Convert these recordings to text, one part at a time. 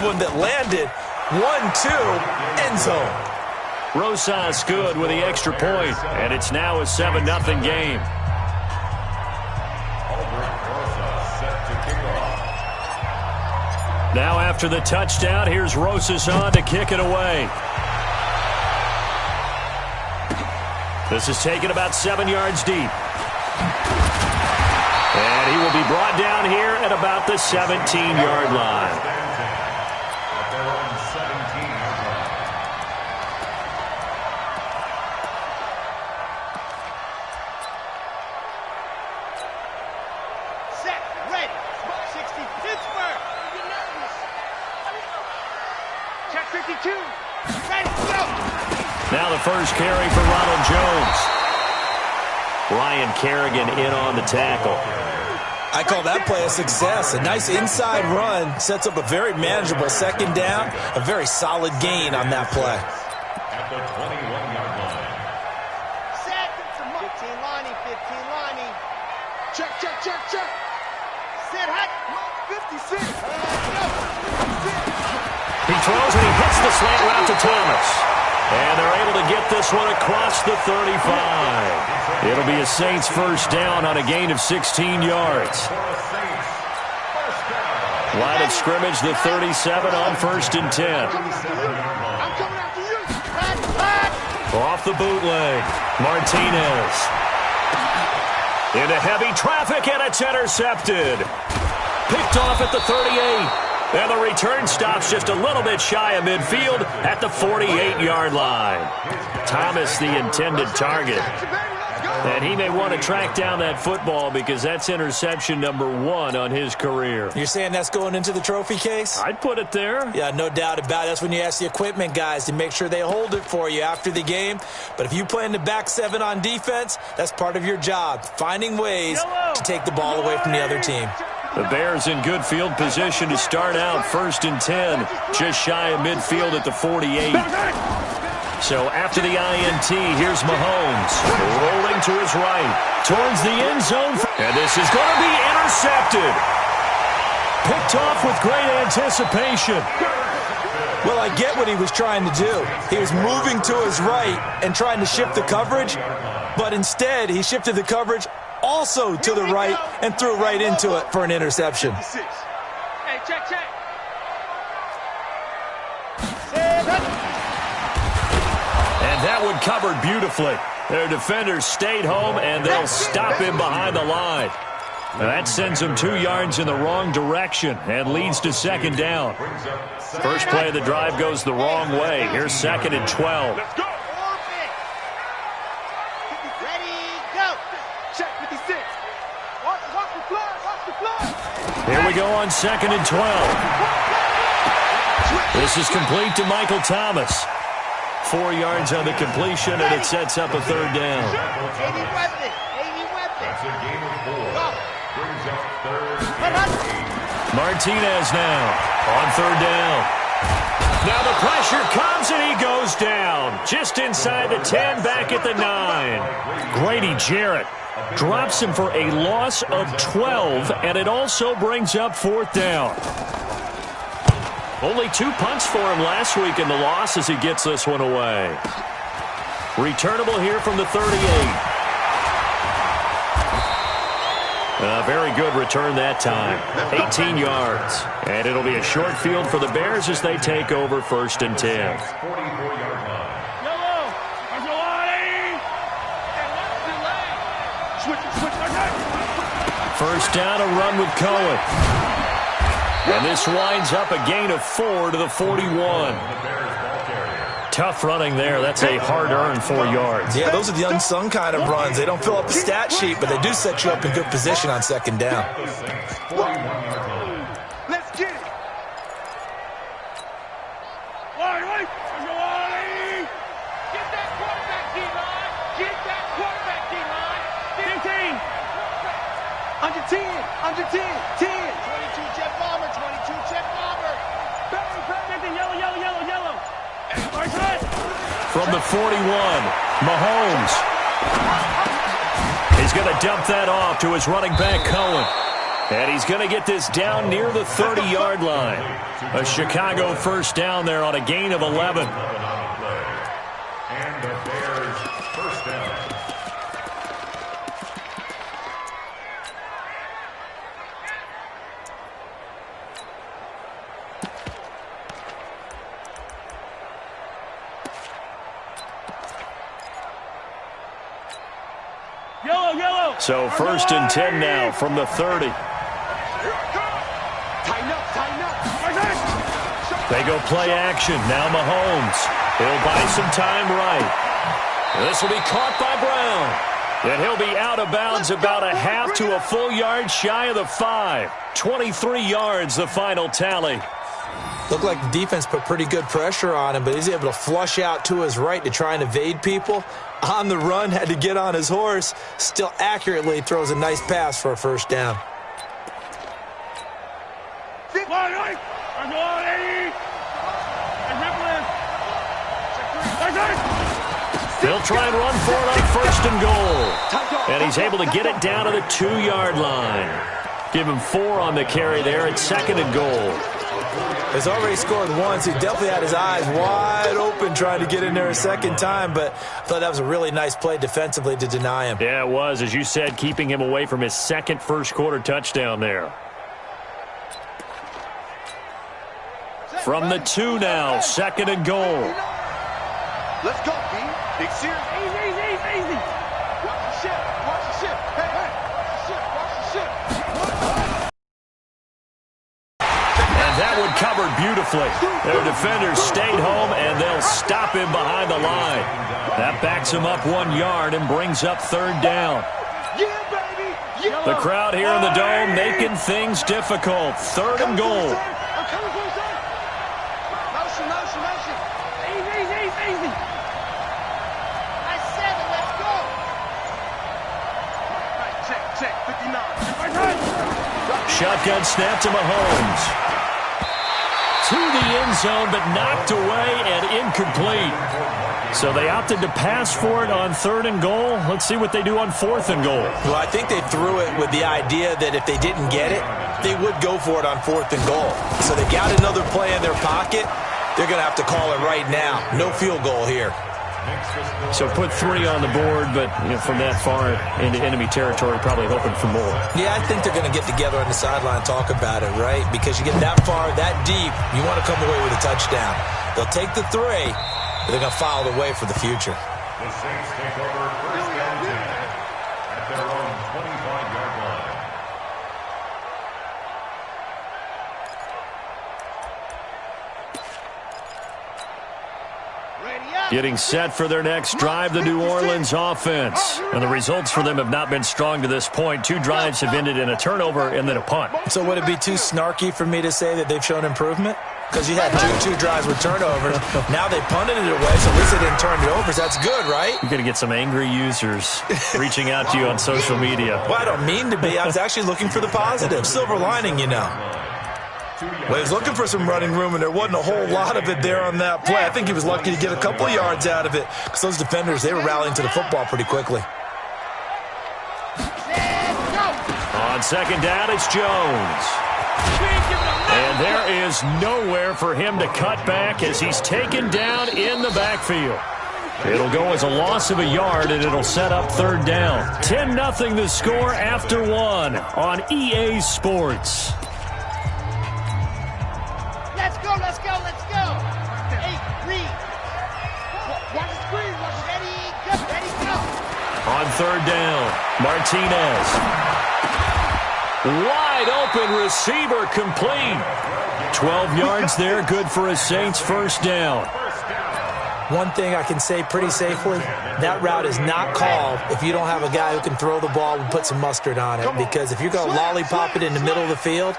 one that landed. 1-2, end zone. Rosas good with the extra point, and it's now a 7-0 game. Now after the touchdown, here's Rosas on to kick it away. This is taken about 7 yards deep. And he will be brought down here at about the 17-yard line. Set, ready, 60, Pittsburgh. You're nervous. Check 52. Ready, go. Now the first carry for Ronald Jones. Ryan Kerrigan in on the tackle. I call that play a success. A nice inside run sets up a very manageable second down. A very solid gain on that play. At the 21-yard line. Set, 15 Lonnie, 15 Lonnie. Check, check, check, check. Set, hot, 56. Go. He throws and he hits the slant route to Thomas. And they're able to get this one across the 35. It'll be a Saints first down on a gain of 16 yards. Line of scrimmage, the 37 on 1st and 10. I'm coming after you. Off the bootleg, Martinez. Into heavy traffic, and it's intercepted. Picked off at the 38. And the return stops just a little bit shy of midfield at the 48-yard line. Thomas, the intended target. And he may want to track down that football because that's interception number 1 on his career. You're saying that's going into the trophy case? I'd put it there. Yeah, no doubt about it. That's when you ask the equipment guys to make sure they hold it for you after the game. But if you play in the back 7 on defense, that's part of your job, finding ways to take the ball away from the other team. The Bears in good field position to start out 1st and 10, just shy of midfield at the 48. So after the INT, here's Mahomes rolling to his right towards the end zone. And this is going to be intercepted. Picked off with great anticipation. Well, I get what he was trying to do. He was moving to his right and trying to shift the coverage, but instead he shifted the coverage also to the right and threw right into it for an interception. Hey, check, check. And that one covered beautifully. Their defenders stayed home, and they'll stop him behind the line. Now that sends him 2 yards in the wrong direction and leads to 2nd down. First play of the drive goes the wrong way. Here's 2nd and 12. Let's go. Ready, go. Check 56. Watch the floor, watch the floor. Here we go on 2nd and 12. This is complete to Michael Thomas. 4 yards on the completion, and it sets up a 3rd down. 80 weapon. That's a gain of 4. Brings up 3rd. Martinez now on 3rd down. Now the pressure comes, and he goes down. Just inside the 10, back at the 9. Grady Jarrett drops him for a loss of 12, and it also brings up 4th down. Only 2 punts for him last week in the loss as he gets this one away. Returnable here from the 38. A very good return that time. 18 yards. And it'll be a short field for the Bears as they take over 1st and 10. 44-yard line. First down, a run with Cohen. And this winds up a gain of 4 to the 41. Tough running there. That's a hard-earned 4 yards. Yeah, those are the unsung kind of runs. They don't fill up the stat sheet, but they do set you up in good position on 2nd down. Let's get it. Wait. Get that quarterback, D-line. Get that quarterback, D-line. 15. Under 10. 10. 22 jet bomber. 22 jet bomber. Yellow. From the 41, Mahomes. He's going to dump that off to his running back, Cohen. And he's going to get this down near the 30-yard line. A Chicago first down there on a gain of 11. And the Bears first down. Yellow. So first and 10 now from the 30. Tighten up. They go play action. Now Mahomes. He'll buy some time right. This will be caught by Brown. And he'll be out of bounds about a half to a full yard shy of the 5. 23 yards, the final tally. Looked like the defense put pretty good pressure on him, but he's able to flush out to his right to try and evade people. On the run, had to get on his horse. Still accurately throws a nice pass for a first down. They'll try and run for it on first and goal. And he's able to get it down to the 2-yard line. Give him 4 on the carry there at second and goal. He's already scored once. He definitely had his eyes wide open trying to get in there a second time, but I thought that was a really nice play defensively to deny him. Yeah, it was, as you said, keeping him away from his second first-quarter touchdown there. From the 2 now, second and goal. Let's go, B. Big series. Easy. Watch the ship. Hey. Watch the ship. And that one covered beautifully. Their defenders stayed home, and they'll stop him behind the line. That backs him up 1 yard and brings up third down. Yeah, baby. Yeah. The crowd here in the Dome making things difficult. Third and goal. I'm coming for you, son. Motion. Easy. Nice 7. Let's go. All right, check. 59. Shotgun snap to Mahomes. To the end zone, but knocked away and incomplete. So they opted to pass for it on third and goal. Let's see what they do on fourth and goal. Well, I think they threw it with the idea that if they didn't get it, they would go for it on fourth and goal. So they got another play in their pocket. They're going to have to call it right now. No field goal here. So put 3 on the board, but from that far into enemy territory, probably hoping for more. Yeah, I think they're going to get together on the sideline and talk about it, right? Because you get that far, that deep, you want to come away with a touchdown. They'll take the 3, but they're going to file the way for the future. The Saints take over first down 10 at their own 25-yard line. Getting set for their next drive, the New Orleans offense. And the results for them have not been strong to this point. 2 drives have ended in a turnover and then a punt. So would it be too snarky for me to say that they've shown improvement? Because you had two drives with turnovers. Now they punted it away, so at least they didn't turn it over. So that's good, right? You're going to get some angry users reaching out to you on social media. Well, I don't mean to be. I was actually looking for the positive. Silver lining, you know. Well, he was looking for some running room, and there wasn't a whole lot of it there on that play. I think he was lucky to get a couple of yards out of it because those defenders, they were rallying to the football pretty quickly. On second down, it's Jones. And there is nowhere for him to cut back as he's taken down in the backfield. It'll go as a loss of a yard, and it'll set up third down. 10-0 the score after 1 on EA Sports. Let's go. Hey, read. Watch the screen. Ready, go. On third down, Martinez. Wide open receiver complete. 12 yards there, good for a Saints first down. One thing I can say pretty safely, that route is not called if you don't have a guy who can throw the ball and put some mustard on it. Because if you're going to lollipop it in the middle of the field,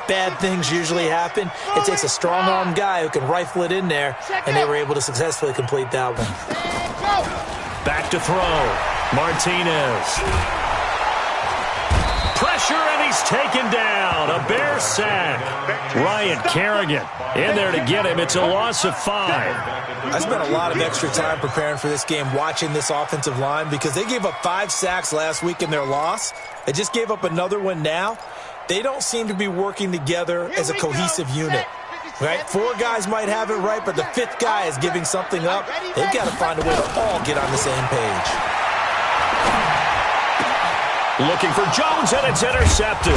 bad things usually happen. It takes a strong-arm guy who can rifle it in there, and they were able to successfully complete that one. Back to throw. Martinez. Pressure, and he's taken down. A Bear sack. Ryan Kerrigan in there to get him. It's a loss of 5. I spent a lot of extra time preparing for this game, watching this offensive line, because they gave up 5 sacks last week in their loss. They just gave up another one now. they don't seem to be working together as a cohesive unit. Right? 4 guys might have it right, but the 5th guy is giving something up. They've got to find a way to all get on the same page. Looking for Jones, and it's intercepted.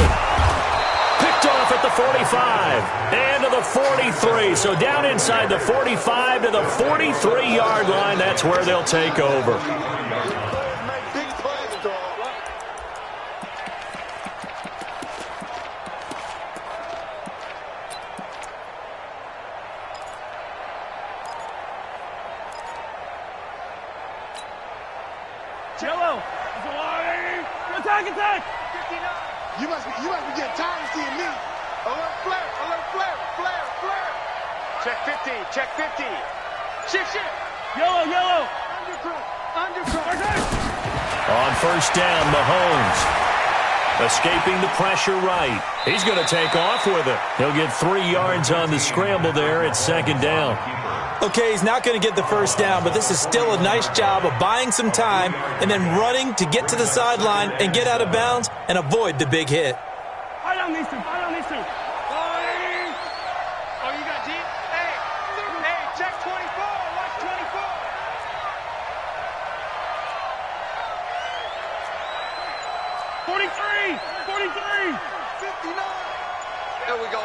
Picked off at the 45 and to the 43. So down inside the 45 to the 43-yard line. That's where they'll take over. Jello. Attack. 59. You must be getting tired of seeing me. Alert flare. Check 50. Shift. Yellow. Undercross. On first down, Mahomes. Escaping the pressure right. He's going to take off with it. He'll get 3 yards on the scramble there at second down. Okay, he's not going to get the first down, but this is still a nice job of buying some time and then running to get to the sideline and get out of bounds and avoid the big hit. I don't need to. Oh, you got deep? Hey, check 24. Watch 24. 43. 59. Here we go.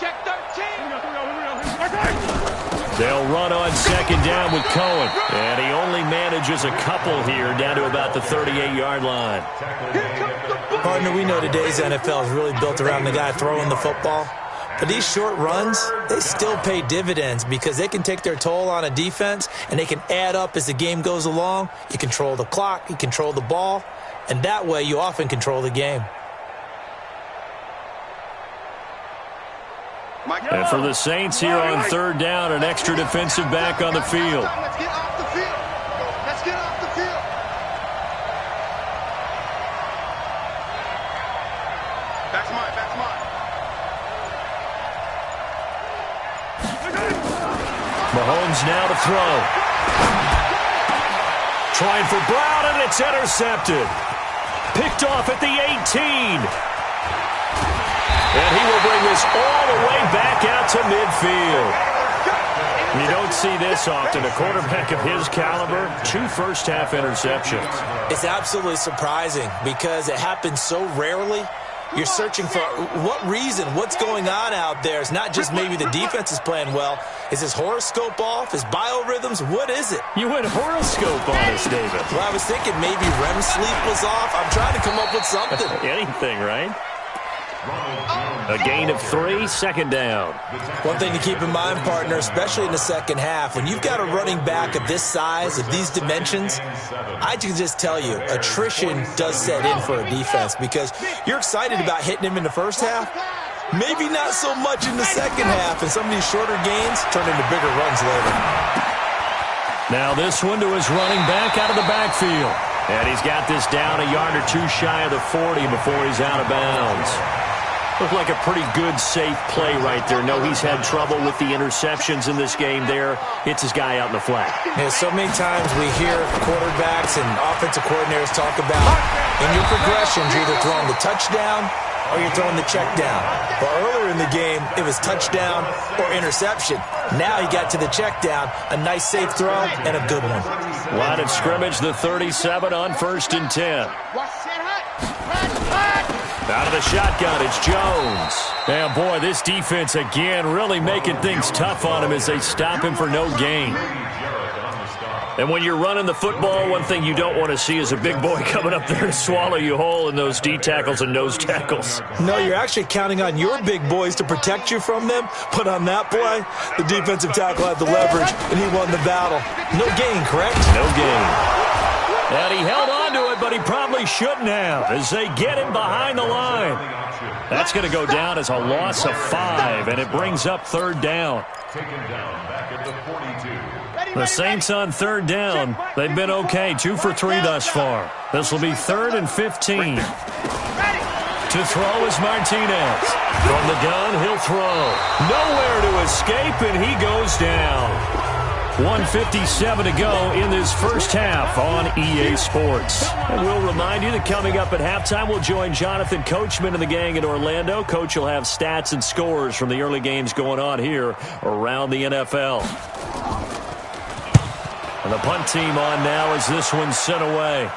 Check 13. Here we go. They'll run on second down with Cohen. And he only manages a couple here down to about the 38-yard line. Partner, we know today's NFL is really built around the guy throwing the football. But these short runs, they still pay dividends because they can take their toll on a defense and they can add up as the game goes along. You control the clock, you control the ball, and that way you often control the game. And for the Saints here on third down, an extra defensive back on the field. Let's get off the field. That's mine. Mahomes now to throw. Trying for Brown, and it's intercepted. Picked off at the 18. And he will bring this all the way back out to midfield. You don't see this often. A quarterback of his caliber, 2 first-half interceptions. It's absolutely surprising because it happens so rarely. You're searching for what reason, what's going on out there. It's not just maybe the defense is playing well. Is his horoscope off? His biorhythms? What is it? You went horoscope on us, David. Well, I was thinking maybe REM sleep was off. I'm trying to come up with something. Anything, right? A gain of 3, second down. One thing to keep in mind, partner, especially in the second half, when you've got a running back of this size, of these dimensions, I can just tell you, attrition does set in for a defense because you're excited about hitting him in the first half. Maybe not so much in the second half, and some of these shorter gains turn into bigger runs later. Now this one to his running back out of the backfield. And he's got this down a yard or 2 shy of the 40 before he's out of bounds. Looked like a pretty good, safe play right there. No, he's had trouble with the interceptions in this game there. Hits his guy out in the flat. Yeah, so many times we hear quarterbacks and offensive coordinators talk about in your progressions, you're either throwing the touchdown or you're throwing the check down. But earlier in the game, it was touchdown or interception. Now he got to the check down, a nice safe throw, and a good one. Line of scrimmage, the 37 on 1st and 10. Out of the shotgun, it's Jones. And boy, this defense again really making things tough on him as they stop him for no gain. And when you're running the football, one thing you don't want to see is a big boy coming up there to swallow you whole in those D tackles and nose tackles. No, you're actually counting on your big boys to protect you from them. But on that play, the defensive tackle had the leverage, and he won the battle. No gain, correct? No gain. And he held on to it, but he probably shouldn't have as they get him behind the line. That's going to go down as a loss of 5, and it brings up third down. Taken down back at the 42. The Saints on third down. They've been okay, 2 for 3 thus far. This will be 3rd and 15. To throw is Martinez. From the gun, he'll throw. Nowhere to escape, and he goes down. 1:57 to go in this first half on EA Sports. And we'll remind you that coming up at halftime, we'll join Jonathan Coachman and the gang in Orlando. Coach will have stats and scores from the early games going on here around the NFL. And the punt team on now as this one's sent away.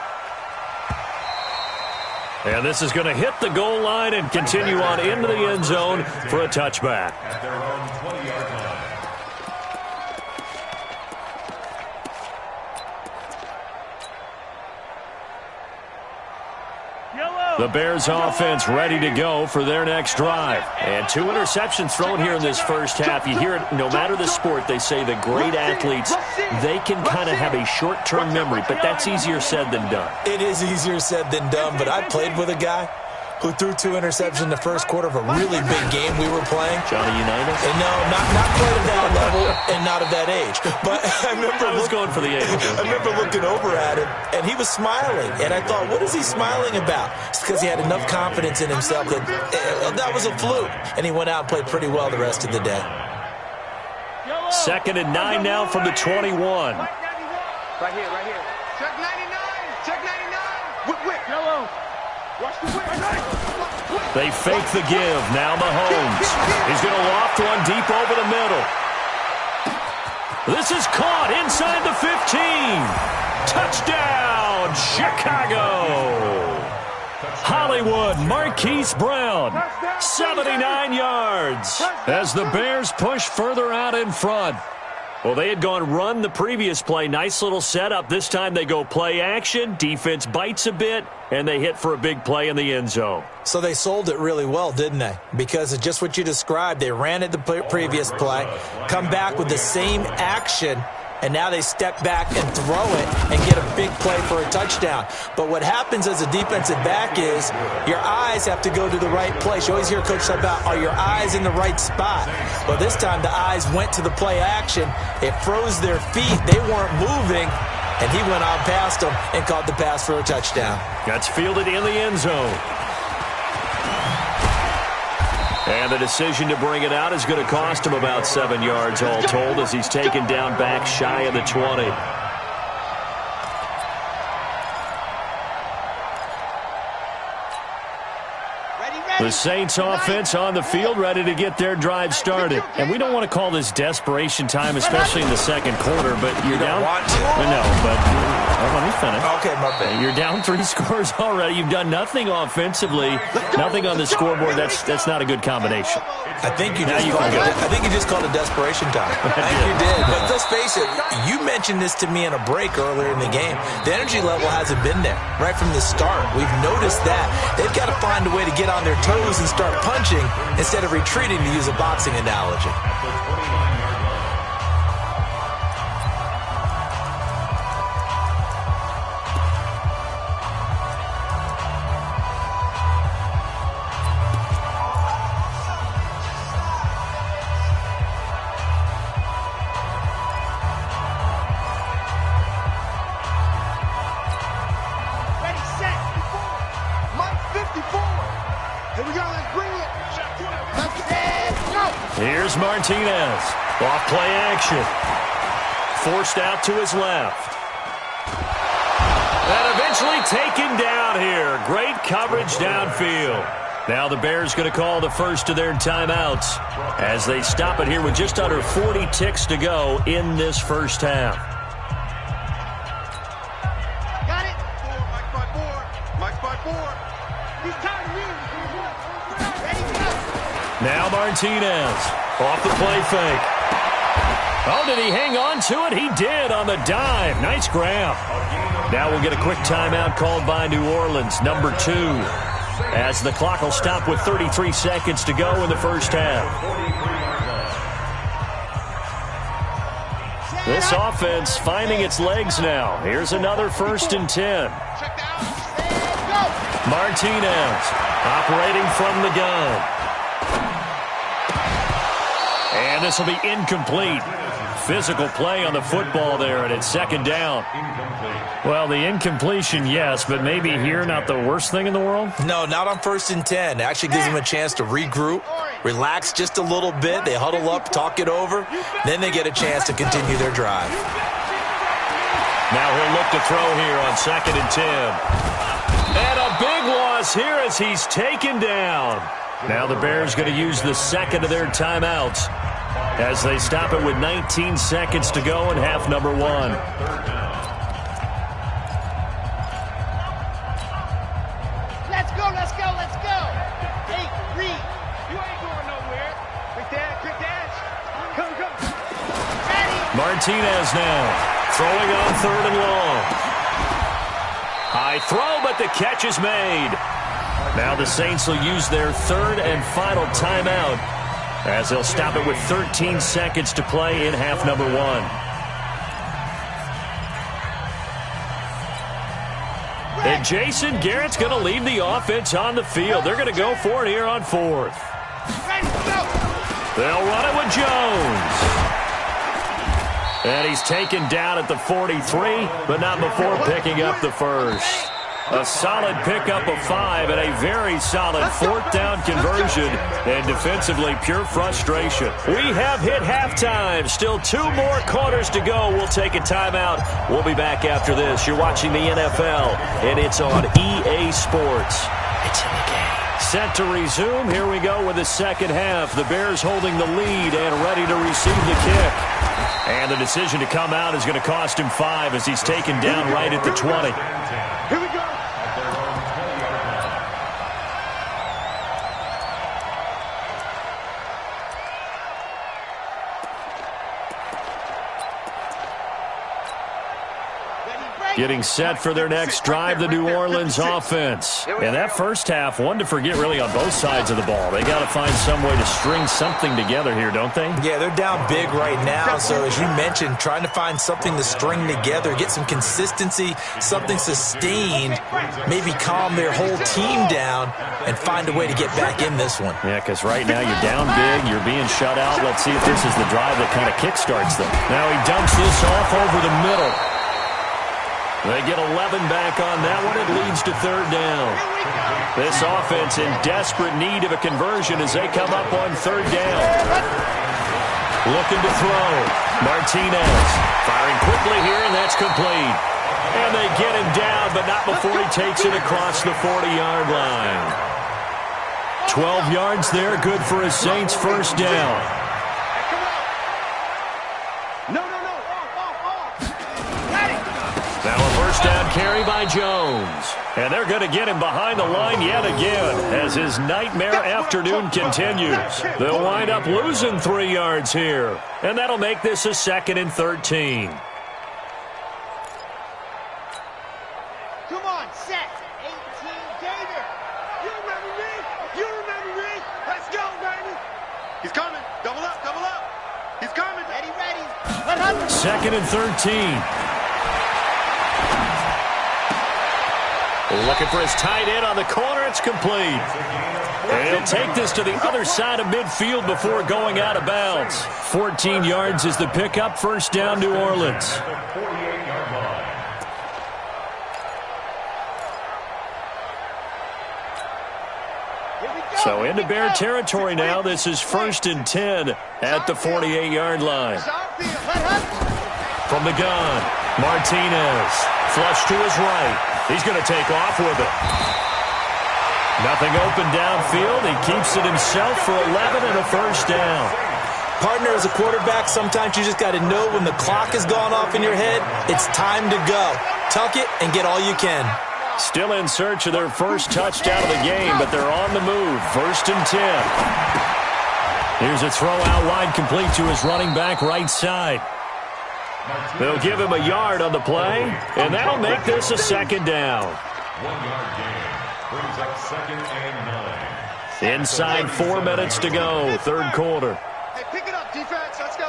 And this is going to hit the goal line and continue on into the end zone for a touchback. At their own 20-yard line. The Bears offense ready to go for their next drive. And 2 interceptions thrown here in this first half. You hear it, no matter the sport, they say the great athletes, they can kind of have a short-term memory, but that's easier said than done. It is easier said than done, but I played with a guy who threw 2 interceptions in the first quarter of a really big game we were playing. Johnny Unitas? And no, not quite at that level and not of that age. But I was going for the age. I remember looking over at him, and he was smiling. And I thought, what is he smiling about? It's because he had enough confidence in himself that that was a fluke. And he went out and played pretty well the rest of the day. 2nd and 9 now from the 21. Right here. Check 99. Check 99. Whip. Yellow. Watch the whip. They fake the give. Now Mahomes. He's going to loft one deep over the middle. This is caught inside the 15. Touchdown, Chicago. Hollywood Marquise Brown, 79 yards as the Bears push further out in front. Well, they had gone run the previous play. Nice little setup. This time they go play action. Defense bites a bit, and they hit for a big play in the end zone. So they sold it really well, didn't they? Because of just what you described. They ran it the previous play, come back with the same action, and now they step back and throw it and get a big play for a touchdown. But what happens as a defensive back is your eyes have to go to the right place. You always hear Coach talk about, are your eyes in the right spot? Well, this time the eyes went to the play action. It froze their feet. They weren't moving, and he went on past them and caught the pass for a touchdown. That's fielded in the end zone. And the decision to bring it out is going to cost him about 7 yards all told as he's taken down back shy of the 20. The Saints offense on the field ready to get their drive started. And we don't want to call this desperation time, especially in the second quarter, but you're down. Want to? No, but let me finish. Okay, my bad. You're down 3 scores already. You've done nothing offensively, nothing on the scoreboard. That's not a good combination. I think you just called it desperation time. I think you did. But let's face it, you mentioned this to me in a break earlier in the game. The energy level hasn't been there right from the start. We've noticed that. They've got to find a way to get on their toes and start punching instead of retreating, to use a boxing analogy. Here's Martinez. Off play action. Forced out to his left. And eventually taken down here. Great coverage downfield. Now the Bears going to call the first of their timeouts as they stop it here with just under 40 ticks to go in this first half. Got it. Mike by four. He's tired of you. Ready to go. Now Martinez off the play fake. Oh, did he hang on to it? He did on the dive. Nice grab. Now we'll get a quick timeout called by New Orleans, number 2, as the clock will stop with 33 seconds to go in the first half. This offense finding its legs now. Here's another 1st and 10. Martinez operating from the gun. And this will be incomplete. Physical play on the football there, and it's 2nd down. Well, the incompletion, yes, but maybe here not the worst thing in the world? No, not on 1st and 10. It actually gives them a chance to regroup, relax just a little bit. They huddle up, talk it over. Then they get a chance to continue their drive. Now he'll look to throw here on 2nd and 10. And a big loss here as he's taken down. Now the Bears going to use the second of their timeouts as they stop it with 19 seconds to go in half number 1. Let's go, let's go, let's go. Hey, Reed, you ain't going nowhere. Quick dash. Come. Ready. Martinez now throwing on 3rd and long. High throw, but the catch is made. Now the Saints will use their 3rd and final timeout as they'll stop it with 13 seconds to play in half number 1. And Jason Garrett's going to lead the offense on the field. They're going to go for it here on 4th. Ready, go. They'll run it with Jones. And he's taken down at the 43, but not before picking up the first. A solid pickup of 5 and a very solid 4th down conversion, and defensively pure frustration. We have hit halftime. Still 2 more quarters to go. We'll take a timeout. We'll be back after this. You're watching the NFL, and it's on EA Sports. It's in the game. Set to resume. Here we go with the second half. The Bears holding the lead and ready to receive the kick. And the decision to come out is going to cost him 5 as he's taken down right at the 20. Here we go. Getting set for their next drive, the New Orleans offense. And that first half, one to forget really on both sides of the ball. They got to find some way to string something together here, don't they? Yeah, they're down big right now. So as you mentioned, trying to find something to string together, get some consistency, something sustained, maybe calm their whole team down and find a way to get back in this one. Yeah, because right now you're down big, you're being shut out. Let's see if this is the drive that kind of kickstarts them. Now he dumps this off over the middle. They get 11 back on that one. It leads to 3rd down. This offense in desperate need of a conversion as they come up on 3rd down. Looking to throw. Martinez firing quickly here, and that's complete. And they get him down, but not before he takes it across the 40-yard line. 12 yards there, good for a Saints first down. Now a first down carry by Jones. And they're going to get him behind the line yet again as his nightmare afternoon continues. They'll wind up losing 3 yards here. And that'll make this a 2nd and 13. Come on, set. 18, Gator. You remember me? You remember me? Let's go, baby. He's coming. Double up, double up. He's coming. Ready. 2nd and 13. Looking for his tight end on the corner. It's complete. And he'll take this to the other side of midfield before going out of bounds. 14 yards is the pickup. First down, New Orleans. So into Bear territory now. This is 1st and 10 at the 48-yard line. From the gun, Martinez. Flush to his right. He's going to take off with it. Nothing open downfield. He keeps it himself for 11 and a first down. Partner, as a quarterback, sometimes you just got to know when the clock has gone off in your head, it's time to go. Tuck it and get all you can. Still in search of their first touchdown of the game, but they're on the move. 1st and 10. Here's a throw out wide, complete to his running back right side. They'll give him a yard on the play, and that'll make this a 2nd down. 1-yard gain brings up 2nd and 9. Inside 4 minutes to go, 3rd quarter. Hey, pick it up, defense. Let's go.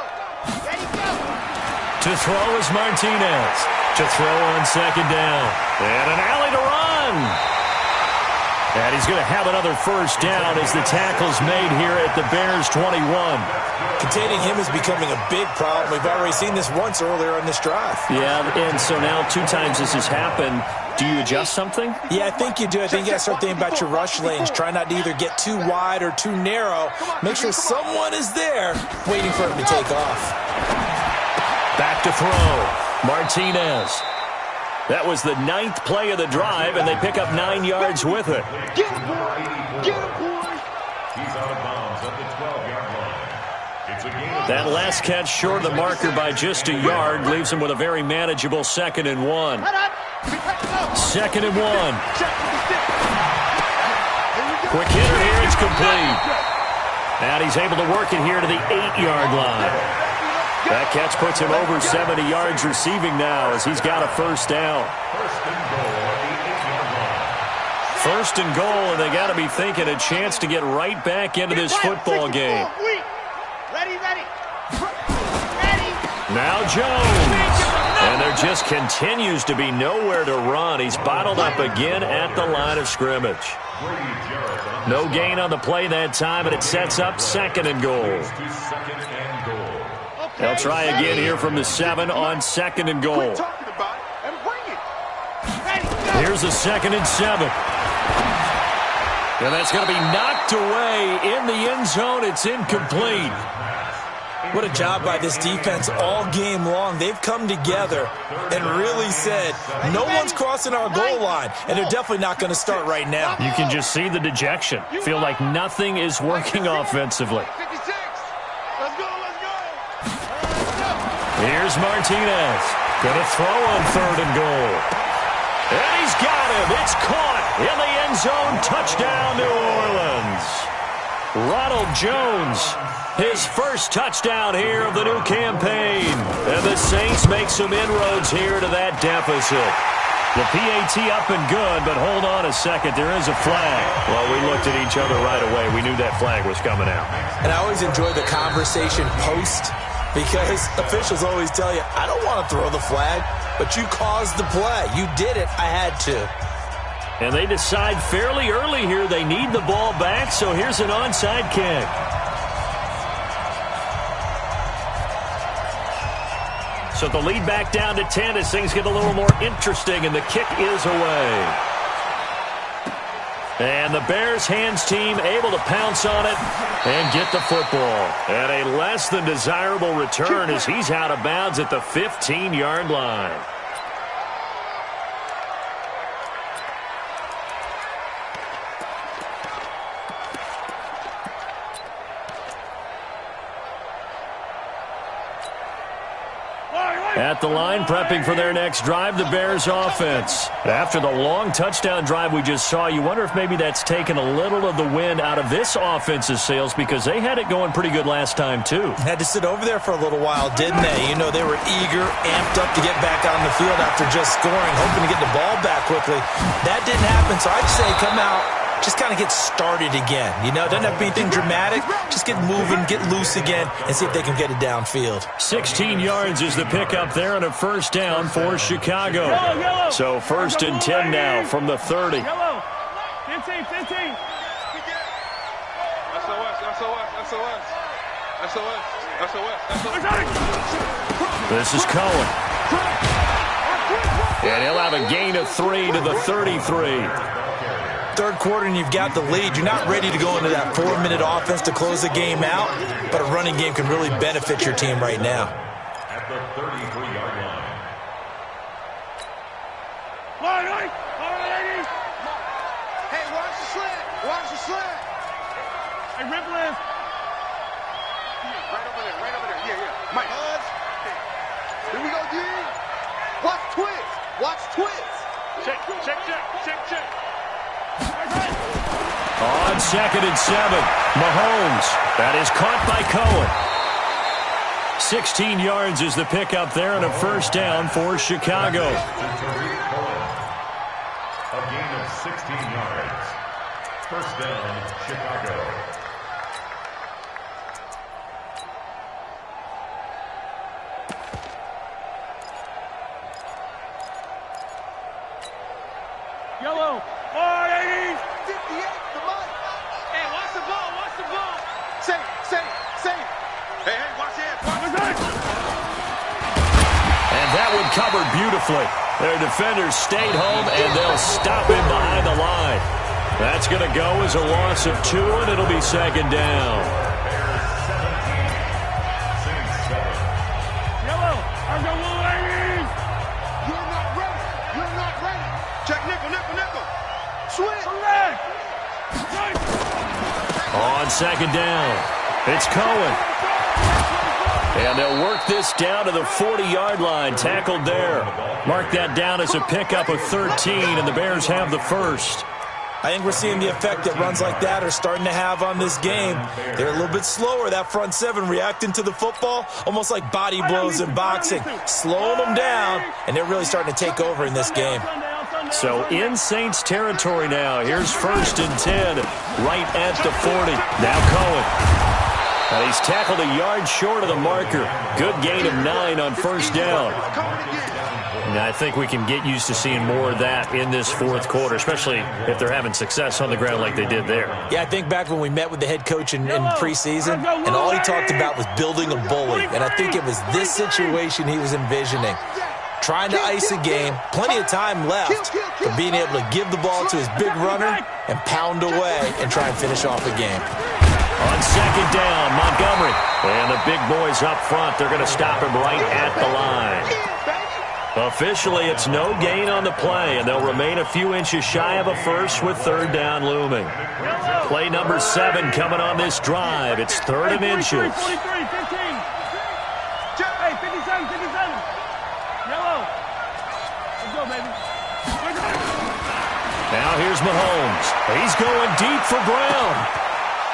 Ready, go. To throw is Martinez. To throw on 2nd down. And an alley to run. And he's going to have another first down as the tackle's made here at the Bears 21. Containing him is becoming a big problem. We've already seen this once earlier on this drive. Yeah, and so now 2 times this has happened. Do you adjust something? Yeah, I think you do. I think you got to start thinking about your rush lanes. Try not to either get too wide or too narrow. Make sure someone is there waiting for him to take off. Back to throw. Martinez. That was the 9th play of the drive, and they pick up 9 yards with it. Get him, boy! Get him, boy! He's out of bounds at the 12-yard line. It's a gain of That last catch short of the marker by just a yard leaves him with a very manageable 2nd and 1. 2nd and 1. Quick hitter here, it's complete. And he's able to work it here to the 8-yard line. That catch puts him over 70 yards receiving now as he's got a first down. First and goal, and they got to be thinking a chance to get right back into this football game. Ready. Now Jones. And there just continues to be nowhere to run. He's bottled up again at the line of scrimmage. No gain on the play that time, and it sets up 2nd and goal. They'll try again here from the 7 on 2nd and goal. Here's a 2nd and 7. And that's going to be knocked away in the end zone. It's incomplete. What a job by this defense all game long. They've come together and really said, no one's crossing our goal line, and they're definitely not going to start right now. You can just see the dejection. Feel like nothing is working offensively. Here's Martinez. Going to throw on 3rd and goal. And he's got him. It's caught in the end zone. Touchdown, New Orleans. Ronald Jones, his first touchdown here of the new campaign. And the Saints make some inroads here to that deficit. The PAT up and good, but hold on a second. There is a flag. Well, we looked at each other right away. We knew that flag was coming out. And I always enjoy the conversation post, because officials always tell you, I don't want to throw the flag, but you caused the play. You did it. I had to. And they decide fairly early here they need the ball back, so here's an onside kick. So the lead back down to 10 as things get a little more interesting, and the kick is away. And the Bears hands team able to pounce on it and get the football. And a less than desirable return as he's out of bounds at the 15-yard line. At the line, prepping for their next drive, the Bears offense. After the long touchdown drive we just saw, you wonder if maybe that's taken a little of the wind out of this offense's sails, because they had it going pretty good last time, too. Had to sit over there for a little while, didn't they? You know, they were eager, amped up to get back on the field after just scoring, hoping to get the ball back quickly. That didn't happen, so I'd say come out, just kind of get started again. You know, doesn't have to be anything dramatic. Just get moving, get loose again, and see if they can get it downfield. 16 yards is the pickup there and a first down for Chicago. So 1st and 10 now from the 30. 15. This is Cohen. And he'll have a gain of 3 to the 33. Third quarter and you've got the lead. You're not ready to go into that 4-minute offense to close the game out, but a running game can really benefit your team right now. At the 33-yard line. Hey, watch the slant. Watch the slant. Hey, Ripley. Right over there. Yeah. Mike. Here we go, D. Watch twist. Watch twist. Check. On 2nd and 7, Mahomes. That is caught by Cohen. 16 yards is the pickup there and a first down for Chicago. A gain of 16 yards. First down, Chicago. Yellow. 180. 50 covered beautifully. Their defenders stayed home, and they'll stop him behind the line. That's going to go as a loss of 2, and it'll be second down. Yellow, I'm going to ladies. You're not ready. You're not ready. Check nickel, nickel, nickel. Switch. Select. On second down, it's Cohen. And they'll work this down to the 40-yard line, tackled there. Mark that down as a pickup of 13, and the Bears have the first. I think we're seeing the effect that runs like that are starting to have on this game. They're a little bit slower, that front seven, reacting to the football, almost like body blows in boxing, slowing them down, and they're really starting to take over in this game. So in Saints territory now. Here's 1st and 10, right at the 40. Now Cohen. And he's tackled a yard short of the marker. Good gain of 9 on first down. And I think we can get used to seeing more of that in this fourth quarter, especially if they're having success on the ground like they did there. Yeah, I think back when we met with the head coach in preseason, and all he talked about was building a bully. And I think it was this situation he was envisioning. Trying to ice a game, plenty of time left, but being able to give the ball to his big runner and pound away and try and finish off a game. On second down, Montgomery. And the big boys up front, they're going to stop him right at the line. Officially, it's no gain on the play, and they'll remain a few inches shy of a first with 3rd down looming. Play number 7 coming on this drive. It's 3rd and inches. 43, 15. Hey, 57, 57. Yellow. Let's go, baby. Now here's Mahomes. He's going deep for Brown.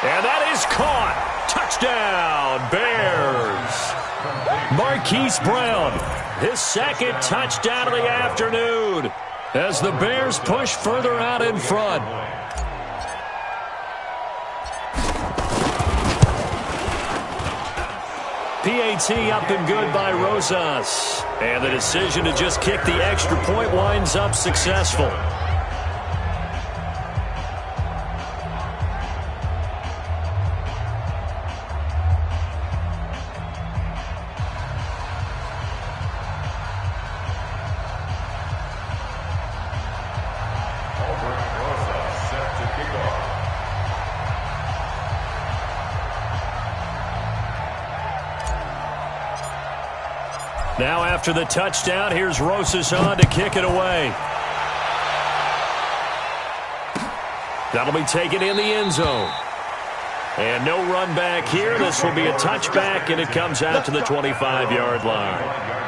And that is caught. Touchdown, Bears. Marquise Brown, his 2nd touchdown of the afternoon as the Bears push further out in front. PAT up and good by Rosas. And the decision to just kick the extra point winds up successful. Now after the touchdown, here's Rosas on to kick it away. That'll be taken in the end zone. And no run back here. This will be a touchback, and it comes out to the 25-yard line.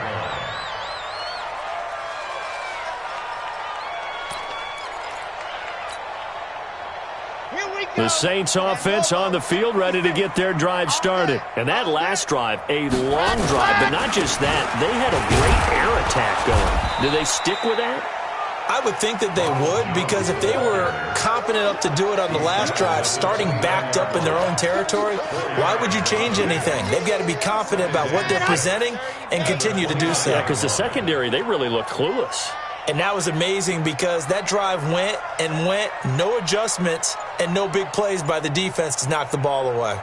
The Saints offense on the field ready to get their drive started. And that last drive, a long drive, but not just that. They had a great air attack going. Do they stick with that? I would think that they would, because if they were confident enough to do it on the last drive, starting backed up in their own territory, why would you change anything? They've got to be confident about what they're presenting and continue to do so. Yeah, because the secondary, they really look clueless. And that was amazing because that drive went and went, no adjustments and no big plays by the defense to knock the ball away.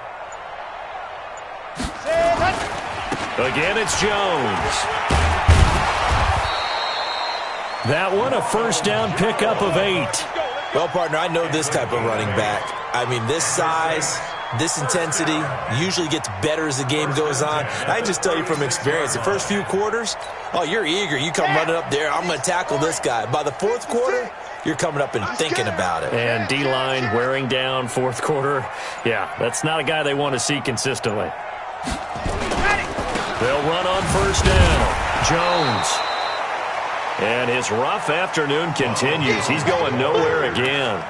Again, it's Jones. That one, a first down pickup of 8. Well, partner, I know this type of running back. I mean, this size, this intensity usually gets better as the game goes on. I can just tell you from experience, the first few quarters, oh, you're eager. You come running up there, I'm going to tackle this guy. By the fourth quarter, you're coming up and thinking about it. And D-line wearing down fourth quarter. Yeah, that's not a guy they want to see consistently. They'll run on first down. Jones. And his rough afternoon continues. He's going nowhere again.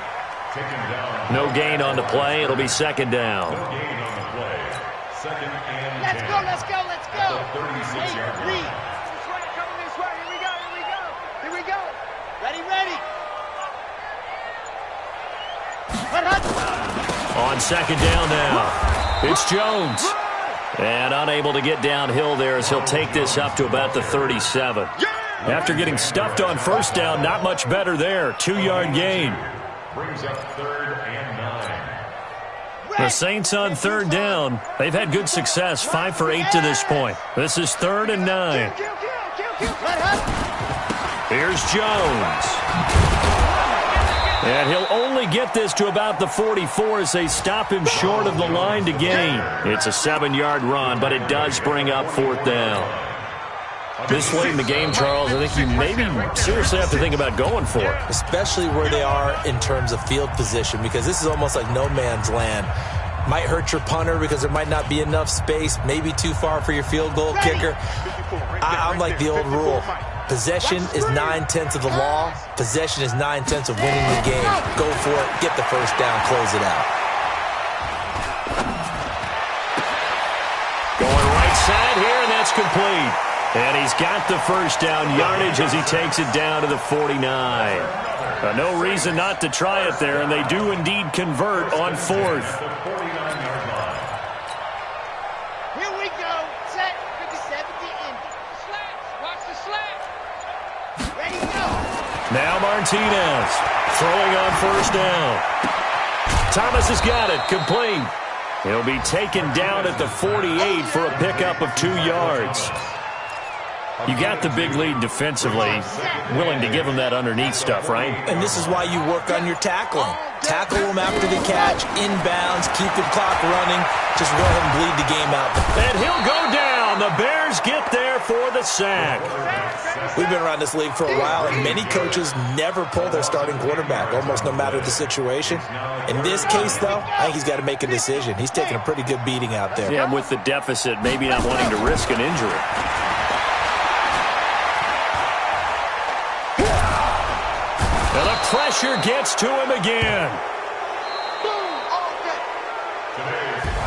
No gain on the play. It'll be second down. Let's go, let's go, let's go. Hey, Lee. This way, coming this way. Here we go, here we go. Here we go. Ready, ready. On second down now, it's Jones. And unable to get downhill there as he'll take this up to about the 37. After getting stuffed on first down, not much better there. 2-yard gain. Brings up 3rd and 9. The Saints on third down. They've had good success, 5 for 8 to this point. This is 3rd and 9. Here's Jones. And he'll only get this to about the 44 as they stop him short of the line to gain. It's a 7-yard run, but it does bring up 4th down. This late in the game, Charles, I think you maybe seriously have to think about going for it. Especially where they are in terms of field position, because this is almost like no man's land. Might hurt your punter because there might not be enough space, maybe too far for your field goal kicker. I'm like the old rule. Possession is 9/10 of the law. Possession is 9/10 of winning the game. Go for it. Get the first down. Close it out. Going right side here, and that's complete. And he's got the first down yardage as he takes it down to the 49. No reason not to try it there, and they do indeed convert on 4th. Here we go. Set. 57 to end. Slats. Watch the slat. Ready, go. Now Martinez throwing on first down. Thomas has got it. Complete. He'll be taken down at the 48 for a pickup of 2 yards. You got the big lead defensively, willing to give them that underneath stuff, right? And this is why you work on your tackling. Tackle them after the catch, inbounds, keep the clock running. Just go ahead and bleed the game out. And he'll go down. The Bears get there for the sack. We've been around this league for a while, and many coaches never pull their starting quarterback, almost no matter the situation. In this case, though, I think he's got to make a decision. He's taking a pretty good beating out there. Yeah, with the deficit, maybe not wanting to risk an injury. And the pressure gets to him again.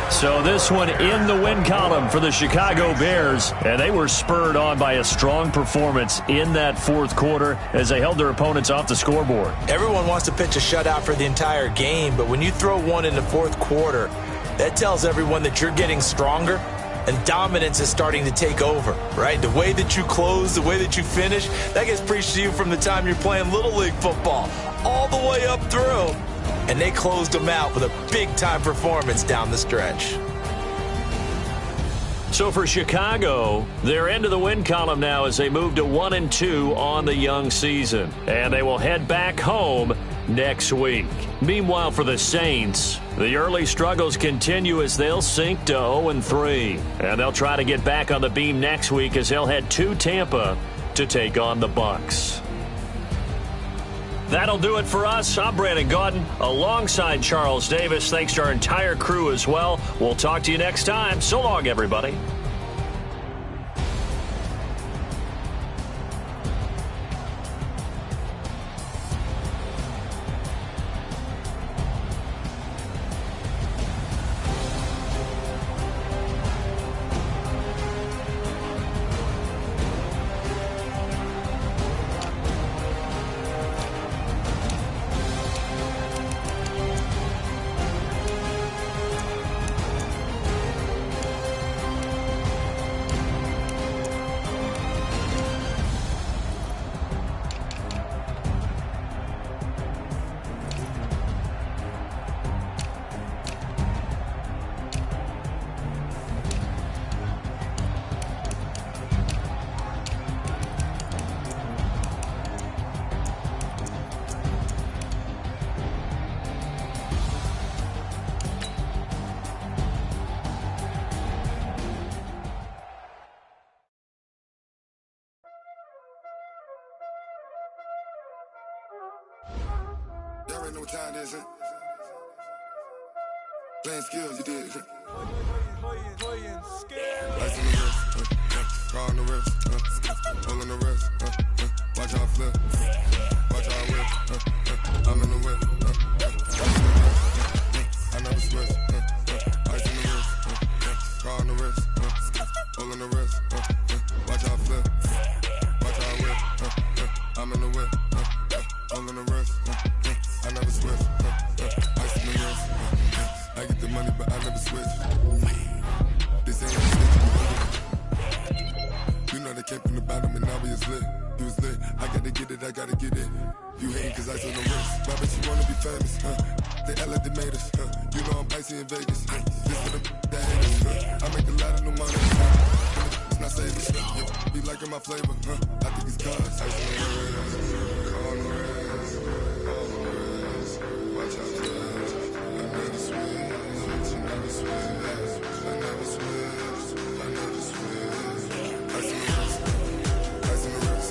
So this one in the win column for the Chicago Bears, and they were spurred on by a strong performance in that 4th quarter as they held their opponents off the scoreboard. Everyone wants to pitch a shutout for the entire game, but when you throw one in the 4th quarter, that tells everyone that you're getting stronger and dominance is starting to take over, right? The way that you close, the way that you finish, that gets preached to you from the time you're playing Little League football all the way up through. And they closed them out with a big-time performance down the stretch. So for Chicago, they're into the win column now as they move to 1-2 on the young season. And they will head back home next week. Meanwhile, for the Saints, the early struggles continue as they'll sink to 0-3. And they'll try to get back on the beam next week as they'll head to Tampa to take on the Bucs. That'll do it for us. I'm Brandon Gaudin alongside Charles Davis. Thanks to our entire crew as well. We'll talk to you next time. So long, everybody. Y'all already know what time it is, huh? Playing skills, you did. Lights on the wrist, car on the wrist, hole in the wrist, watch how I flip, watch how I whip, I'm in the whip, I never switch, ice in the wrist, car on the wrist, hole in the wrist, watch how I flip, watch how I whip, I'm in the whip, hole in the wrist, I never switch, ice in the wrist, I get the money but I never switch. This ain't a switch. You know they came from the bottom and now we is lit. You was lit, I gotta get it, I gotta get it. You hating cause ice on the wrist. Why bet you wanna be famous, They act like they made us, You know I'm icy in Vegas, This for the that hate us, I make a lot of new money, It's not saving, Be liking my flavor, I think it's cause. Ice on the wrist, on the wrist, on the wrist. Watch out, twist. I never switch, I never switch, I never switch, I never switch. Ice on the wrist, ice on the wrist, ice on the wrist, ice on the wrist, ice on the wrist.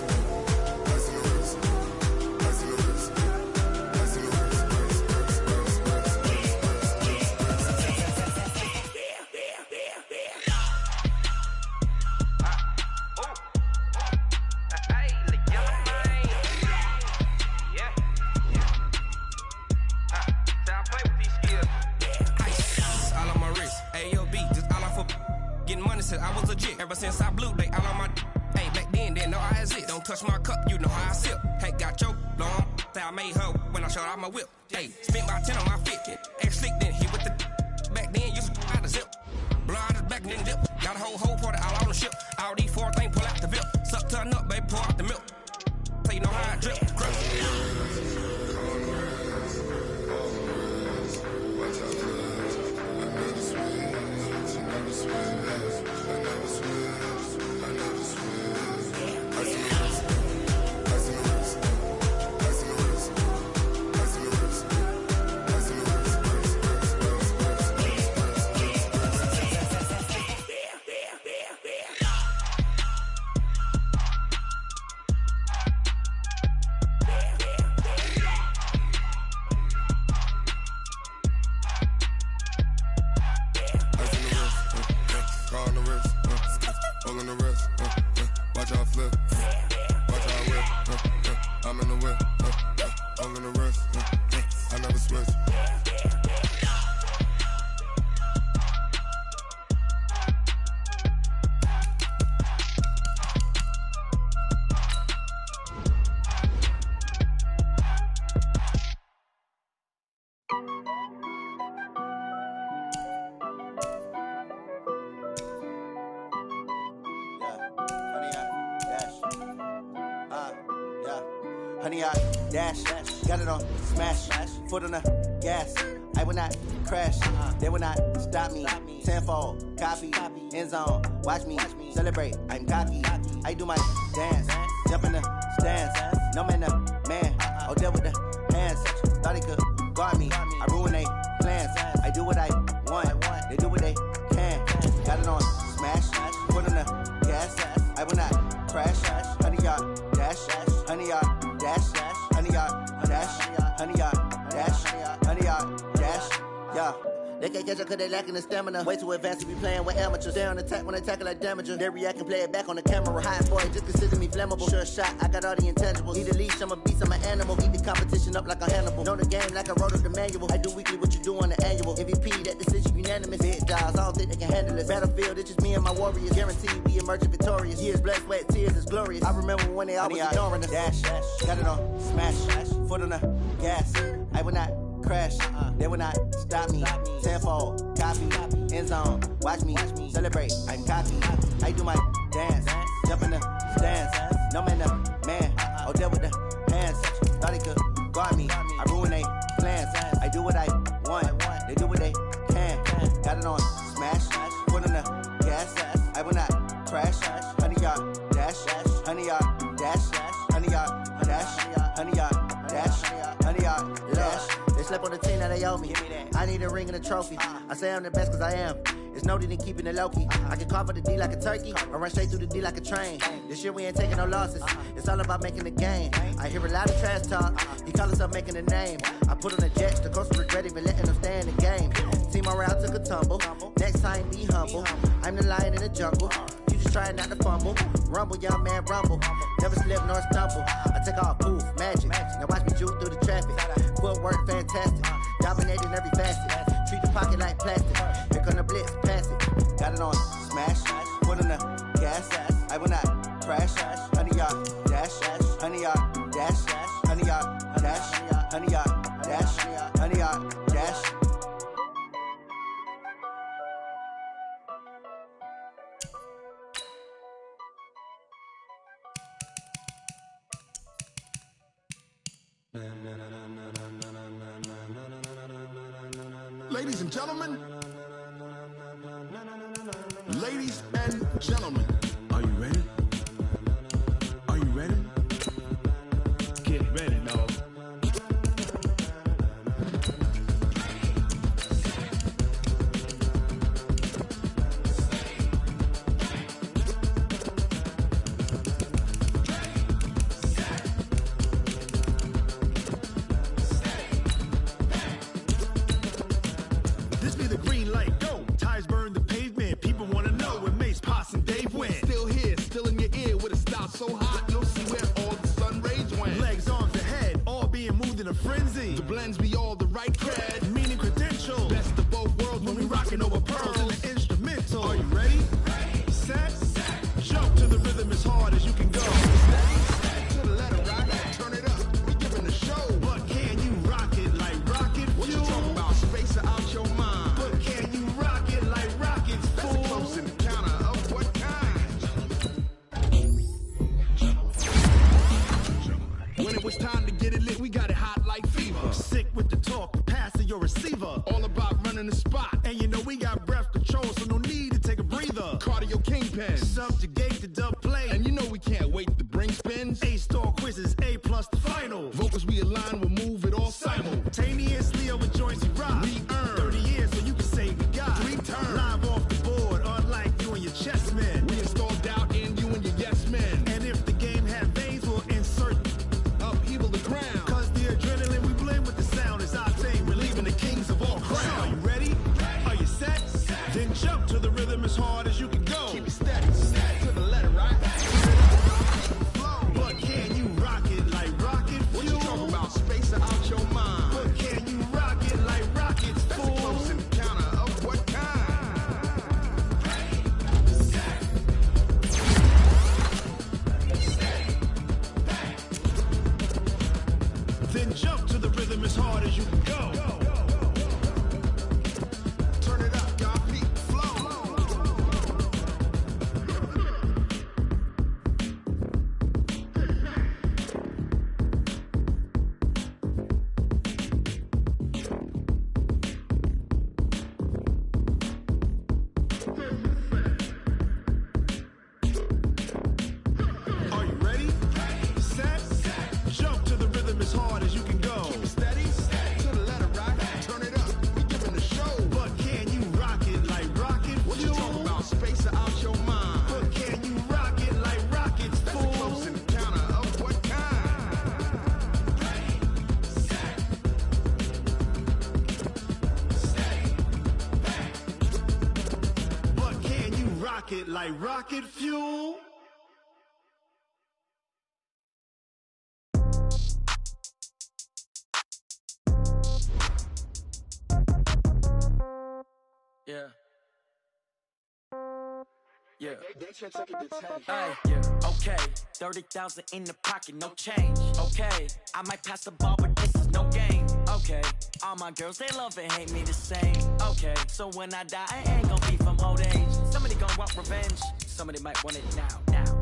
I was legit ever since I blew they all on my hey back then didn't know I exist. Don't touch my cup, you know how I sip. Hey, got your long I made her when I showed out my whip. Hey, spent about 10 on my fit. Ex slick then hit with the back then used to out the zip. Blow out his back then dip. Got a whole party all on the ship. All these four things pull out the bip. Suck turn up, baby, pour out the milk. So you know how I drip. Honey, I dash, got it on smash, foot on the gas. I will not crash, they will not stop me. Tenfold, copy, end zone, watch me celebrate. I'm cocky, I do my dance, jump in the stands. No man, man, oh deal with the hands. Thought he could guard me, I ruin they plans. I do what I want, they do what they can. Got it on smash, foot on the gas. I will not crash, honey, y'all dash, honey, y'all dash, honey, y'all dash, honey, y'all dash, honey, y'all dash, yeah. They can't catch up cause they lacking the stamina. Way too advanced to be playing with amateurs. Stay on attack when they tackle like damager. They react and play it back on the camera. Hot boy, just consider me flammable. Sure shot, I got all the intangibles. Need a leash, I'm a beast, I'm an animal. Eat the competition up like a Hannibal. Know the game like I wrote up the manual. I do weekly what you do on the annual. MVP, that decision unanimous. Big dogs, I don't think they can handle it. Battlefield, it's just me and my warriors. Guaranteed we emerging victorious. Years, blood, sweat, tears, it's glorious. I remember when they always ignoring us. Dash, got it on smash, foot on the gas. I will not crash, they will not stop me. Tenfold, copy, end zone, watch me celebrate. I'm cocky, I do my dance, jump in the stands. No man, man, oh deal with the hands. Thought he could guard me, I ruin they plans. I do what I want, they do what they can. Got it on smash, foot on the gas. I will not crash, honey, y'all dash, honey, y'all dash, honey, y'all dash, honey, y'all dash, honey, y'all dash. They slept on the team that they owe me. I need a ring and a trophy. I say I'm the best cause I am. It's no need in keeping it low-key. I can carve up the D like a turkey or run straight through the D like a train. This year we ain't taking no losses. It's all about making the game. I hear a lot of trash talk. He call himself making a name. I put on the jets. The coach regret even letting them stay in the game. Team morale took a tumble. Next time be humble. I'm the lion in the jungle. You just trying not to fumble. Rumble, young man, rumble. Never slip nor stumble. I take off, poof, magic. Now watch me juke through the traffic. Footwork fantastic. Dominating every facet. Treat the pocket like plastic. Here come the blitz, pass it. Got it on smash. Foot on the gas. I will not crash. Honey, y'all dash. Honey, y'all dash. Honey, y'all dash. Honey, y'all dash. Honey, y'all dash. Ladies and gentlemen, are you ready? in the spot. And you know we got breath control, so no need to take a breather. Cardio kingpin, subjugate the dub play. And you know we can't wait to bring spins. A-star quizzes, A+ the final. Vocals we align, we'll move it all simultaneously over joints we rock. We earn 30 years, so you can say we got 3 turns. Live off the board, unlike you and your chess men. We install doubt in you and your yes men. And if the game had veins, we'll insert upheaval the ground. Cause the adrenaline we blend with the sound is our thing. We're leaving the kings of all crowns. Are you ready? Are you set? Then jump to the rhythm as hard as you can go. Keep it steady, to the letter, right? But can you rock it like rocket fuel? What you talking about? Space out your mind. But can you rock it like rockets, fool? That's a close encounter of what kind? Then jump to the rhythm as hard as you can go. Turn it up, y'all. Beat flow. Are you ready? Set. Jump to the rhythm as hard as you can go. Keep it steady, to the letter, right? Turn it up, we giving the show. But can you rock it like rocket fuel? What you talking about? Space out your mind. But can you rock it like rockets, fool? That's a close encounter of what kind? But can you rock it like rocket fuel? Yeah. Yeah. Hey, yeah. Okay. 30,000 in the pocket, no change. Okay. I might pass the ball, but this is no game. Okay. All my girls, they love and hate me the same. Okay. So when I die, I ain't gonna be from old age. Somebody gonna want revenge. Somebody might want it now.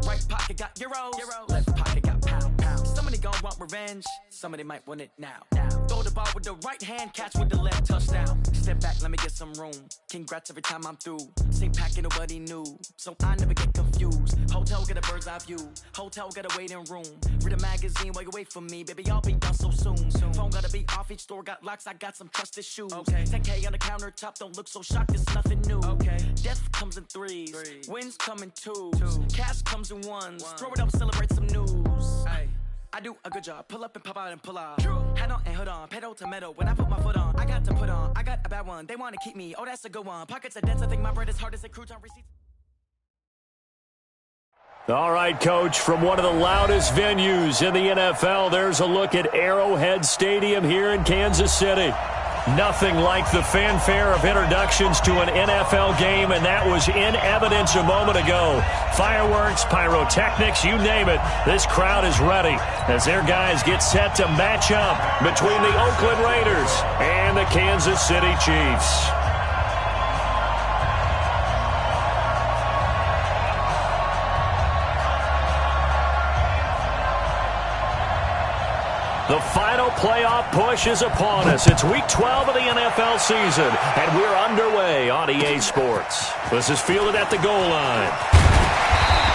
Right pocket got euros. Left pocket got pounds. Somebody gonna want revenge. Somebody might want it now. Throw the ball with the right hand, catch with the left, touchdown. Step back, let me get some room. Congrats every time I'm through. Same packet, nobody knew, so I never get confused. Hotel get a bird's eye view. Hotel get a waiting room. Read a magazine while you wait for me, baby. I'll be done so soon. Phone gotta be off, each store got locks. I got some trusted shoes. Okay. 10K on the countertop, don't look so shocked. It's nothing new. Okay. Death comes in threes. Wins come in twos. Cash comes in ones. Throw it up, celebrate some news. Ay. I do a good job. Pull up and pop out and pull out. Head on and hood on. Pedal to metal. When I put my foot on, I got to put on. I got a bad one. They want to keep me. Oh, that's a good one. Pockets are dense. I think my bread is hard as a crouton receipts. All right, Coach, from one of the loudest venues in the NFL, there's a look at Arrowhead Stadium here in Kansas City. Nothing like the fanfare of introductions to an NFL game, and that was in evidence a moment ago. Fireworks, pyrotechnics, you name it. This crowd is ready as their guys get set to match up between the Oakland Raiders and the Kansas City Chiefs. The final playoff push is upon us. It's Week 12 of the NFL season, and we're underway on EA Sports. This is fielded at the goal line.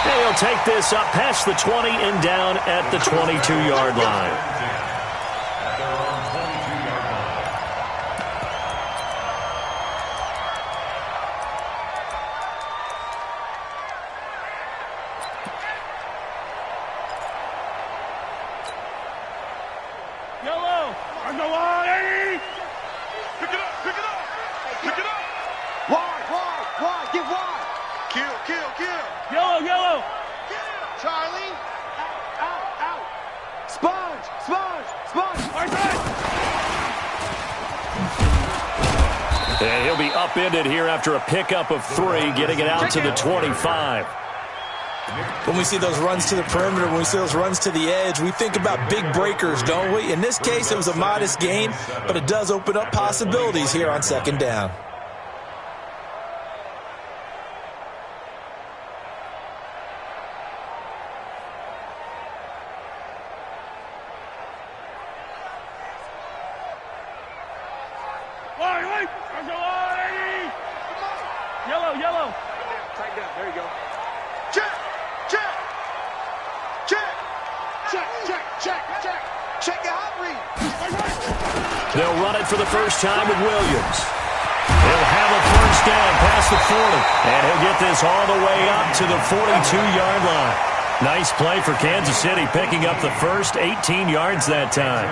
And he'll take this up past the 20 and down at the 22-yard line. And he'll be upended here after a pickup of 3, getting it out to the 25. When we see those runs to the perimeter, when we see those runs to the edge, we think about big breakers, don't we? In this case, it was a modest gain, but it does open up possibilities here on second down. you go. Check, check, check, check, check, check, check. Check your hot read. They'll run it for the first time with Williams. He'll have a first down past the 40, and he'll get this all the way up to the 42-yard line. Nice play for Kansas City, picking up the first 18 yards that time.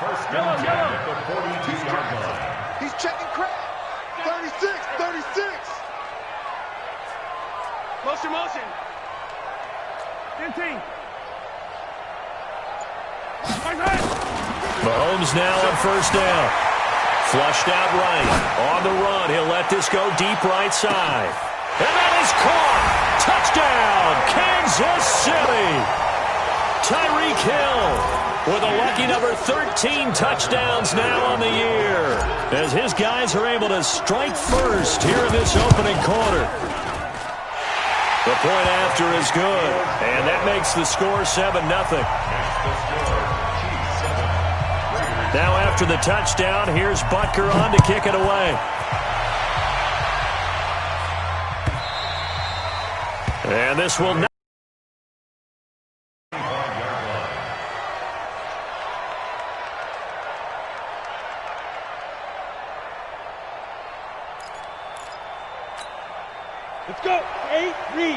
First down at the 42-yard line. He's checking crap. 36, 36. Motion. 15. Mahomes now on first down. Flushed out right. On the run, he'll let this go deep right side. And that is caught. Touchdown, Kansas City. Tyreek Hill with a lucky number 13 touchdowns now on the year, as his guys are able to strike first here in this opening quarter. The point after is good, and that makes the score 7-0. Now after the touchdown, here's Butker on to kick it away. And this will not. Let's go. 8, read.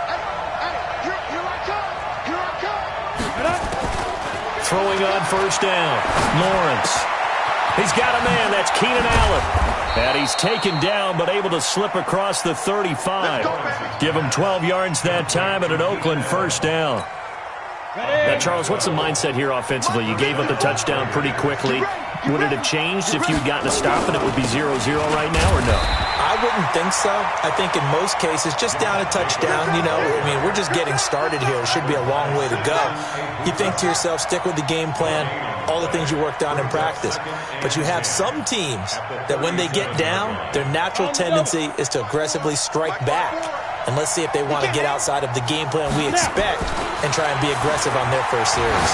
Hey, here I come. Here I come. Get up. Throwing on first down, Lawrence. He's got a man, that's Keenan Allen. And he's taken down, but able to slip across the 35. Give him 12 yards that time and an Oakland first down. Now, Charles, what's the mindset here offensively? You gave up the touchdown pretty quickly. Would it have changed if you had gotten a stop and it would be 0-0 right now, or no? I wouldn't think so. I think in most cases, just down a touchdown, we're just getting started here. It should be a long way to go. You think to yourself, stick with the game plan, all the things you worked on in practice. But you have some teams that when they get down, their natural tendency is to aggressively strike back. And let's see if they want to get outside of the game plan we expect and try and be aggressive on their first series.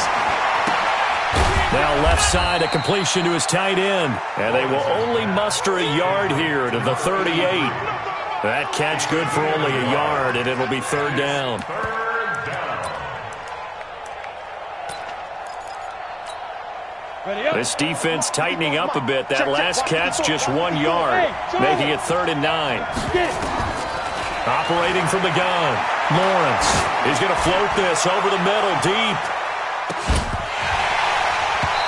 Now left side, a completion to his tight end. And they will only muster a yard here to the 38. That catch good for only a yard, and it'll be third down. This defense tightening up a bit. That last catch, just 1 yard, making it 3rd and 9. Operating from the gun, Lawrence. He's going to float this over the middle, deep.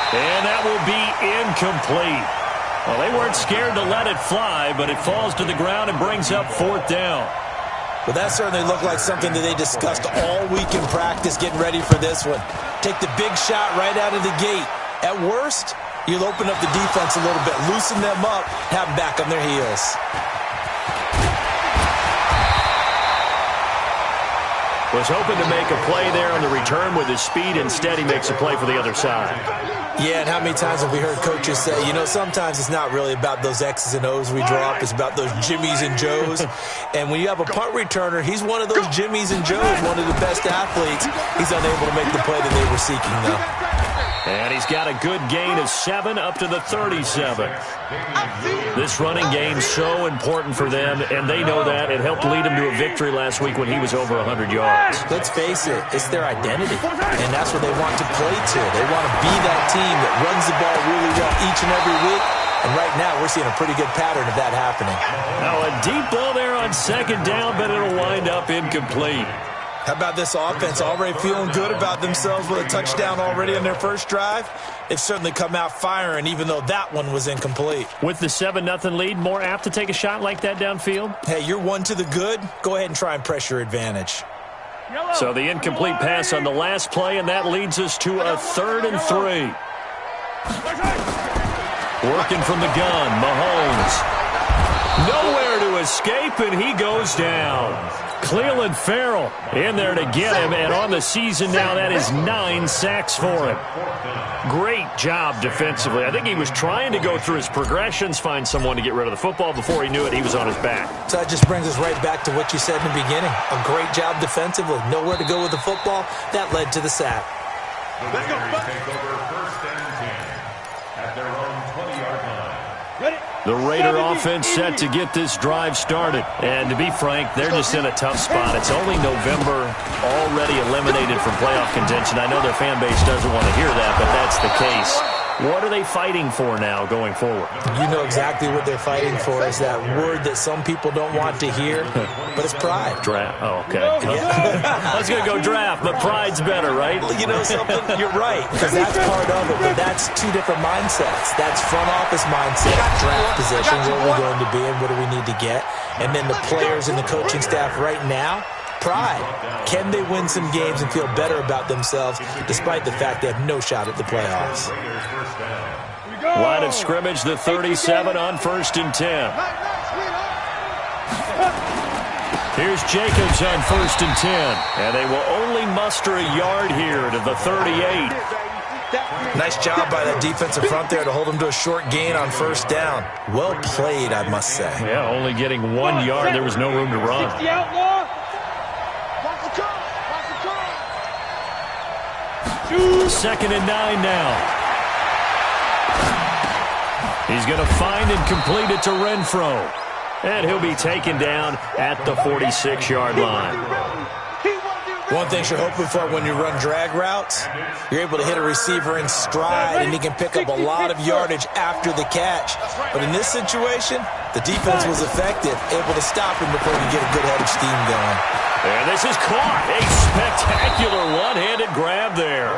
And that will be incomplete. Well, they weren't scared to let it fly, but it falls to the ground and brings up 4th down. Well, that certainly looked like something that they discussed all week in practice, getting ready for this one. Take the big shot right out of the gate. At worst, you'll open up the defense a little bit, loosen them up, have them back on their heels. Was hoping to make a play there on the return with his speed. Instead, he makes a play for the other side. Yeah, and how many times have we heard coaches say, sometimes it's not really about those X's and O's we drop. It's about those Jimmies and Joes. And when you have a punt returner, he's one of those Jimmies and Joes, one of the best athletes. He's unable to make the play that they were seeking, though. And he's got a good gain of 7 up to the 37. This running game's so important for them, and they know that. It helped lead him to a victory last week when he was over 100 yards. Let's face it, it's their identity, and that's what they want to play to. They want to be that team that runs the ball really well each and every week, and right now we're seeing a pretty good pattern of that happening. Now a deep ball there on 2nd down, but it'll wind up incomplete. How about this offense already feeling good about themselves with a touchdown already on their first drive? They've certainly come out firing, even though that one was incomplete. With the 7-0 lead, more apt to take a shot like that downfield? Hey, you're one to the good. Go ahead and try and press your advantage. So the incomplete pass on the last play, and that leads us to a 3rd and 3. Working from the gun, Mahomes. Nowhere to escape, and he goes down. Cleveland Farrell in there to get him, and on the season now, that is 9 sacks for him. Great job defensively. I think he was trying to go through his progressions, find someone to get rid of the football. Before he knew it, he was on his back. So that just brings us right back to what you said in the beginning. A great job defensively. Nowhere to go with the football. That led to the sack. The Raiders take over 1st and 10 at their own 20-yard line. Ready? The Raider offense set to get this drive started. And to be frank, they're just in a tough spot. It's only November, already eliminated from playoff contention. I know their fan base doesn't want to hear that, but that's the case. What are they fighting for now going forward? You know exactly what they're fighting for is that word that some people don't want to hear, but it's pride. Draft. Oh, okay. I was going to go draft, but pride's better, right? You know something? You're right, because that's part of it, but that's two different mindsets. That's front office mindset, draft position, where we're going to be and what do we need to get. And then the players and the coaching staff right now, pride. Can they win some games and feel better about themselves despite the fact they have no shot at the playoffs? Line of scrimmage, the 37 on 1st and 10. Here's Jacobs on 1st and 10. And they will only muster a yard here to the 38. Nice job by that defensive front there to hold them to a short gain on 1st down. Well played, I must say. Yeah, only getting 1 yard. There was no room to run. Second and 9 now. He's going to find and complete it to Renfro. And he'll be taken down at the 46-yard line. One thing you're hoping for when you run drag routes, you're able to hit a receiver in stride, and he can pick up a lot of yardage after the catch. But in this situation, the defense was effective, able to stop him before he get a good head of steam going. And this is caught. A spectacular one-handed grab there.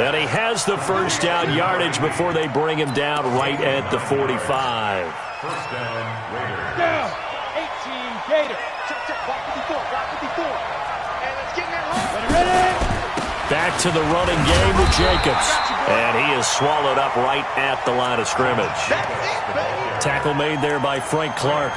And he has the 1st down yardage before they bring him down right at the 45. 1st down, Raiders. Down, 18, Gator. Check, block 54, block 54. And let's get that home. Ready? Back to the running game with Jacobs. And he is swallowed up right at the line of scrimmage. Tackle made there by Frank Clark.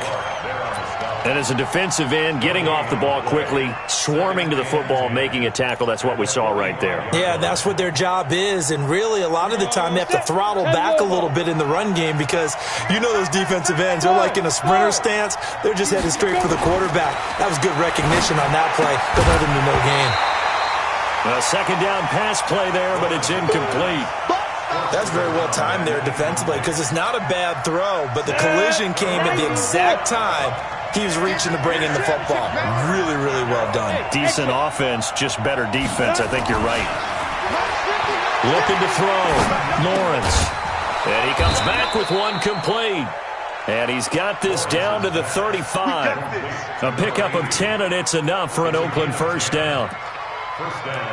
And as a defensive end, getting off the ball quickly, swarming to the football, making a tackle, that's what we saw right there. Yeah, that's what their job is, and really a lot of the time they have to throttle back a little bit in the run game because you know those defensive ends, they're like in a sprinter stance, they're just headed straight for the quarterback. That was good recognition on that play to hold him to no gain. A 2nd down pass play there, but it's incomplete. That's very well timed there defensively because it's not a bad throw, but the collision came at the exact time he was reaching to bring in the football. Really, really well done. Decent offense, just better defense. I think you're right. Looking to throw. Lawrence. And he comes back with one complete. And he's got this down to the 35. A pickup of 10, and it's enough for an Oakland 1st down.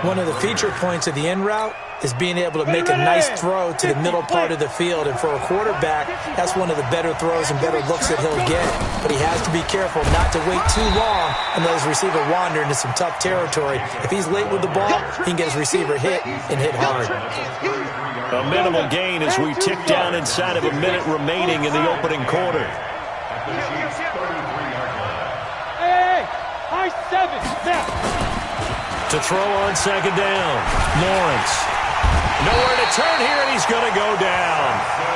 One of the feature points of the in route is being able to make a nice throw to the middle part of the field. And for a quarterback, that's one of the better throws and better looks that he'll get. But he has to be careful not to wait too long and let his receiver wander into some tough territory. If he's late with the ball, he can get his receiver hit and hit hard. A minimal gain as we tick down inside of a minute remaining in the opening quarter. Hey, high 7, now. To throw on 2nd down. Lawrence. Nowhere to turn here, and he's going to go down.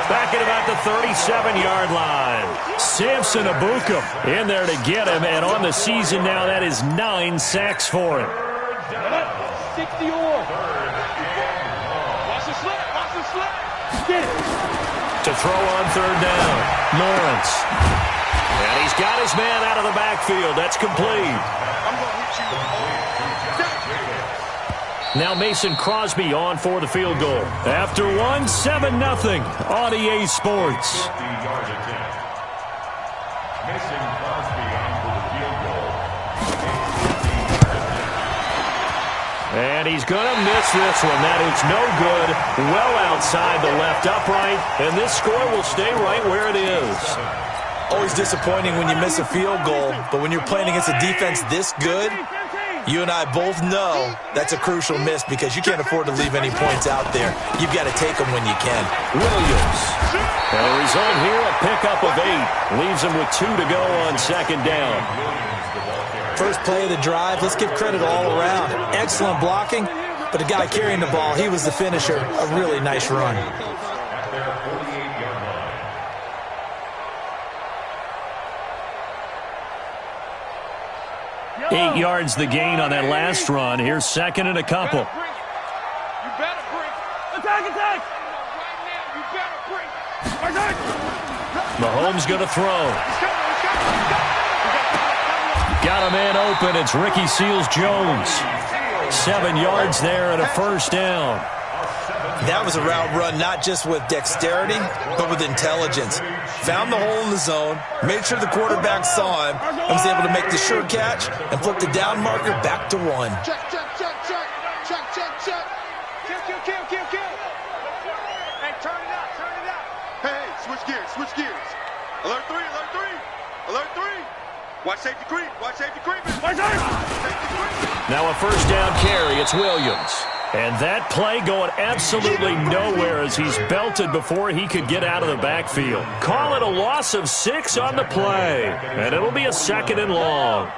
Back at about the 37-yard line. Samson Abukum in there to get him, and on the season now, that is 9 sacks for him. 60 or. Watch the slip. Get it. To throw on 3rd down. Lawrence. And he's got his man out of the backfield. That's complete. I'm going to hit you. Now Mason Crosby on for the field goal. After one, 7-0 on EA Sports. 50 yard attempt. Mason Crosby on for the field goal. And he's going to miss this one. That is no good. Well outside the left upright. And this score will stay right where it is. Always disappointing when you miss a field goal, but when you're playing against a defense this good, you and I both know that's a crucial miss because you can't afford to leave any points out there. You've got to take them when you can. Williams. And the result here, a pickup of 8. Leaves him with 2 to go on 2nd down. First play of the drive, let's give credit all around. Excellent blocking, but the guy carrying the ball, he was the finisher. A really nice run. At their 48-yard line. 8 yards the gain on that last run. Here's 2nd and a couple. You better bring. Attack! Right now, you better bring. Mahomes going to throw. Got a man open. It's Ricky Seals-Jones. 7 yards there and a first down. That was a route run not just with dexterity, but with intelligence. Found the hole in the zone, made sure the quarterback saw him, and was able to make the sure catch and flip the down marker back to 1. Check, check, check, check. Check, check, check. Kill. Hey, turn it up. Hey, switch gears. Alert 3. Watch safety creep. Now a first down carry. It's Williams. And that play going absolutely nowhere as he's belted before he could get out of the backfield. Call it a loss of 6 on the play. And it'll be a 2nd and long.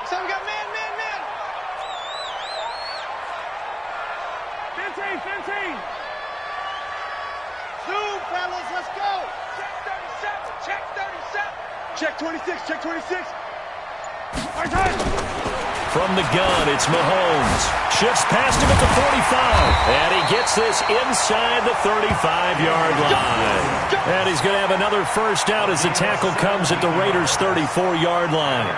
So we got man. 15. Zoom, fellas, let's go. Check 37. Check 26. From the gun, it's Mahomes. Shifts past him at the 45. And he gets this inside the 35-yard line. And he's going to have another first down as the tackle comes at the Raiders' 34-yard line.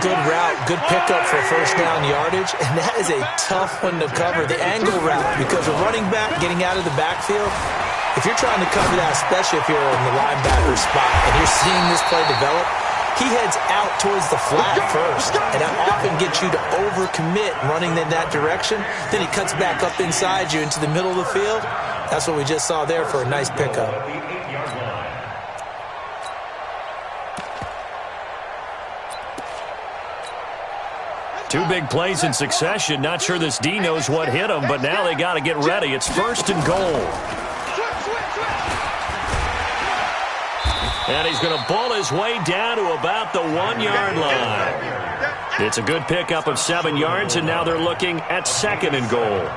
Good route, good pickup for first down yardage, and that is a tough one to cover, the angle route, because a running back getting out of the backfield, if you're trying to cover that, especially if you're in the linebacker spot and you're seeing this play develop, he heads out towards the flat first, and that often gets you to overcommit running in that direction. Then he cuts back up inside you into the middle of the field. That's what we just saw there for a nice pickup. Two big plays in succession. Not sure this D knows what hit him, but now they got to get ready. It's 1st and goal. And he's going to bull his way down to about the 1-yard line. It's a good pickup of 7 yards, and now they're looking at 2nd and goal.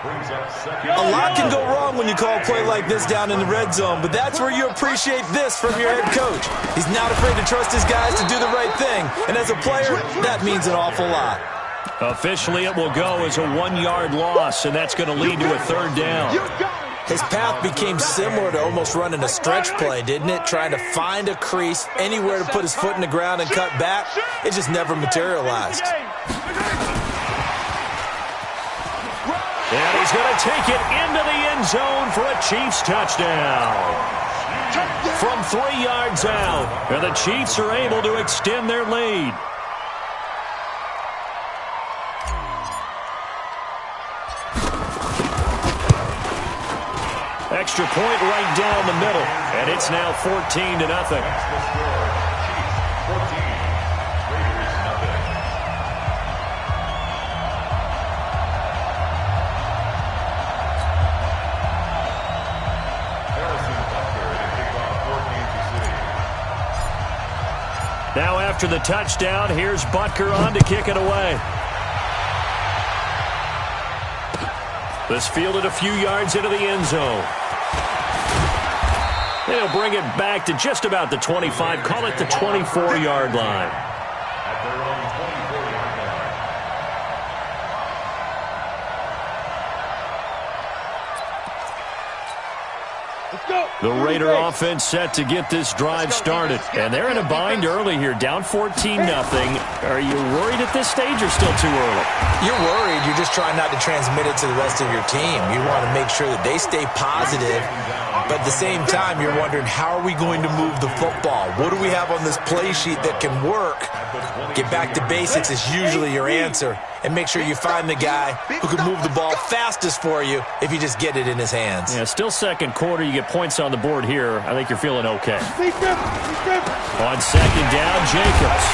A lot can go wrong when you call a play like this down in the red zone, but that's where you appreciate this from your head coach. He's not afraid to trust his guys to do the right thing, and as a player, that means an awful lot. Officially, it will go as a 1-yard loss, and that's going to lead to a 3rd down. His path became similar to almost running a stretch play, didn't it? Trying to find a crease, anywhere to put his foot in the ground and cut back. It just never materialized. And he's going to take it into the end zone for a Chiefs touchdown. From 3 yards out, and the Chiefs are able to extend their lead. Extra point right down the middle, and it's now 14-0. Now after the touchdown, here's Butker on to kick it away. This fielded a few yards into the end zone. They'll bring it back to just about the 25, call it the 24-yard line. At their own 24-yard line. The Raider offense set to get this drive started. And they're in a bind early here, down 14-0. Are you worried at this stage or still too early? You're worried. You're just trying not to transmit it to the rest of your team. You want to make sure that they stay positive. But at the same time, you're wondering, how are we going to move the football? What do we have on this play sheet that can work? Get back to basics is usually your answer. And make sure you find the guy who can move the ball fastest for you if you just get it in his hands. Yeah, still second quarter. You get points on the board here. I think you're feeling okay. On second down, Jacobs.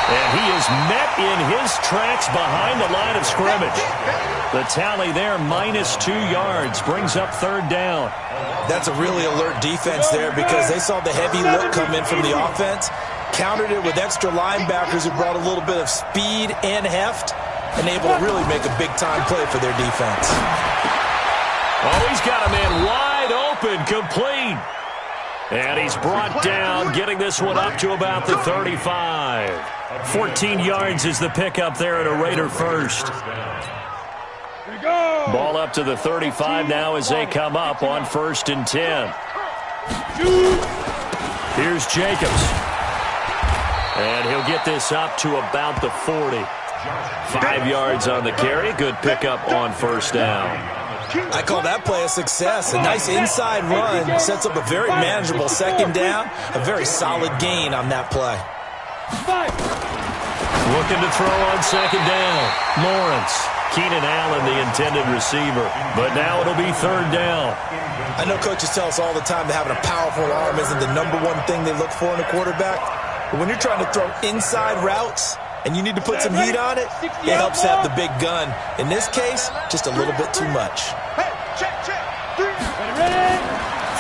And he is met in his tracks behind the line of scrimmage. The tally there, -2 yards, brings up 3rd down. That's a really alert defense there because they saw the heavy look come in from the offense, countered it with extra linebackers who brought a little bit of speed and heft, and able to really make a big-time play for their defense. Oh, he's got a man wide open, complete. And he's brought down, getting this one up to about the 35. 14 yards is the pickup there at a Raider first. Ball up to the 35 now as they come up on 1st and 10. Here's Jacobs. And he'll get this up to about the 40. 5 yards on the carry. Good pickup on 1st down. I call that play a success. A nice inside run sets up a very manageable 2nd down. A very solid gain on that play. Looking to throw on 2nd down. Lawrence. Keenan Allen, the intended receiver. But now it'll be 3rd down. I know coaches tell us all the time that having a powerful arm isn't the #1 thing they look for in a quarterback. But when you're trying to throw inside routes and you need to put some heat on it, it helps to have the big gun. In this case, just a little bit too much.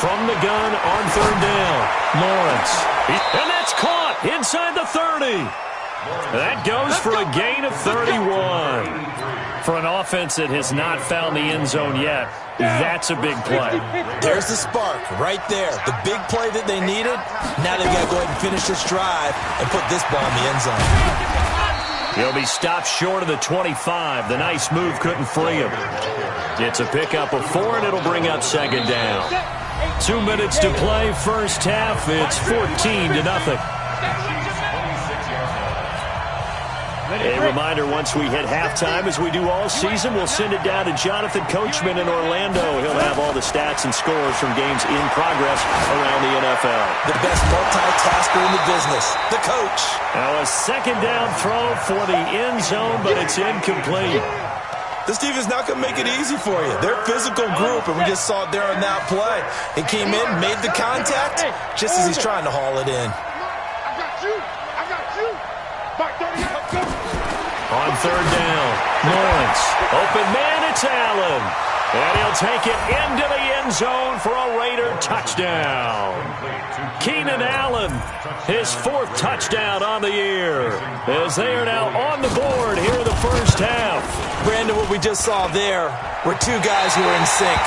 From the gun on 3rd down, Lawrence. And that's caught inside the 30. That goes for a gain of 31. For an offense that has not found the end zone yet, that's a big play. There's the spark right there. The big play that they needed. Now they've got to go ahead and finish this drive and put this ball in the end zone. He'll be stopped short of the 25. The nice move couldn't free him. It's a pickup of 4, and it'll bring up 2nd down. 2 minutes to play, 1st half. It's 14-0. A reminder, once we hit halftime, as we do all season, we'll send it down to Jonathan Coachman in Orlando. He'll have all the stats and scores from games in progress around the NFL. The best multitasker in the business, the coach. Now a 2nd down throw for the end zone, but it's incomplete. This team is not going to make it easy for you. They're a physical group, and we just saw it there on that play. He came in, made the contact, just as he's trying to haul it in. On 3rd down, Lawrence. Open man, it's Allen. And he'll take it into the end zone for a Raider touchdown. Keenan Allen, his 4th touchdown on the year, as they are now on the board here in the 1st half. Brandon, what we just saw there were 2 guys who are in sync.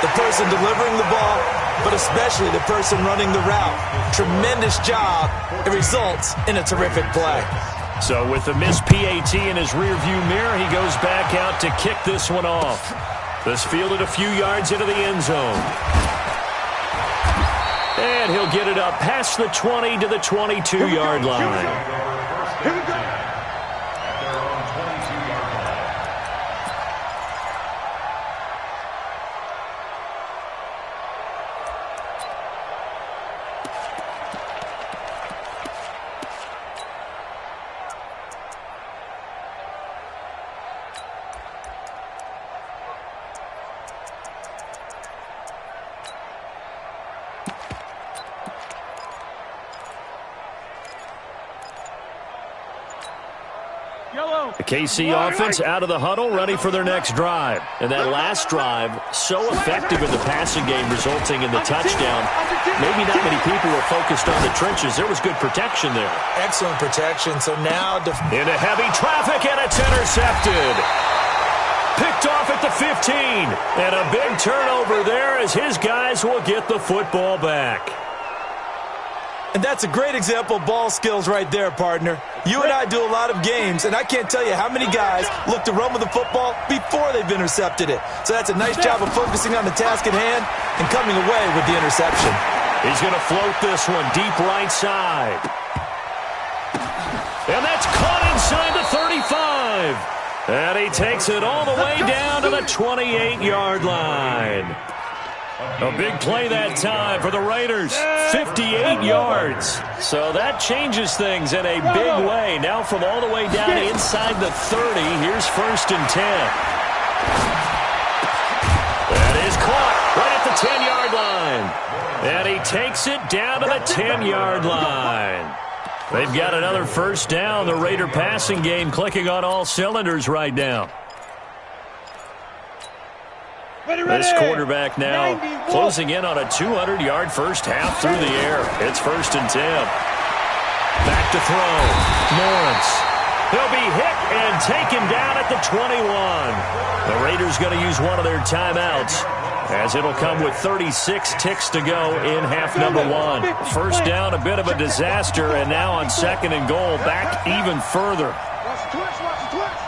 The person delivering the ball, but especially the person running the route. Tremendous job. It results in a terrific play. So with the missed PAT in his rearview mirror, he goes back out to kick this one off. This fielded a few yards into the end zone. And he'll get it up past the 20 to the 22-yard line. Here we go. The KC offense out of the huddle, ready for their next drive. And that last drive, so effective in the passing game, resulting in the touchdown. Maybe not many people were focused on the trenches. There was good protection there. Excellent protection. So now into heavy traffic, and it's intercepted. Picked off at the 15. And a big turnover there as his guys will get the football back. And that's a great example of ball skills right there, partner. You and I do a lot of games, and I can't tell you how many guys look to run with the football before they've intercepted it. So that's a nice job of focusing on the task at hand and coming away with the interception. He's going to float this one deep right side. And that's caught inside the 35. And he takes it all the way down to the 28-yard line. A big play that time for the Raiders, 58 yards. So that changes things in a big way. Now from all the way down inside the 30, here's 1st and 10. That is caught right at the 10-yard line. And he takes it down to the 10-yard line. They've got another 1st down. The Raider passing game clicking on all cylinders right now. This quarterback now closing in on a 200-yard 1st half through the air. It's 1st and 10. Back to throw. Lawrence. He'll be hit and taken down at the 21. The Raiders going to use one of their timeouts, as it'll come with 36 ticks to go in half number 1. 1st down, a bit of a disaster, and now on 2nd and goal, back even further. Watch the twitch, watch the twitch.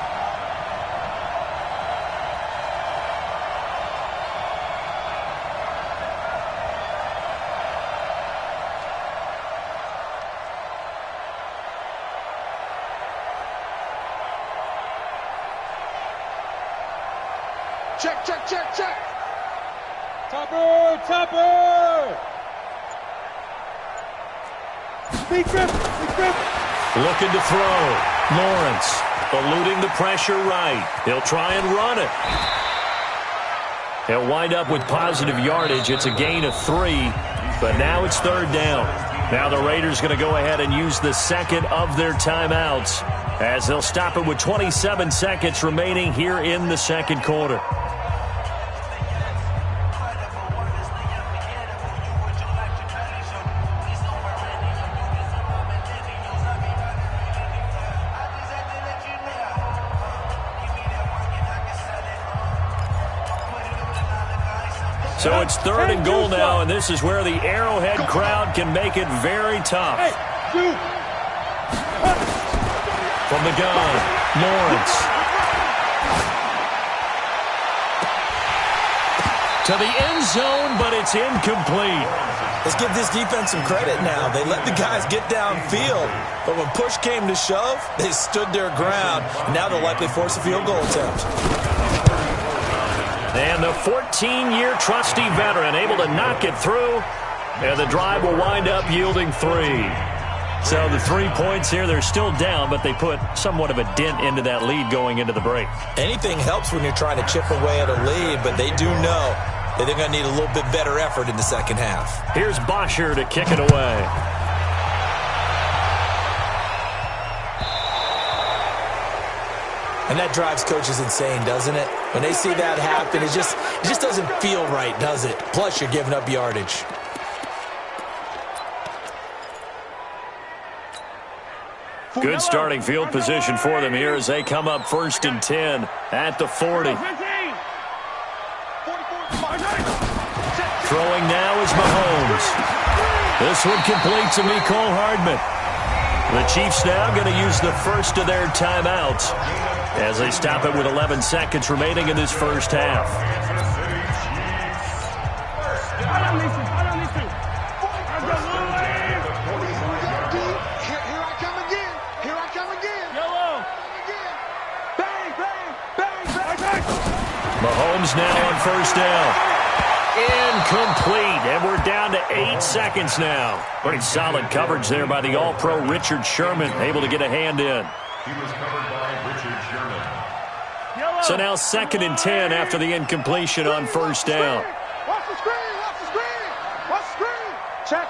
Check, check, check, check. Topper, topper. Big grip, big grip. Looking to throw. Lawrence eluding the pressure right. He'll try and run it. He'll wind up with positive yardage. It's a gain of 3, but now it's third down. Now the Raiders going to go ahead and use the second of their timeouts as they'll stop it with 27 seconds remaining here in the second quarter. So it's third and goal now, and this is where the Arrowhead crowd can make it very tough. From the gun, Lawrence. To the end zone, but it's incomplete. Let's give this defense some credit now. They let the guys get downfield, but when push came to shove, they stood their ground. Now they'll likely force a field goal attempt. And the 14-year trusty veteran able to knock it through, and the drive will wind up yielding 3. So the 3 points here, they're still down, but they put somewhat of a dent into that lead going into the break. Anything helps when you're trying to chip away at a lead, but they do know that they're going to need a little bit better effort in the second half. Here's Bosher to kick it away. And that drives coaches insane, doesn't it? When they see that happen, it just doesn't feel right, does it? Plus, you're giving up yardage. Good starting field position for them here as they come up 1st and 10 at the 40. Throwing now is Mahomes. This one complete to Mecole Hardman. The Chiefs now going to use the first of their timeouts as they stop it with 11 seconds remaining in this first half. Mahomes now on first down. Incomplete, and we're down to 8 seconds now. Pretty solid coverage there by the All-Pro Richard Sherman, able to get a hand in. He was covered by Richard Sherman. So now 2nd and 10 after the incompletion on first down. Watch the screen, watch the screen, watch the screen. Check.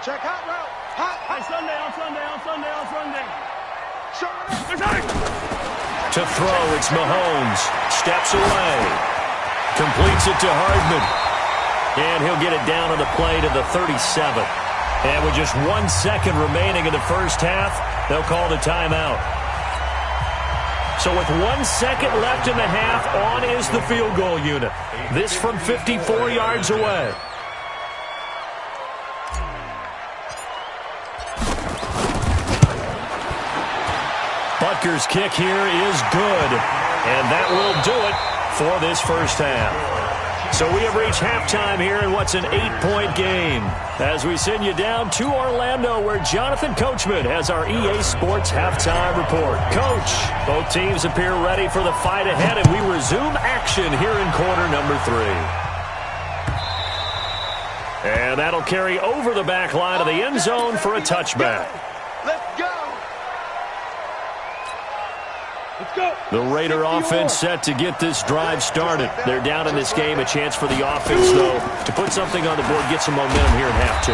Check hot route. Hot. Sunday. To throw, it's Mahomes. Steps away. Completes it to Hardman. And he'll get it down on the play to the 37. And with just 1 second remaining in the first half, they'll call the timeout. So with 1 second left in the half, on is the field goal unit. This from 54 yards away. Butker's kick here is good. And that will do it for this first half. So we have reached halftime here in what's an 8-point game as we send you down to Orlando where Jonathan Coachman has our EA Sports halftime report. Coach, both teams appear ready for the fight ahead, and we resume action here in quarter number 3. And that'll carry over the back line of the end zone for a touchback. Let's go. The Raider offense set to get this drive started. They're down in this game. A chance for the offense, though, to put something on the board, get some momentum here in half 2.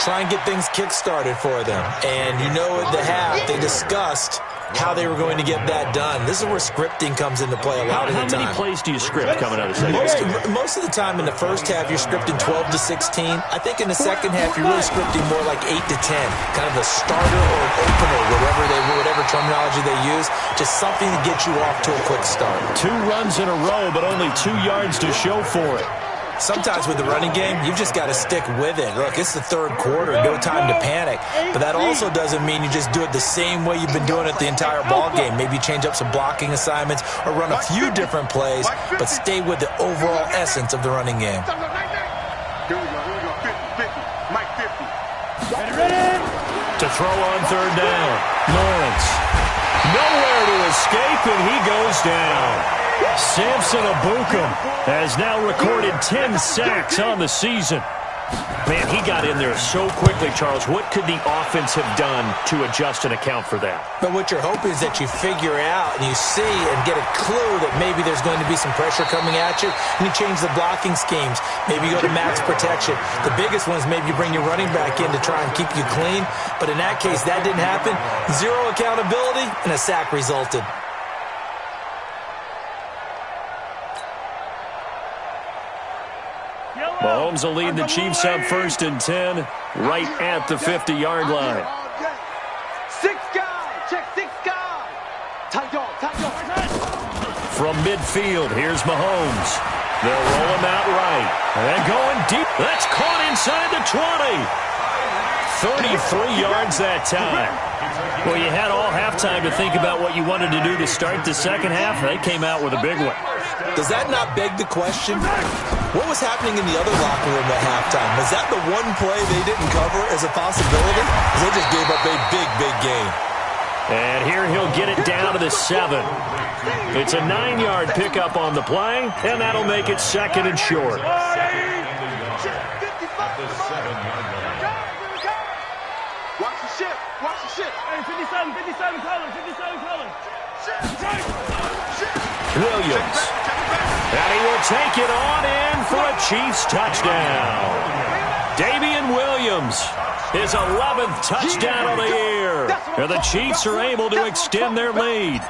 Try and get things kick-started for them. And you know at the half, they discussed how they were going to get that done. This is where scripting comes into play a lot of the time. How many plays do you script coming out of the second? Most of the time in the first half, you're scripting 12 to 16. I think in the second half, you're really scripting more like 8 to 10. Kind of a starter or an opener, whatever terminology they use. Just something to get you off to a quick start. 2 runs in a row, but only 2 yards to show for it. Sometimes with the running game, you've just got to stick with it. Look, it's the third quarter, no time to panic. But that also doesn't mean you just do it the same way you've been doing it the entire ball game. Maybe change up some blocking assignments or run a few different plays, but stay with the overall essence of the running game. Here we go, 50, Mike 50. Ready? To throw on third down, Lawrence. Nowhere to escape, and he goes down. Samson Ebukam has now recorded 10 sacks on the season. Man, he got in there so quickly, Charles. What could the offense have done to adjust and account for that? But what you're hoping is that you figure out and you see and get a clue that maybe there's going to be some pressure coming at you, and you change the blocking schemes. Maybe you go to max protection. The biggest one is maybe you bring your running back in to try and keep you clean. But in that case, that didn't happen. Zero accountability, and a sack resulted. Mahomes will lead the Chiefs up 1st and 10, right at the 50-yard line. 6 guys, check 6 guys. Tight dog. From midfield, here's Mahomes. They'll roll him out right. And going deep. That's caught inside the 20. 33 yards that time. Well, you had all halftime to think about what you wanted to do to start the second half. They came out with a big one. Does that not beg the question? What was happening in the other locker room at halftime? Was that the one play they didn't cover as a possibility? Because they just gave up a big gain. And here he'll get it down to the 7. It's a 9-yard pickup on the play, and that'll make it 2nd and short. Watch the ship. Hey, 57 color. Williams. And he will take it on in for a Chiefs touchdown. Damian Williams, his 11th touchdown of the year. And the Chiefs are able to extend their lead.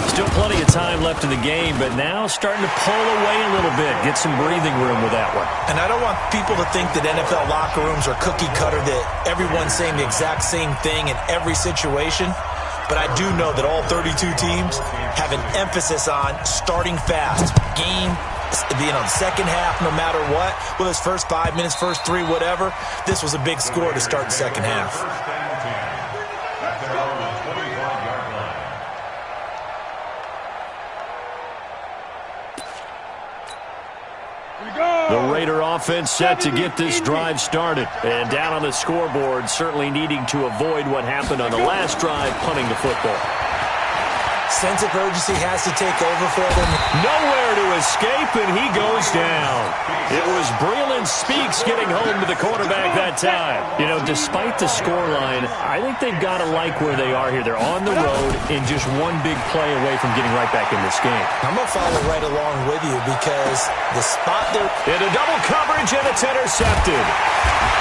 Still plenty of time left in the game, but now starting to pull away a little bit. Get some breathing room with that one. And I don't want people to think that NFL locker rooms are cookie cutter, that everyone's saying the exact same thing in every situation. But I do know that all 32 teams have an emphasis on starting fast. Game, being on the second half no matter what. Whether it's first 5 minutes, first 3, whatever. This was a big score to start the second half. The Raider offense set to get this drive started. And down on the scoreboard, certainly needing to avoid what happened on the last drive, punting the football. Sense of urgency has to take over for them. Nowhere to escape, and he goes down. It was Breeland Speaks getting home to the quarterback that time. You know, despite the scoreline, I think they've got to like where they are here. They're on the road and just one big play away from getting right back in this game. I'm going to follow right along with you because the spot there... Into double coverage, and it's intercepted.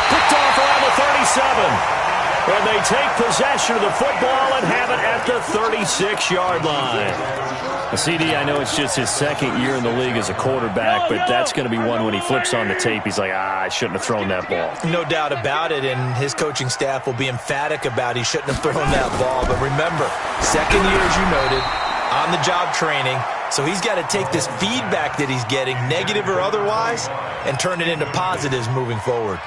Picked off around the 37. And they take possession of the football and have it at the 36-yard line. CD, I know it's just his second year in the league as a quarterback, but that's going to be one when he flips on the tape. He's like, I shouldn't have thrown that ball. No doubt about it, and his coaching staff will be emphatic about he shouldn't have thrown that ball. But remember, second year, as you noted, on-the-job training. So he's got to take this feedback that he's getting, negative or otherwise, and turn it into positives moving forward.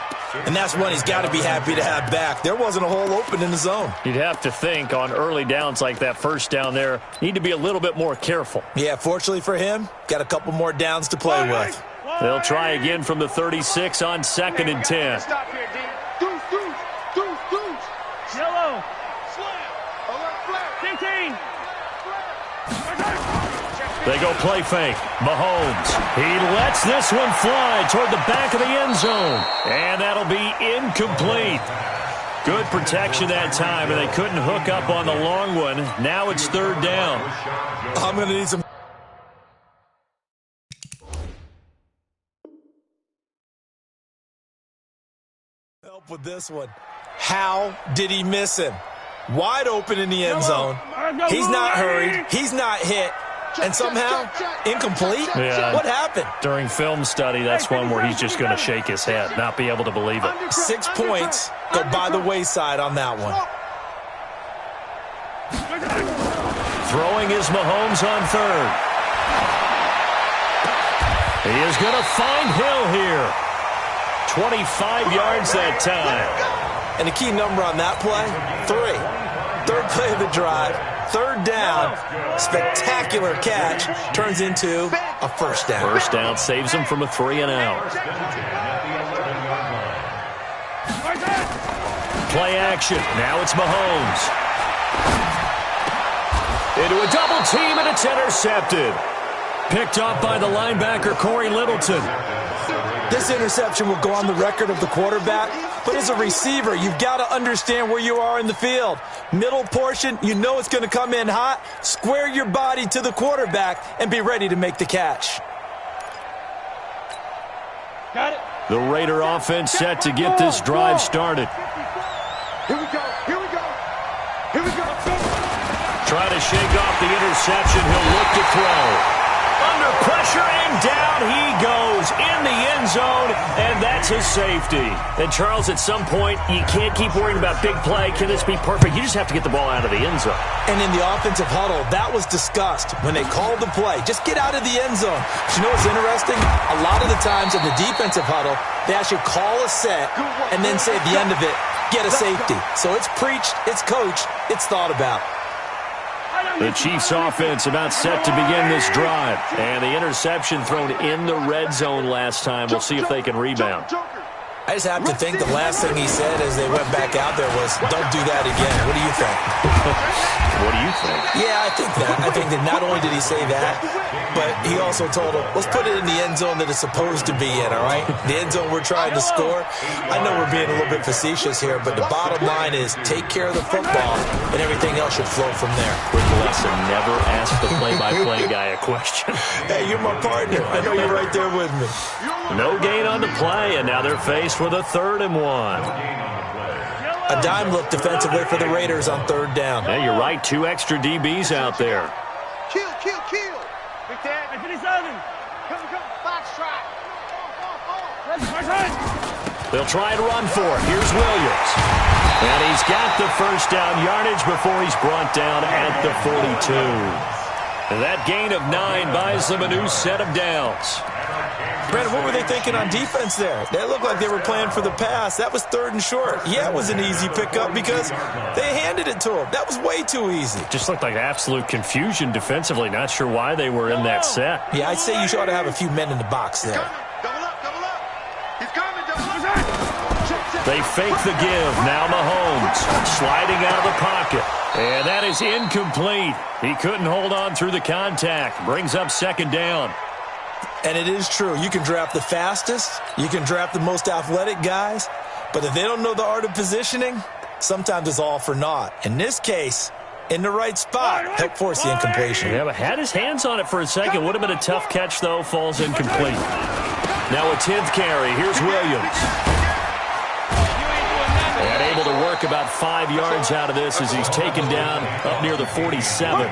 And that's one he's got to be happy to have back. There wasn't a hole open in the zone. You'd have to think on early downs like that first down there, need to be a little bit more careful. Yeah, fortunately for him, got a couple more downs to play with. They'll try again from the 36 on 2nd and 10. Stop here, D. Deuce. Yellow. Slam. Alert flare. 15. They go play fake. Mahomes. He lets this one fly toward the back of the end zone. And that'll be incomplete. Good protection that time, and they couldn't hook up on the long one. Now it's 3rd down. I'm going to need some help with this one. How did he miss him? Wide open in the end zone. He's not hurried. He's not hit. And somehow, incomplete? Yeah. What happened? During film study, that's one where he's just going to shake his head, not be able to believe it. 6 points go by the wayside on that one. Throwing is Mahomes on 3rd. He is going to find Hill here. 25 yards that time. And the key number on that play, 3. 3rd play of the drive. 3rd down, spectacular catch, turns into a 1st down. 1st down saves him from a 3-and-out. Play action. Now it's Mahomes. Into a double team, and it's intercepted. picked off by the linebacker, Corey Littleton. This interception will go on the record of the quarterback, but as a receiver, you've got to understand where you are in the field. Middle portion, you know it's going to come in hot. Square your body to the quarterback and be ready to make the catch. Got it. The Raider offense set to get this drive started. Here we go. Here we go. Here we go. Try to shake off the interception. He'll look to throw. Under pressure, and down he goes in the end zone, and that's his safety. And, Charles, at some point, you can't keep worrying about big play. Can this be perfect? You just have to get the ball out of the end zone. And in the offensive huddle, that was discussed when they called the play. Just get out of the end zone. But you know what's interesting? A lot of the times in the defensive huddle, they actually call a set and then say at the end of it, get a safety. So it's preached, it's coached, it's thought about. The Chiefs offense about set to begin this drive. And the interception thrown in the red zone last time. We'll see if they can rebound. I just have to think the last thing he said as they went back out there was, don't do that again. What do you think? What do you think? Yeah, I think that. I think that not only did he say that, but he also told him, let's put it in the end zone that it's supposed to be in, all right? The end zone we're trying to score. I know we're being a little bit facetious here, but the bottom line is take care of the football, and everything else should flow from there. Quick lesson, never ask the play-by-play guy a question. Hey, you're my partner. I know you're right there with me. No gain on the play, and now they're faced with a 3rd and 1. A dime look defensively for the Raiders on 3rd down. Yeah, you're right. 2 extra DBs out there. Kill, kill, kill. Big Dad. 57. Come. Box trot. They'll try and run for it. Here's Williams. And he's got the first down yardage before he's brought down at the 42. And that gain of 9 buys them a new set of downs. Brandon, what were they thinking on defense there? They looked like they were playing for the pass. That was 3rd and short. Yeah, it was an easy pickup because they handed it to him. That was way too easy. Just looked like absolute confusion defensively. Not sure why they were in that set. Yeah, I'd say you ought to have a few men in the box there. Double up. He's coming, double up. They fake the give. Now Mahomes sliding out of the pocket. And that is incomplete. He couldn't hold on through the contact. Brings up 2nd down. And it is true. You can draft the fastest. You can draft the most athletic guys. But if they don't know the art of positioning, sometimes it's all for naught. In this case, in the right spot, help force the incompletion. Yeah, but had his hands on it for a second. Would have been a tough catch, though. Falls incomplete. Now a 10th carry. Here's Williams. And able to work about 5 yards out of this as he's taken down up near the 47.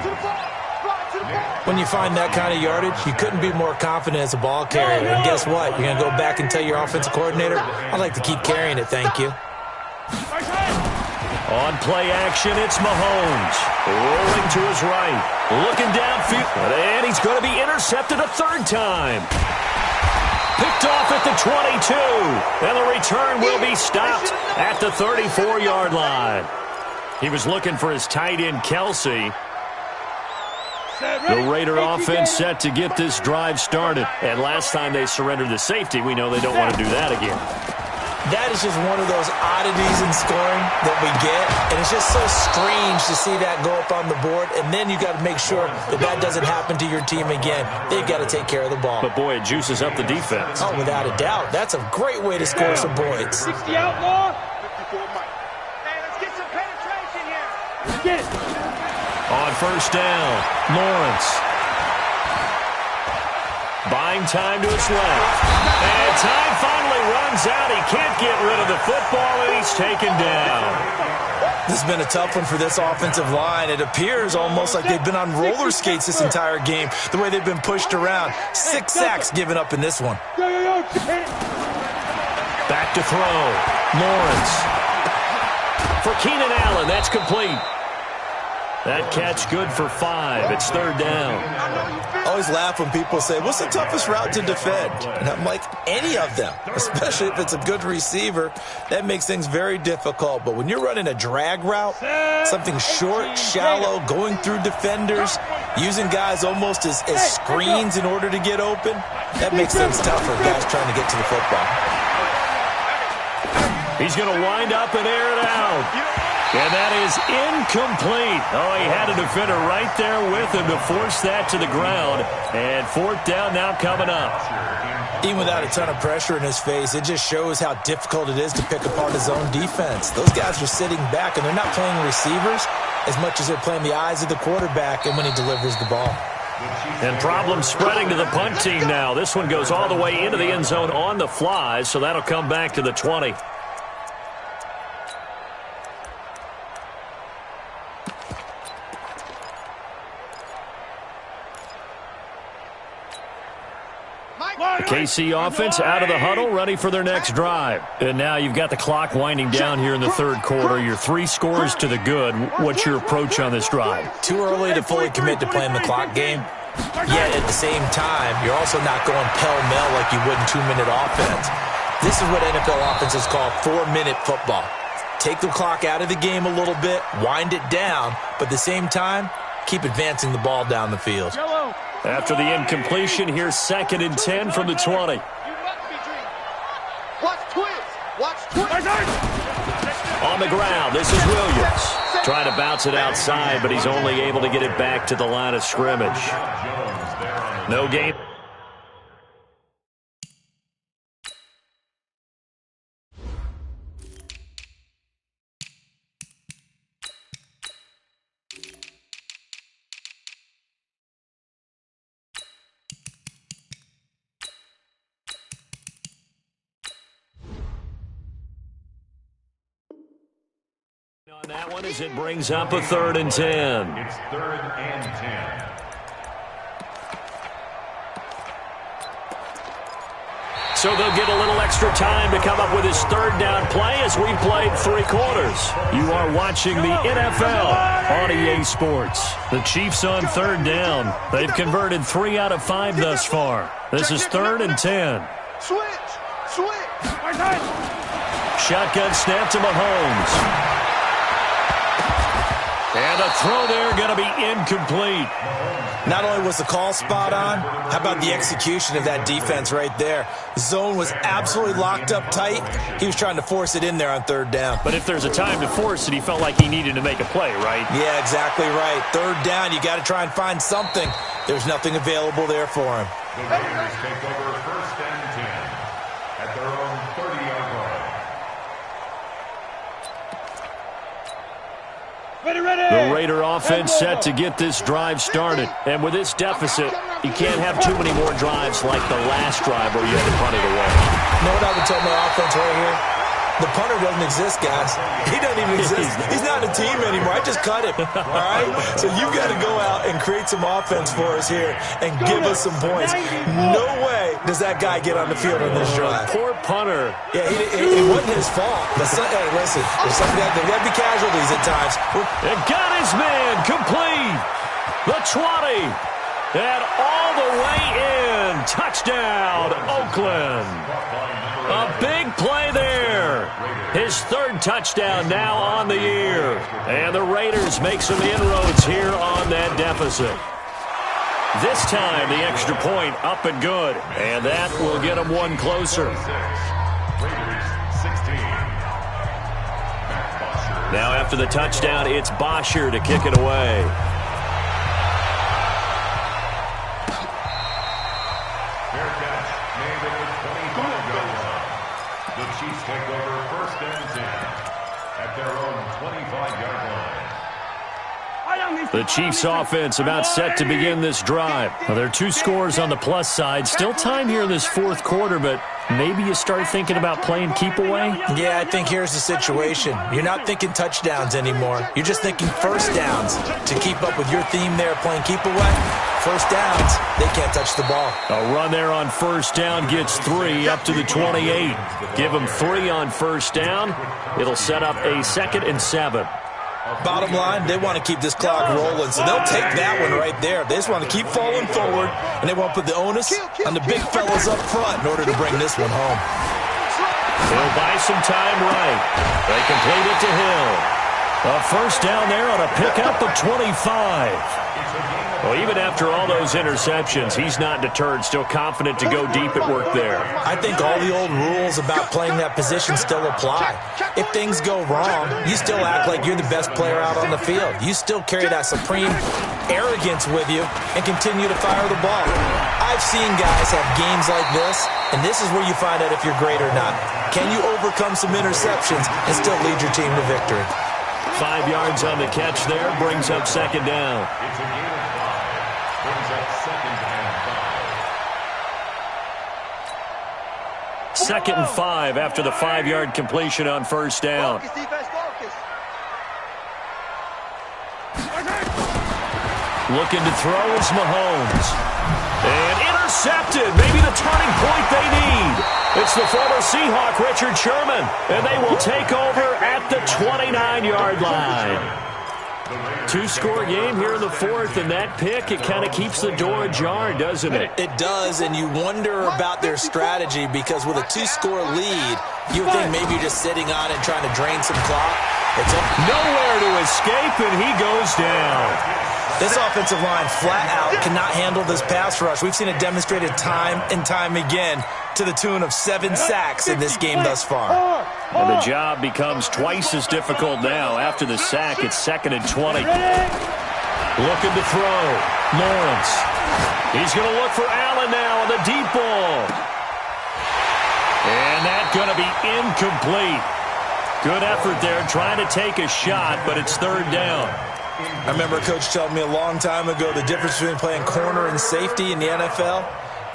When you find that kind of yardage, you couldn't be more confident as a ball carrier. And guess what? You're going to go back and tell your offensive coordinator, I'd like to keep carrying it, thank you. On play action, it's Mahomes. Rolling to his right. Looking downfield. And he's going to be intercepted a 3rd time. Picked off at the 22. And the return will be stopped at the 34-yard line. He was looking for his tight end, Kelsey. The Raider offense set to get this drive started. And last time they surrendered the safety, we know they don't want to do that again. That is just one of those oddities in scoring that we get. And it's just so strange to see that go up on the board. And then you got to make sure that that doesn't happen to your team again. They've got to take care of the ball. But, boy, it juices up the defense. Oh, without a doubt. That's a great way to score some points. 60 outlaw. Hey, let's get some penetration here. Let's get it. On 1st down, Lawrence. Buying time to his left. And time finally runs out. He can't get rid of the football, and he's taken down. This has been a tough one for this offensive line. It appears almost like they've been on roller skates this entire game, the way they've been pushed around. 6 sacks given up in this one. Back to throw. Lawrence. For Keenan Allen, that's complete. That catch good for 5. It's 3rd down. I always laugh when people say, what's the toughest route to defend? And I'm like, any of them, especially if it's a good receiver. That makes things very difficult. But when you're running a drag route, something short, shallow, going through defenders, using guys almost as screens in order to get open, that makes things tougher, guys trying to get to the football. He's going to wind up and air it out. And that is incomplete. Oh, he had a defender right there with him to force that to the ground. And fourth down now coming up. Even without a ton of pressure in his face, it just shows how difficult it is to pick apart his own defense. Those guys are sitting back, and they're not playing receivers as much as they're playing the eyes of the quarterback and when he delivers the ball. And problems spreading to the punt team now. This one goes all the way into the end zone on the fly, so that'll come back to the 20. KC offense out of the huddle, ready for their next drive. And now you've got the clock winding down here in the third quarter. You're 3 scores to the good. What's your approach on this drive? Too early to fully commit to playing the clock game. Yet at the same time, you're also not going pell-mell like you would in 2-minute offense. This is what NFL offenses call 4-minute football. Take the clock out of the game a little bit, wind it down, but at the same time, keep advancing the ball down the field. After the incompletion, here's 2nd and 10 from the 20. Watch twins. Watch twins. On the ground, this is Williams. Trying to bounce it outside, but he's only able to get it back to the line of scrimmage. No game. On that one as it brings up a 3rd and 10. It's 3rd and 10. So they'll get a little extra time to come up with his 3rd down play as we've played 3 quarters. You are watching the NFL on EA Sports. The Chiefs on 3rd down. They've converted 3 out of 5 thus far. This is 3rd and 10. Switch. Shotgun snap to Mahomes. And the throw there going to be incomplete. Not only was the call spot on, how about the execution of that defense right there? Zone was absolutely locked up tight. He was trying to force it in there on 3rd down. But if there's a time to force it, he felt like he needed to make a play, right? Yeah, exactly right. 3rd down, you got to try and find something. There's nothing available there for him. The Raiders take over 1st and 10 at their own 30-yard line. The Raider offense set to get this drive started. And with this deficit, you can't have too many more drives like the last drive where you had to punt it away. You know what I would tell my offense right here? The punter doesn't exist, guys. He doesn't even exist. He's not a team anymore. I just cut him, all right? So you've got to go out and create some offense for us here and give us some points. No way does that guy get on the field on this drive. Poor punter. Yeah, it wasn't his fault. But hey, listen, there's got to be casualties at times. It got his man complete. The 20. And all the way in. Touchdown, Oakland. A big play there. His 3rd touchdown now on the year. And the Raiders make some inroads here on that deficit. This time, the extra point up and good. And that will get them 1 closer. Now after the touchdown, it's Bosher to kick it away. The Chiefs take over 1st and 10 at their own 25-yard line. The Chiefs offense about set to begin this drive. Well, there are 2 scores on the plus side. Still time here in this 4th quarter, but maybe you start thinking about playing keep away? Yeah, I think here's the situation. You're not thinking touchdowns anymore. You're just thinking 1st downs. To keep up with your theme there, playing keep away, 1st downs, they can't touch the ball. A run there on 1st down gets 3 up to the 28. Give them 3 on 1st down. It'll set up a 2nd and 7. Bottom line, they want to keep this clock rolling, so they'll take that one right there. They just want to keep falling forward, and they want to put the onus on the big fellas up front in order to bring this one home. They'll buy some time right. They complete it to Hill. A 1st down there on a pickup of 25. Well, even after all those interceptions, he's not deterred, still confident to go deep at work there. I think all the old rules about playing that position still apply. If things go wrong, you still act like you're the best player out on the field. You still carry that supreme arrogance with you and continue to fire the ball. I've seen guys have games like this, and this is where you find out if you're great or not. Can you overcome some interceptions and still lead your team to victory? 5 yards on the catch there, brings up second down. It's a gain of 5. Brings up second and 5. Second and 5 after the 5-yard completion on first down. Focus, defense, focus. Looking to throw is Mahomes. And intercepted. Maybe the turning point they need. It's the former Seahawk, Richard Sherman. And they will take over at the 29-yard line. 2-score game here in the fourth, and that pick, it kind of keeps the door ajar, doesn't it? It does, and you wonder about their strategy because with a 2-score lead, you would think maybe you're just sitting on it trying to drain some clock. It's nowhere to escape, and he goes down. This offensive line flat out cannot handle this pass rush. We've seen it demonstrated time and time again to the tune of 7 sacks in this game thus far. And the job becomes twice as difficult now. After the sack, it's 2nd and 20. Looking to throw. Lawrence. He's going to look for Allen now on the deep ball. And that's going to be incomplete. Good effort there trying to take a shot, but it's 3rd down. I remember a coach telling me a long time ago the difference between playing corner and safety in the NFL.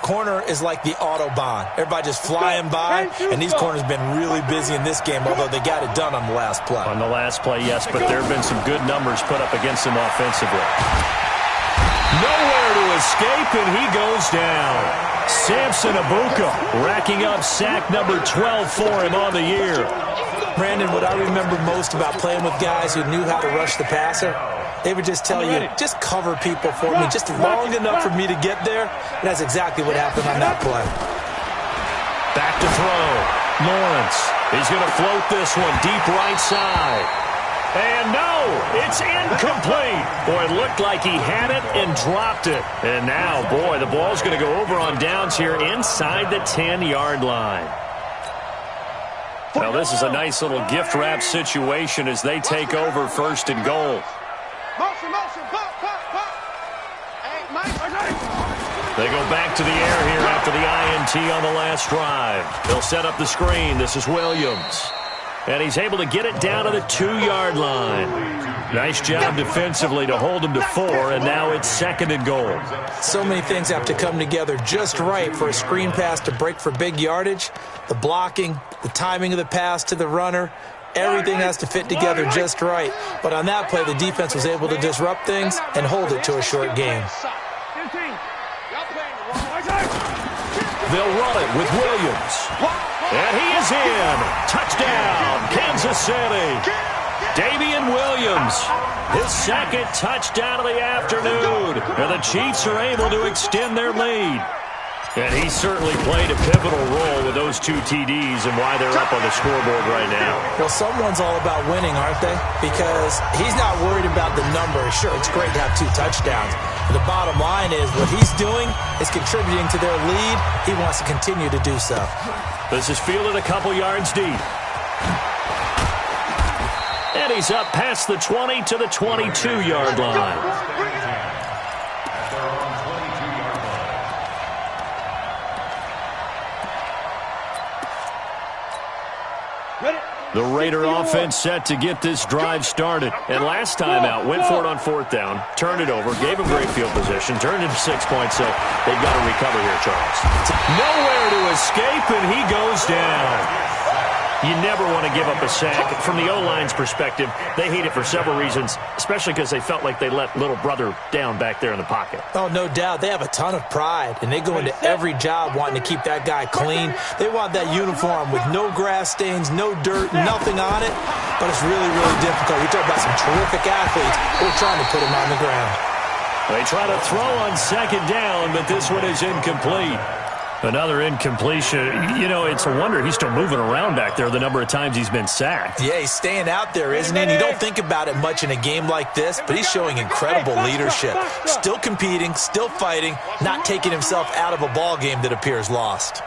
Corner is like the Autobahn. Everybody just flying by, and these corners have been really busy in this game, although they got it done on the last play. On the last play, yes, but there have been some good numbers put up against him offensively. Nowhere to escape, and he goes down. Samson Abuka racking up sack number 12 for him on the year. Brandon, what I remember most about playing with guys who knew how to rush the passer, they would just tell you, just cover people for me, just long enough for me to get there. And that's exactly what happened on that play. Back to throw. Lawrence. He's going to float this one deep right side. And no, it's incomplete. Boy, it looked like he had it and dropped it. And now, boy, the ball's going to go over on downs here inside the 10-yard line. Well, this is a nice little gift wrap situation as they take over 1st and goal. Motion, motion, pop, pop, pop. Hey, Mike. They go back to the air here after the INT on the last drive. They'll set up the screen. This is Williams. And he's able to get it down to the 2-yard line. Nice job defensively to hold him to 4, and now it's 2nd and goal. So many things have to come together just right for a screen pass to break for big yardage. The blocking, the timing of the pass to the runner, everything has to fit together just right. But on that play, the defense was able to disrupt things and hold it to a short game. They'll run it with Williams. And he is in. Touchdown, Kansas City. Damian Williams, his 2nd touchdown of the afternoon. And the Chiefs are able to extend their lead. And he certainly played a pivotal role with those 2 TDs and why they're up on the scoreboard right now. Well, someone's all about winning, aren't they? Because he's not worried about the number. Sure, it's great to have 2 touchdowns. But the bottom line is what he's doing is contributing to their lead. He wants to continue to do so. This is fielded a couple yards deep. And he's up past the 20 to the 22-yard line. The Raider offense set to get this drive started. And last time out, went for it on 4th down, turned it over, gave him great field position, turned it to 6 points, so they've got to recover here, Charles. Nowhere to escape, and he goes down. You never want to give up a sack. From the O-line's perspective, they hate it for several reasons, especially because they felt like they let little brother down back there in the pocket. Oh, no doubt. They have a ton of pride, and they go into every job wanting to keep that guy clean. They want that uniform with no grass stains, no dirt, nothing on it, but it's really, really difficult. You talk about some terrific athletes. We're trying to put him on the ground. They try to throw on 2nd down, but this one is incomplete. Another incompletion. You know, it's a wonder he's still moving around back there the number of times he's been sacked. Yeah, he's staying out there, isn't he? And you don't think about it much in a game like this, but he's showing incredible leadership. Still competing, still fighting, not taking himself out of a ball game that appears lost.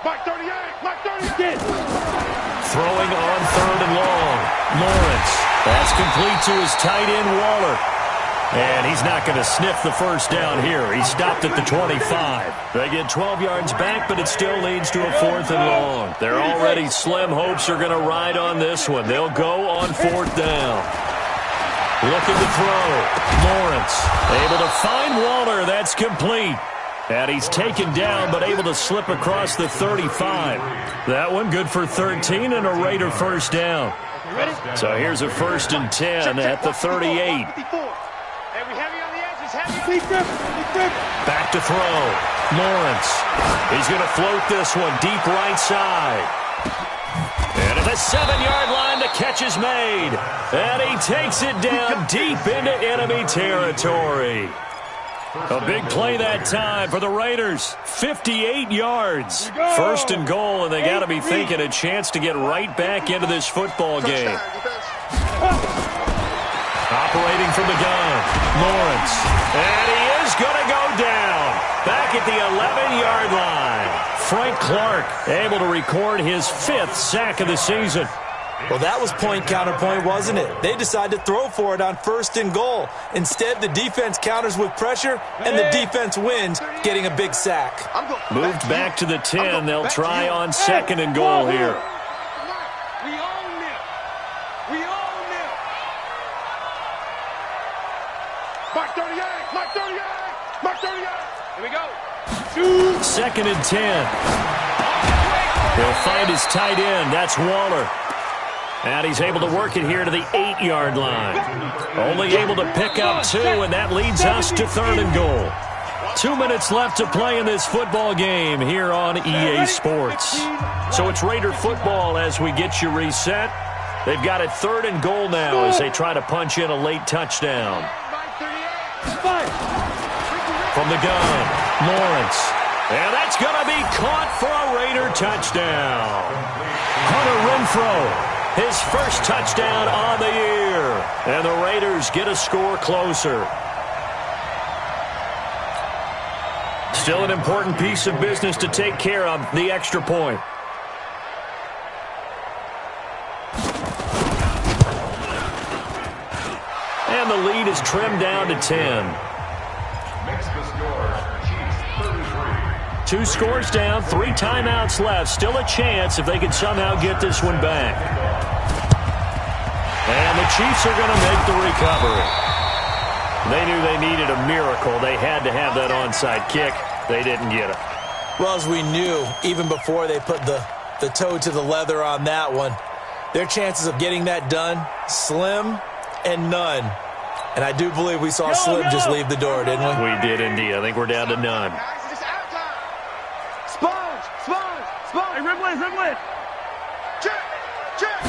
Mike 38, Mike 38. Throwing on 3rd and long. Lawrence. That's complete to his tight end, Waller. And he's not going to sniff the first down here. He stopped at the 25. They get 12 yards back, but it still leads to a 4th and long. Their already slim hopes are going to ride on this one. They'll go on 4th down. Looking to throw. Lawrence able to find Waller. That's complete. And he's taken down, but able to slip across the 35. That one good for 13 and a Raider first down. So here's a 1st and 10 at the 38. Back to throw. Lawrence. He's going to float this one deep right side. And at the 7-yard line, the catch is made. And he takes it down deep into enemy territory. A big play that time for the Raiders. 58 yards. 1st and goal, and they got to be thinking a chance to get right back into this football game. Operating from the gun, Lawrence. And he is going to go down. Back at the 11-yard line. Frank Clark able to record his 5th sack of the season. Well, that was point counterpoint, wasn't it? They decided to throw for it on 1st and goal. Instead, the defense counters with pressure, and the defense wins, getting a big sack. Moved back to the 10. They'll try on 2nd and goal here. We own it. We own it. Mark 38, Mark 38, Mark 38. Here we go. 2nd and 10. He'll find his tight end. That's Waller. And he's able to work it here to the 8-yard line. Only able to pick up 2, and that leads us to 3rd and goal. 2 minutes left to play in this football game here on EA Sports. So it's Raider football as we get you reset. They've got it 3rd and goal now as they try to punch in a late touchdown. From the gun, Lawrence. And that's going to be caught for a Raider touchdown. Hunter Renfrow. His first touchdown on the year. And the Raiders get a score closer. Still an important piece of business to take care of, the extra point. And the lead is trimmed down to 10. Makes the score, Chiefs 33. 2 scores down, 3 timeouts left. Still a chance if they can somehow get this one back. And the Chiefs are going to make the recovery. They knew they needed a miracle. They had to have that onside kick. They didn't get it. Well, as we knew, even before they put the toe to the leather on that one, their chances of getting that done, slim and none. And I do believe we saw Slim just leave the door, didn't we? We did indeed. I think we're down to none. Sponge, sponge, sponge. Hey, Rimley. Check, check.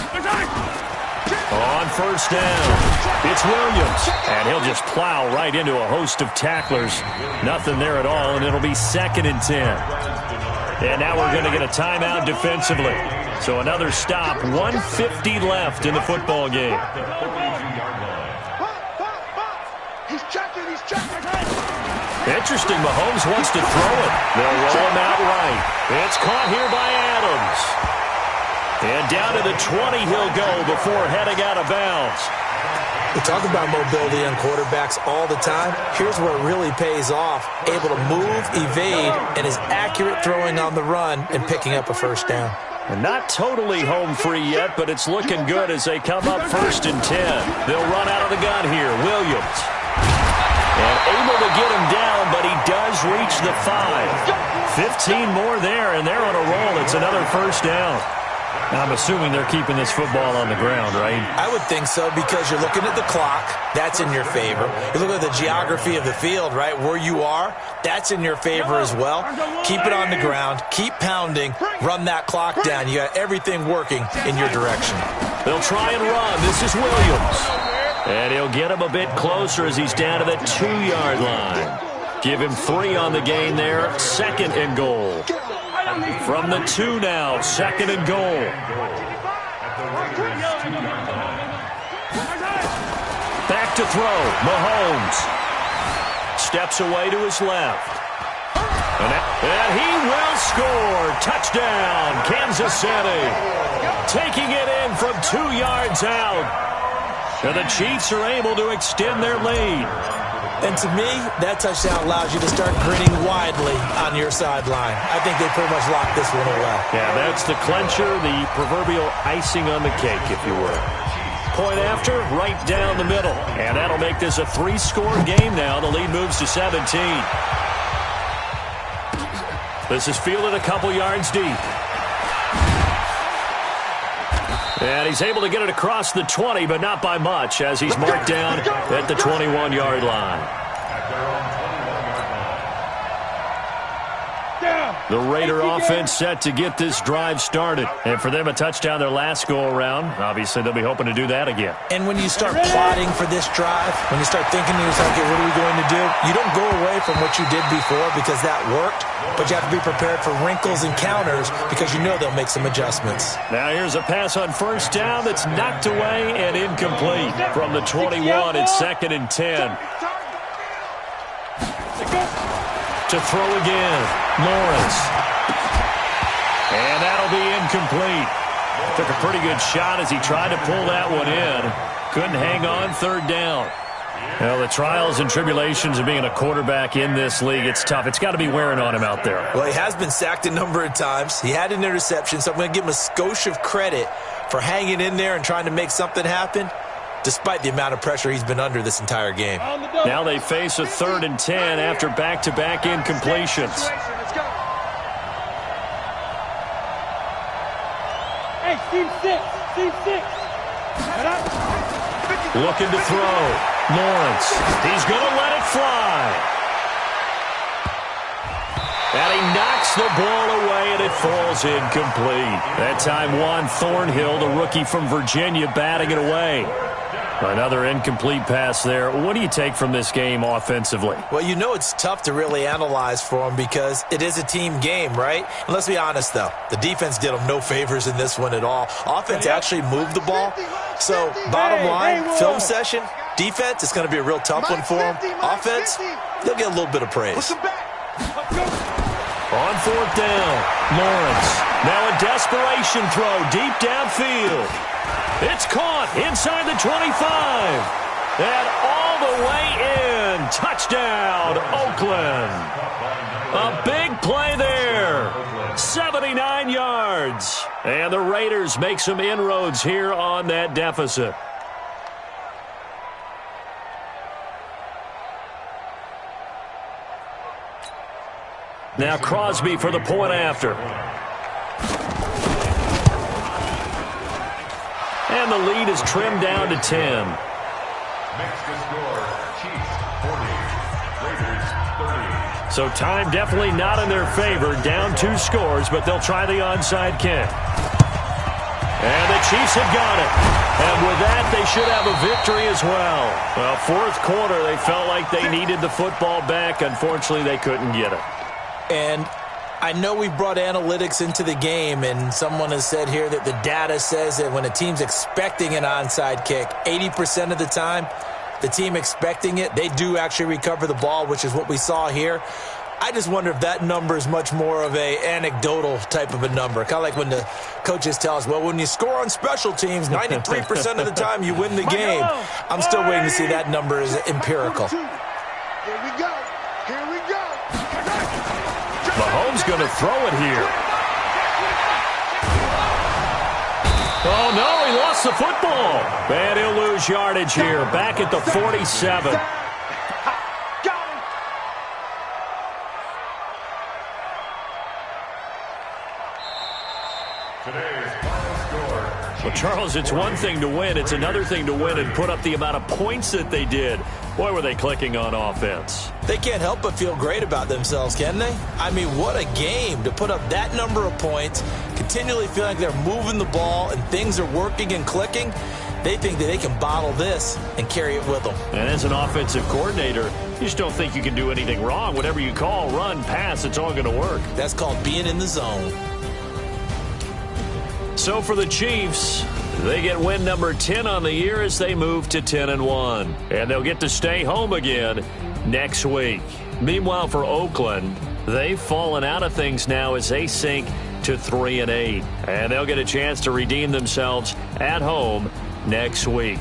On 1st down, it's Williams. And he'll just plow right into a host of tacklers. Nothing there at all, and it'll be 2nd and 10. And now we're going to get a timeout defensively. So another stop, 1:50 left in the football game. He's checking. Interesting, Mahomes wants to throw it. They'll roll him out right. It's caught here by Adams. And down to the 20 he'll go before heading out of bounds. We talk about mobility on quarterbacks all the time. Here's where it really pays off. Able to move, evade, and is accurate throwing on the run and picking up a first down. And not totally home free yet, but it's looking good as they come up 1st and 10. They'll run out of the gun here. Williams. And able to get him down, but he does reach the 5. 15 more there, and they're on a roll. It's another first down. I'm assuming they're keeping this football on the ground, right? I would think so, because you're looking at the clock. That's in your favor. You look at the geography of the field, right? Where you are, that's in your favor as well. Keep it on the ground. Keep pounding. Run that clock down. You got everything working in your direction. They'll try and run. This is Williams. And he'll get him a bit closer as he's down to the 2-yard line. Give him 3 on the gain there. 2nd and goal. From the 2 now, 2nd and goal. Back to throw. Mahomes steps away to his left. And he will score. Touchdown, Kansas City. Taking it in from 2 yards out. And the Chiefs are able to extend their lead. And to me, that touchdown allows you to start grinning widely on your sideline. I think they pretty much locked this one away. Yeah, that's the clincher, the proverbial icing on the cake, if you will. Point after, right down the middle. And that'll make this a 3-score game now. The lead moves to 17. This is fielded a couple yards deep. And he's able to get it across the 20, but not by much, as he's marked down at the 21-yard line. The Raider offense set to get this drive started. And for them, a touchdown their last go-around. Obviously, they'll be hoping to do that again. And when you start plotting for this drive, when you start thinking to yourself, okay, what are we going to do? You don't go away from what you did before because that worked, but you have to be prepared for wrinkles and counters because you know they'll make some adjustments. Now here's a pass on 1st down that's knocked away and incomplete. From the 21, it's 2nd and 10. To throw again, Lawrence. And that'll be incomplete. Took a pretty good shot as he tried to pull that one in. Couldn't hang on 3rd down. Well, the trials and tribulations of being a quarterback in this league, it's tough. It's got to be wearing on him out there. Well, he has been sacked a number of times. He had an interception, so I'm going to give him a skosh of credit for hanging in there and trying to make something happen, despite the amount of pressure he's been under this entire game. Now they face a 3rd and 10 after back-to-back incompletions. Hey, team 6. Looking to throw. Lawrence. He's going to let it fly. And he knocks the ball away, and it falls incomplete. That time, Juan Thornhill, the rookie from Virginia, batting it away. Another incomplete pass there. What do you take from this game offensively? Well, you know it's tough to really analyze for him because it is a team game, right? And let's be honest, though. The defense did him no favors in this one at all. Offense actually moved the ball. So, bottom line, film session, defense, it's going to be a real tough one for him. Offense, they'll get a little bit of praise. On 4th down, Lawrence. Now a desperation throw deep downfield. It's caught inside the 25. And all the way in. Touchdown, Oakland. A big play there. 79 yards. And the Raiders make some inroads here on that deficit. Now Crosby for the point after. And the lead is trimmed down to 10. Makes the score, Chiefs 40, Raiders 30. So time definitely not in their favor. Down 2 scores, but they'll try the onside kick. And the Chiefs have got it. And with that, they should have a victory as well. Well, 4th quarter, they felt like they needed the football back. Unfortunately, they couldn't get it. And I know we brought analytics into the game, and someone has said here that the data says that when a team's expecting an onside kick, 80% of the time, the team expecting it, they do actually recover the ball, which is what we saw here. I just wonder if that number is much more of a anecdotal type of a number. Kind of like when the coaches tell us, well, when you score on special teams, 93% of the time you win the game. I'm still waiting to see that number is empirical. Here we go. Here we go. Mahomes going to throw it here. Oh, no, he lost the football. And he'll lose yardage here, back at the 47. Well, Charles, it's one thing to win. It's another thing to win and put up the amount of points that they did. Boy, were they clicking on offense. They can't help but feel great about themselves, can they? I mean, what a game to put up that number of points, continually feeling like they're moving the ball and things are working and clicking. They think that they can bottle this and carry it with them. And as an offensive coordinator, you just don't think you can do anything wrong. Whatever you call, run, pass, it's all going to work. That's called being in the zone. So for the Chiefs, they get win number 10 on the year as they move to 10-1. And they'll get to stay home again next week. Meanwhile, for Oakland, they've fallen out of things now as they sink to 3-8. And they'll get a chance to redeem themselves at home next week.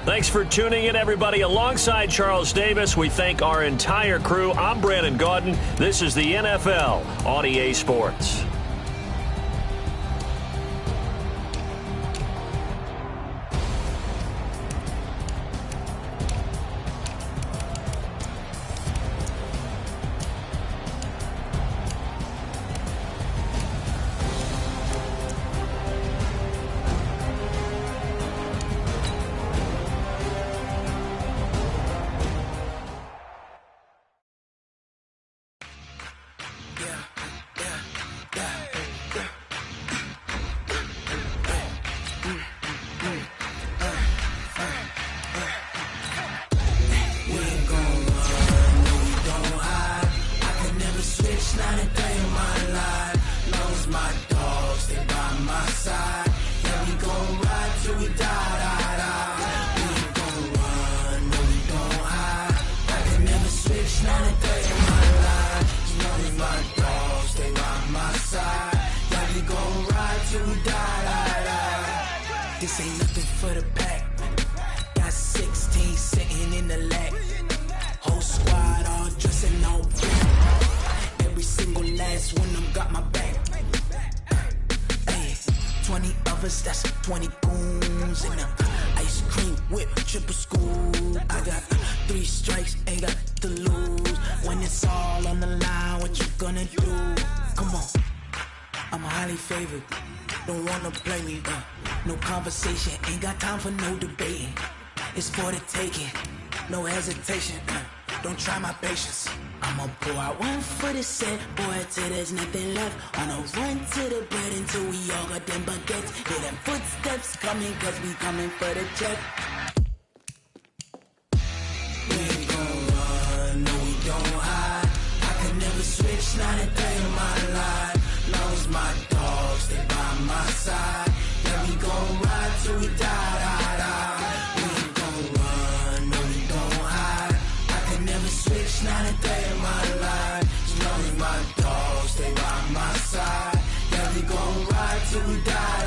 Thanks for tuning in, everybody. Alongside Charles Davis, we thank our entire crew. I'm Brandon Gaudin. This is the NFL on EA Sports. This ain't nothing for the pack. Got 16 sitting in the lag. Whole squad all dressing all black. Every single last one of them got my back. Hey, 20 of us, that's 20 goons in the ice cream whip, triple scoop. I got 3 strikes, ain't got to lose. When it's all on the line, what you gonna do? Come on, I'm highly favored. Don't wanna play me, no conversation, ain't got time for no debating. It's for the taking, no hesitation, don't try my patience. I'ma pour out one for the set, boy, till there's nothing left. On a run to the bread until we all got them baguettes. Hear them footsteps coming, cause we coming for the check. We ain't gon' run, no we don't hide. I could never switch, not a day in my life. Long as my dogs stay by my side. Yeah, we gon' ride till we die. We ain't gon' run, no we don't hide. I can never switch, not a day in my life. As long as my dogs stay by my side. Yeah, we gon' ride till we die.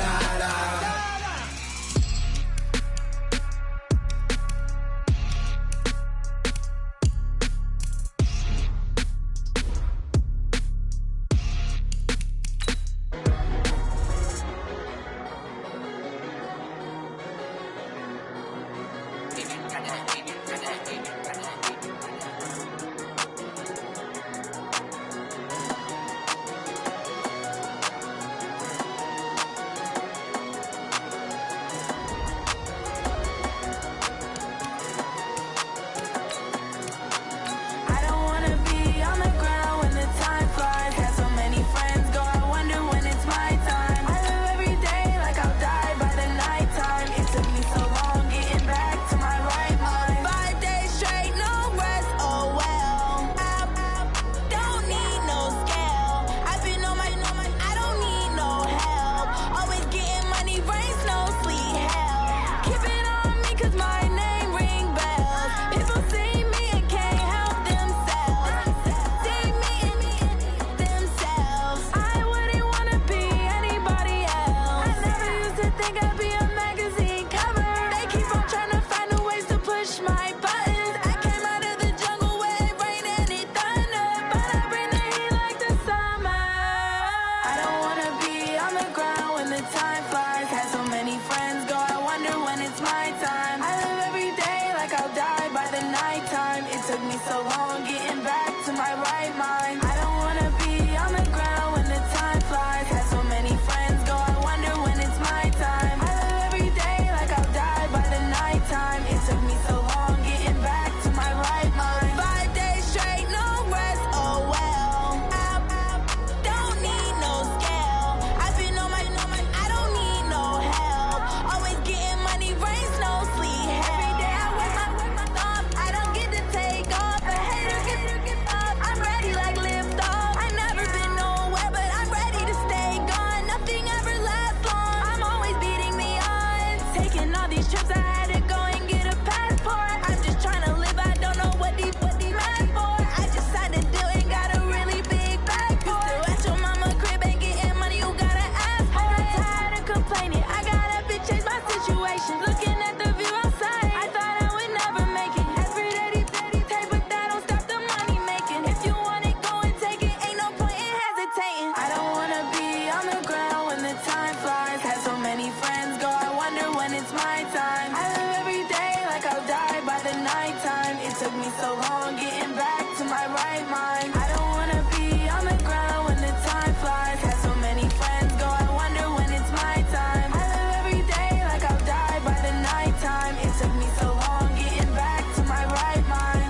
I don't wanna be on the ground when the time flies. Had so many friends go, I wonder when it's my time. I live every day like I'll die by the nighttime. It took me so long getting back to my right mind. I don't wanna be on the ground when the time flies. Had so many friends go, I wonder when it's my time. I live every day like I'll die by the nighttime. It took me so long getting back to my right mind.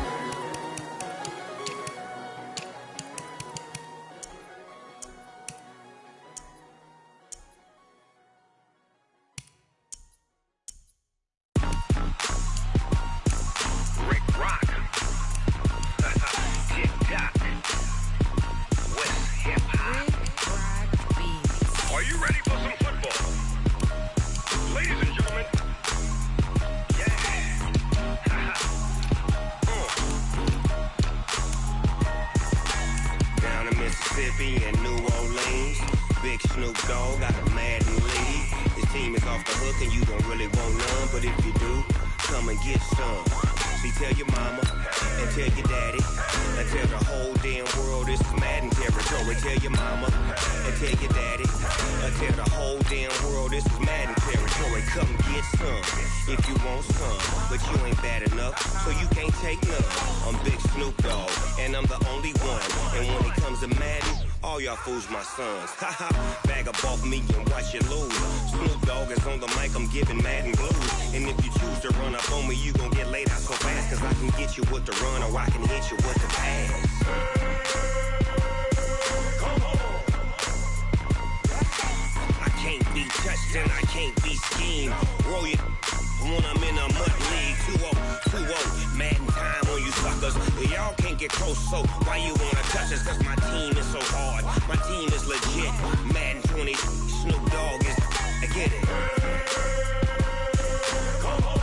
Rick Rock. Tick-tock. West hip-hop. Are you ready for some football? Ladies and gentlemen. Yeah. Down in Mississippi and New Orleans, Big Snoop Dogg got a Madden lead. His team is off the hook and you don't really want none, but if you do, come and get some. See, tell your mama and tell your daddy and tell the whole damn world this is Madden territory. Tell your mama and tell your daddy and tell the whole damn world this is Madden territory. Come get some if you want some, but you ain't bad enough, so you can't take none. I'm Big Snoop Dogg and I'm the only one, and when it comes to Madden, all y'all fools my sons. Haha, bag up off me and watch you lose. Snoop Dogg is on the mic, I'm giving Madden blues. And if you choose to run up on me, you gon' get laid out so fast, cause I can get you with the run or I can hit you with the pass. Come on. I can't be touched and I can't be schemed. Roll you when I'm in a mud league. 2-0, Madden time on you suckers. Y'all can't get close, so why you wanna touch us? Cause my team is so hard, my team is legit. Madden 20, Snoop Dogg is, I get it. Come on.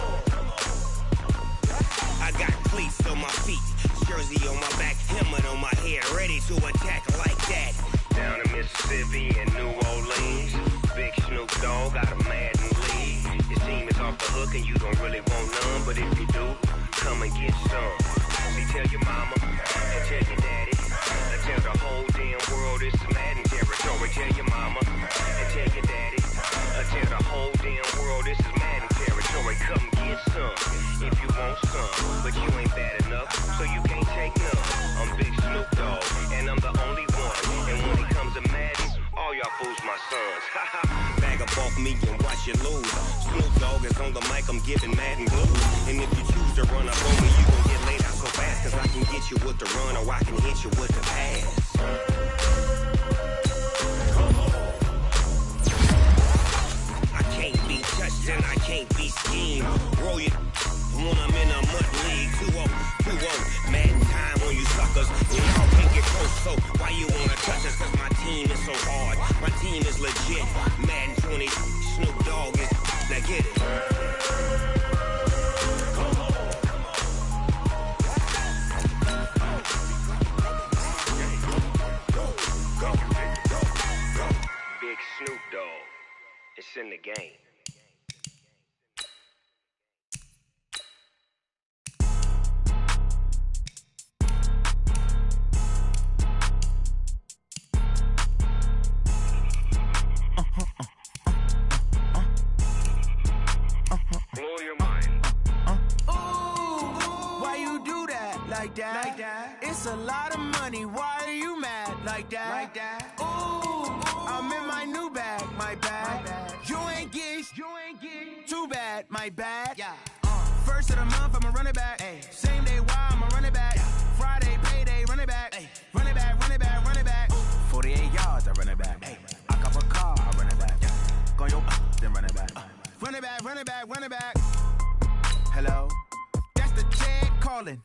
I got cleats on my feet, jersey on my back, helmet on my head, ready to attack like that. Down in Mississippi and New Orleans, Big Snoop Dogg got a Madden lead. His team is off the hook and you don't really want none, but if you do, come and get some. See, tell your mama and tell your daddy and tell the whole damn world this is Madden territory. Tell your mama and tell your daddy and tell the whole damn world this is Madden territory. Come get some if you want some, but you ain't bad enough, so you can't take none. I'm Big Snoop Dogg and I'm the only one, and when it comes to Madden, all y'all fools my sons. Bag up off me and watch you lose. Snoop Dogg is on the mic, I'm giving Madden blues. And if you choose to run up on me, you gon' get laid out so fast, cause I can get you with the run or I can hit you with the pass. Come on. I can't be touched and I can't be schemed. Roll you when I'm in a mud league. 2-0, Madden time on you suckers. Y'all can't get close, so why you wanna touch us? Cause my team is so hard, my team is legit. Madden 20, Snoop Dogg is, now get it. Big Snoop Dogg, it's in the game. Blow your mind. Ooh, why you do that? Like that? It's a lot of money. Why are you mad? Like that? Ooh, I'm in my new bag. My bad. You ain't get too bad. My bad. Yeah. First of the month, I'ma run it back. Ay. Same day, why I'ma run it back. Yeah. Friday, payday, run it back. Ay. Run it back. 48 yards, I run it back. Ay. I cop a car, I run it back. Yeah. Go yo, then run it back. Run it back. Hello? That's the check calling.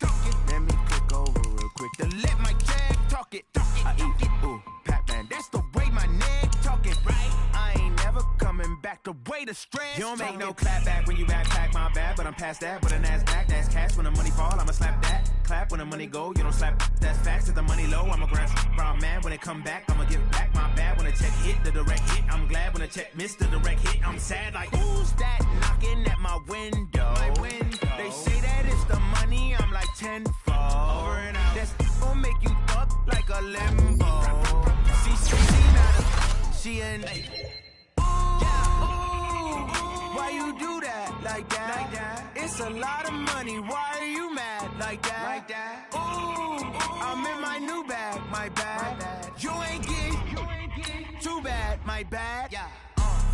Let me click over real quick to let my check talk it. I eat it, ooh, Pac-Man. That's the way my neck talking, right? I ain't never coming back the way the stress. You don't make no clap back when you backpack, my bad, but I'm past that. But a NASDAQ, that's cash. When the money fall, I'ma slap that. Clap when the money go, you don't slap. That's facts. If the money low, I'ma grab brown man. When it come back, I'ma give back my bad. When the check hit, the direct hit. I'm glad when the check missed the direct hit. I'm sad like, who's that knocking at my window? They say that it's the money, I'm like tenfold. Over and out. That's gon' make you up like a limbo. See, now Gucci and why you do that like that? It's a lot of money. Why are you mad like that? Ooh, I'm in my new bag, my bad. You ain't getting too bad, my bad. Yeah.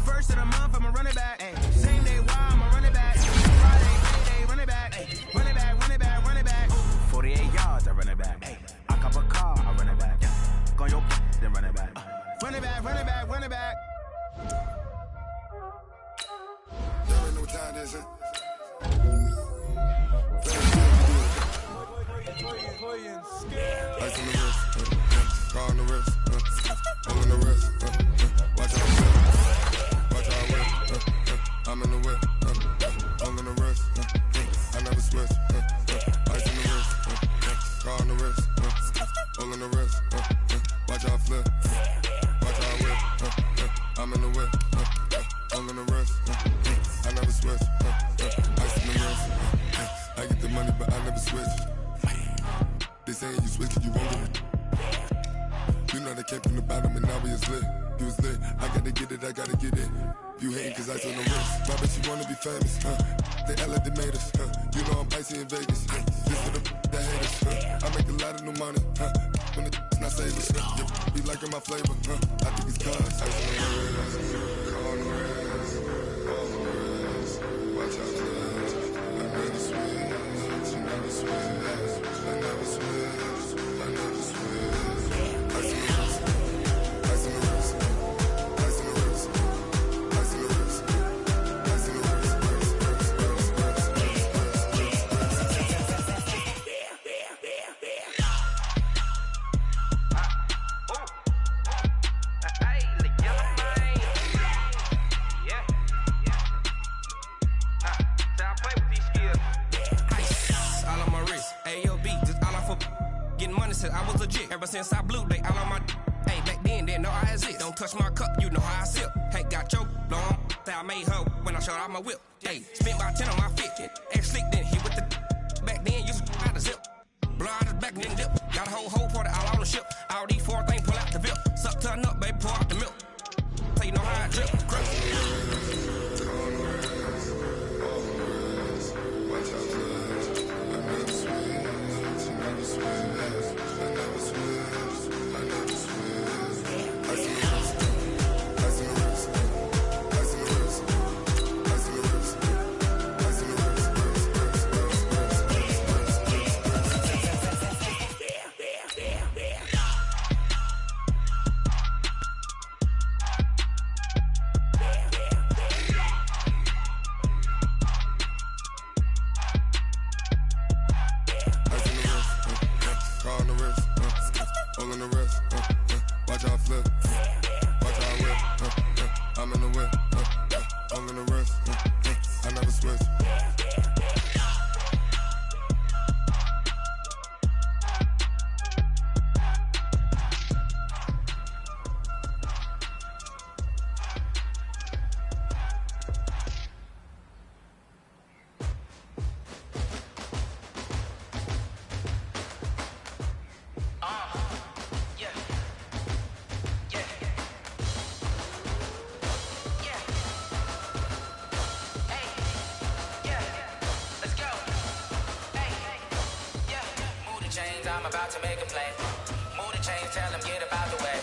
First of the month, I'ma run it back. Same day, why I'ma run it back. Friday, payday, run it back. Run it back, run it back, run it back. 48 yards, I run it back. I cop a car, I run it back. Go your then run it back. Run it back, run it back, run it back. Y'all ain't know what time it is, huh? Ice on the wrist, car on the wrist, hole in the wrist, watch out whip, watch out whip, I'm in the whip, hole in the wrist, I never switch, ice on the wrist, car on the wrist, hole in the wrist, watch out flip, watch out whip, I'm in the whip, hole in the wrist, I never switch, ice on the wrist, I get the money but I never switch. They saying you switch it, you won't get it. You know they came from the bottom and now we is lit. You was lit, I gotta get it, I gotta get it. You hating cause I told no risk. My bitch, you wanna be famous, They act like they made us, You know I'm icy in Vegas, This for the that hate us, I make a lot of new money, When the not savers, Be liking my flavor, I think it's cause ice on the wrist, on the wrist, watch out, I never switch, you never switch. I never switch, I never switch. Ice on the wrist, ice on the wrist, ice on the wrist, ice on the wrist, ice on the wrist, I was legit ever since I blew they all on my hey back then didn't know I exist. Don't touch my cup, you know how I sip. Hey, got your blown that I made her when I showed out my whip. Hey, spent about 10 on my fit. X slick then hit with the back then used to out the zip. Blow out his back and then dip. Got a whole party all on the ship. All these four things pull out the VIP. Suck to a nut, baby, pour out the milk. So you know how I drip. I'm about to make a play. Move the chains, tell them get about the way.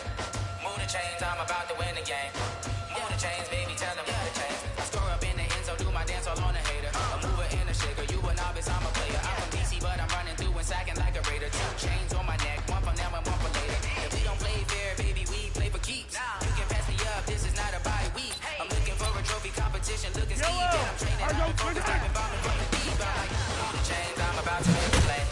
Move the chains, I'm about to win the game. Move the chains, baby, tell them move the chains. I store up in the end zone, do my dance all on a hater. A mover and a shaker, you a novice, I'm a player. I'm from DC, but I'm running through and sacking like a raider. 2 chains on my neck, one for now and one for later. If we don't play fair, baby, we play for keeps. You can pass me up, this is not a bye week. I'm looking for a trophy competition, looking steep. And I'm training, I'm focused, I've been bombing from the deep. I'm like, move the chains, I'm about to make a play.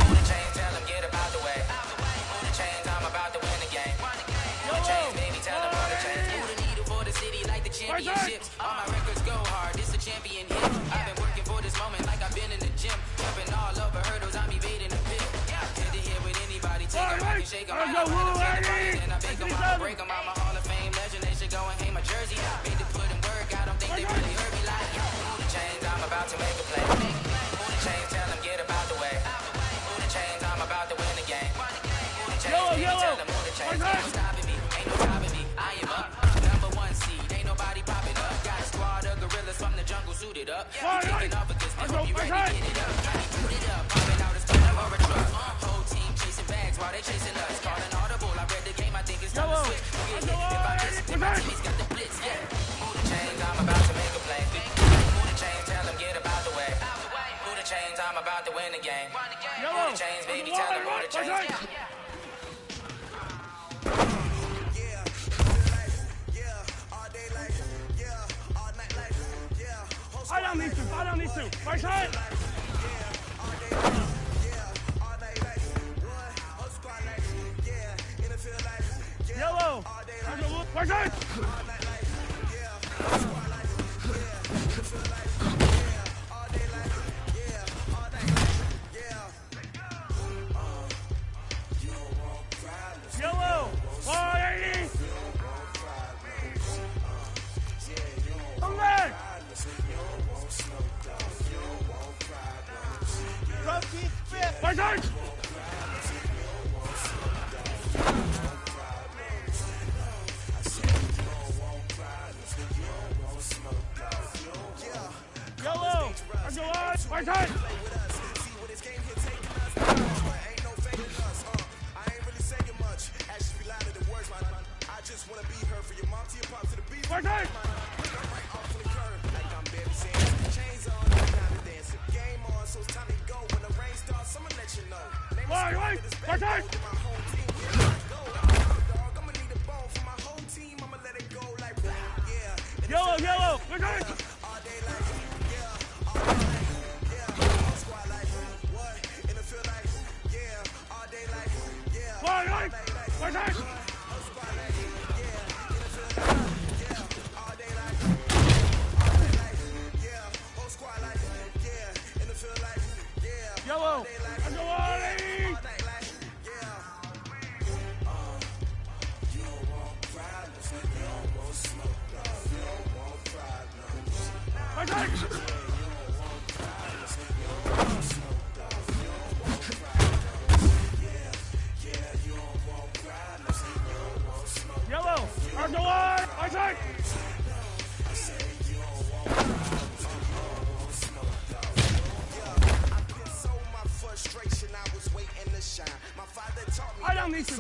Move the chains, tell them get about the way. Move the chains, I'm about to win the game. Move the chains, baby, tell them move the chains. Move the needle for the city like the championships. All my records go hard, this a champion hit. I've been working for this moment like I've been in the gym. Jumping all over hurdles, I'm evading the pit. Head to head with anybody, take them, I can shake them. I know and I bake them, I'ma break them. I'm a Hall of Fame legend, they should go and hang my jersey. Made to put in work, I don't think they really heard me like move the chains, I'm about to make a play. Move the chains, tell them get about the way. Move the chains, I'm about to win the game. Move the chains, baby, tell them move the chains. Ain't no stopping me, ain't no stopping me. I am up. suited up. Right, Taking off a good step, hope you ready to right. get it up. Boot it up, popping out a stunner or a truck. Whole team chasing bags while they chasing us. Calling audible, I read the game, I think it's time to switch. If I miss, then my teammates got the blitz, yeah. Move the chains, I'm about to make a play. Move the chains, tell them get about the way. Move the chains, I'm about to win the game. Move the chains, baby, tell them move the chains. Eye down these two. Right side. Yellow. Right side. Yellow. 180. Come back. Right side. Yellow. Right side. Right side. Right side. Yellow. Right side. Right side. Yellow. Right side. Yellow. Right side. Eye down these two.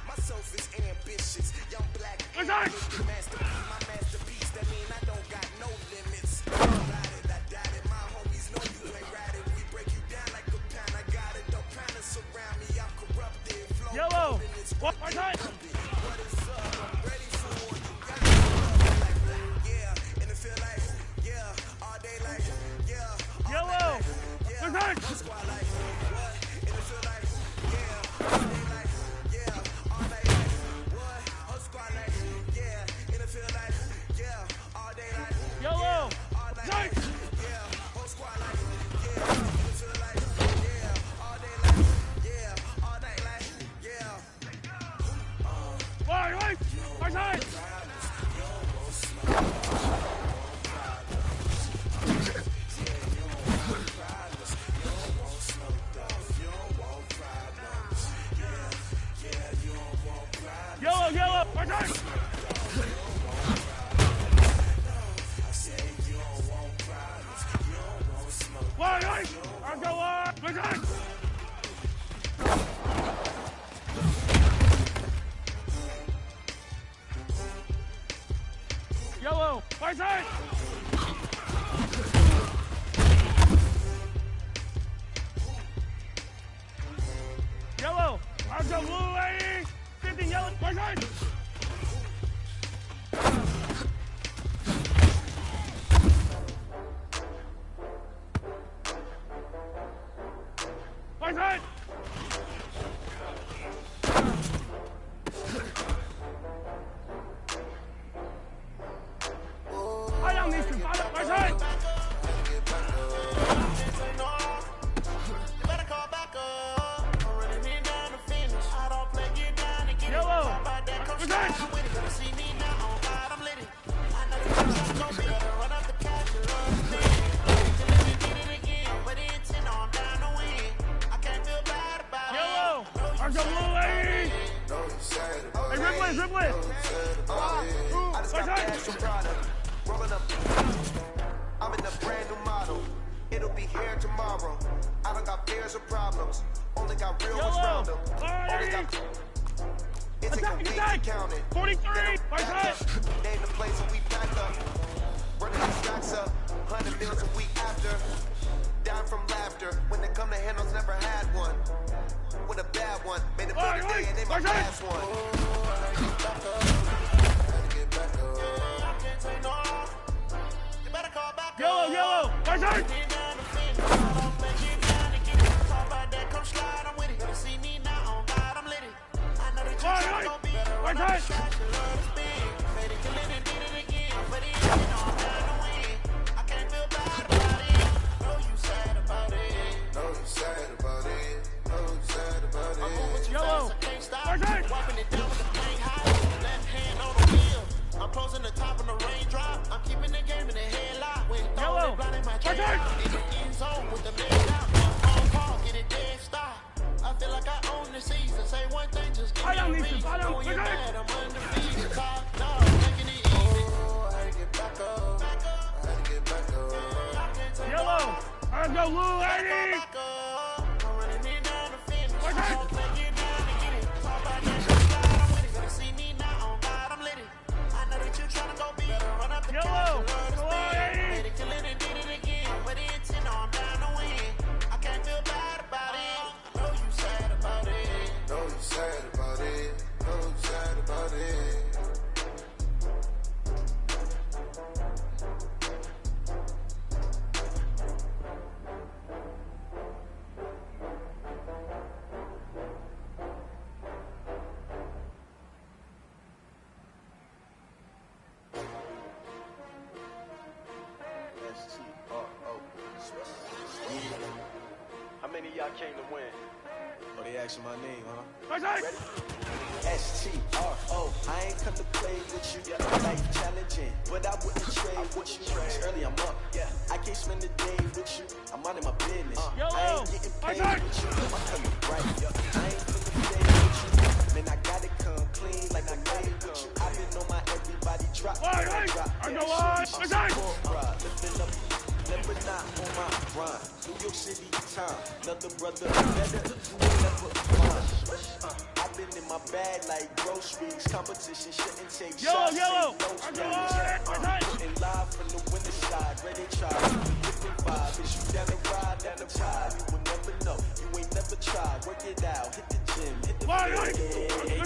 Myself is ambitious, young black. Right side. My masterpiece, that mean I don't got no limits. I doubt it, my homies know you ain't ride it. We break you down like a pound, I got it. Don't pound us around me, I'm corrupted. Flow Yellow. Right side. What is up? I'm ready for you. Got me like that. Yeah, and it feel like, yeah, all day like, yeah. Yellow. Right side. Squad like, what? And it feel like, yeah, all day like, yeah, all night like, what? Whole squad like, yeah, and it feel like, yeah, all day like, Yellow. all night Right. like, yeah, whole squad like, yeah, and it feel like, yeah, all day like, yeah, all night like, yeah. Right side. Yellow. Right side. Right. I'll go on. Right side. Yellow. Right side. Yellow. I'll go blue, lady. 50 yellow. Right side. Right side. Eye down these two. Right side. Yellow. Right side. Yellow. I'll go blue, lady. Hey, Ripley. Right side. pulling up. I'm in a brand new model. It'll be here tomorrow. I don't got fears or problems. Only got real ones round them. Only got. It take a week to count it. 43. Name the place and we pack up. Running the stacks up. 100 meals a week after. Down from laughter. When they come to handles, never had one. With a bad one. Made a better day and they my last one. You better call back. Yellow. Come slide, I'm with it. Better see me now, on God, I'm lit. I know that you're gonna be better when I'm shot. You love to spin. Made it, kill it, and did it again. But it, you know I'm trying to win. I can't feel bad about it. Know you sad about it. Know you sad about it. Know you sad about it. I'm moving too fast, I can't stop. Wiping it down with the paint hot. Left hand on the wheel. I'm closing the top on the raindrop. I'm keeping the game in the headlock. When throwing it, blinding my chain out. In the end zone with the man out. On call, get it dead stop. I feel like I own the season. Say one thing, just give me a reason. When you're mad, I'm undefeated. Top dog, taking it easy. Oh, I had to get back up. I had to get back up. Yellow, let's go, Lou, lady. I'm running it down the finish. I'll take it down and get it. Talk about that shit, slide, I'm with it. Gonna see me now, on God, I'm lit. I know that you're trying to go beat. Run up the Yellow, come on, lady. Made it, kill it, and did it again. But the intent, I'm down to win. I can't feel bad about it. Know you sad about it. Know you sad about it. Know you sad about it. How many of y'all came to win? Oh, they asking my name, huh? Ready? S-T-R-O. I ain't come to play with you. Life challenging, but I wouldn't trade with you. Early I'm up. I can't spend the day with you. I'm out of my business. I ain't getting paid with you. I'm coming right. I ain't finna play with you. Man, I gotta come clean like I got it with you. I've been on my everybody drop. I drop. Lifting up. Never not on my grind. New York City time. Another brother better. You never find. I've been in my bag like groceries. Competition shouldn't take shots. Yellow. Putting live from the winter side. Ready to try. Different vibe. Is you down the ride, down the tide? You will never know. You ain't never tried. Work it out. Hit the gym. Hit the field.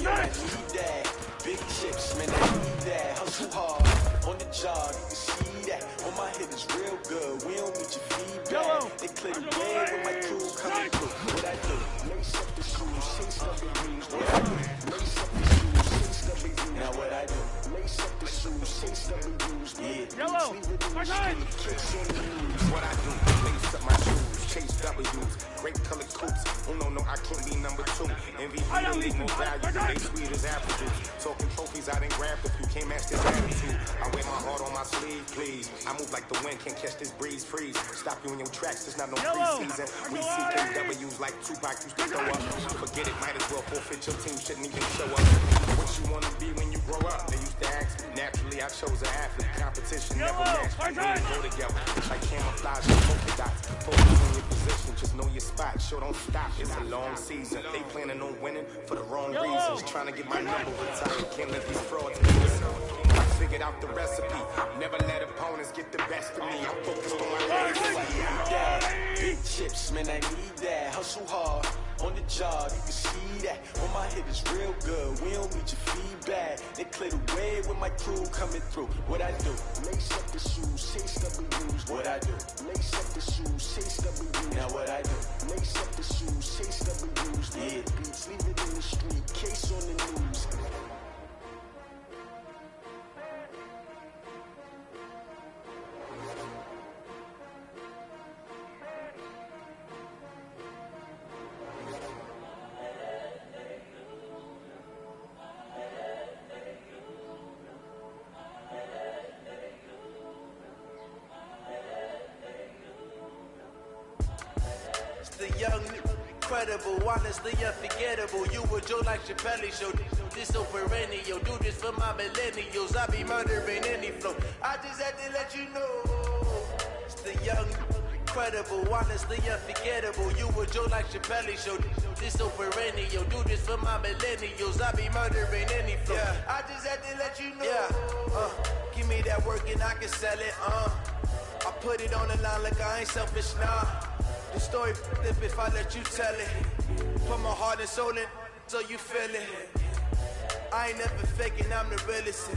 I need that. Big chips, man. I need that. Hustle hard. On the job. You can see that. On my hit is real good. We don't need your feedback. They clear the way when my crew coming through. What I do? Lace up the shoes, chase up the rings. What I do? Lace up the shoes, chase up the rings. Now what I do? Lace up the shoes, chase up the rings. Yeah. Yellow. Kicks on the news. What I do? Lace up my shoes, chase W's. Great color coats. Oh no, I can't be number 2. MVP don't need more value. They sweet as apple juice. Talking trophies, I didn't grab the few. Can't match this attitude. I wear my heart on my sleeve, please. I move like the wind, can't catch this breeze, freeze. Stop you in your tracks, there's not no preseason. We CKWs like Tupac used to throw up. Forget it, might as well forfeit your team, shouldn't even show up. What you wanna be when you grow up? They used to ask me. Naturally, I chose an athlete. Competition never matched. We didn't go together. Like camouflage and polka dots. Focus on your position, just know your spot. Sure, don't stop, it's a long season. They planning on winning for the wrong reasons. Trying to get my number retired. Can't let these frauds beat us. I figured out the recipe. Never let opponents get the best of me. I'm focused on my legacy. Big chips, man, I need that. Hustle hard. On the job, you can see that. On my hit is real good. We don't need your feedback. They clear the way when my crew coming through. What I do? Lace up the shoes, chase W's. What I do? Lace up the shoes, chase W's. Now what I do? Lace up the shoes, chase W's. Yeah, beats, leave it in the street. Case on the news. The young, incredible, honestly unforgettable. You were Joe like Chappelle showed. This so perennial, do this for my millennials. I be murdering any flow. I just had to let you know. It's the young, incredible, honestly unforgettable. You a Joe like Chappelle show. This so perennial, do this for my millennials. I be murdering any flow. Yeah. I just had to let you know. Yeah. Give me that work and I can sell it. I put it on the line like I ain't selfish, nah. The story flip if I let you tell it. Put my heart and soul in so you feel it. I ain't never faking, I'm the realest.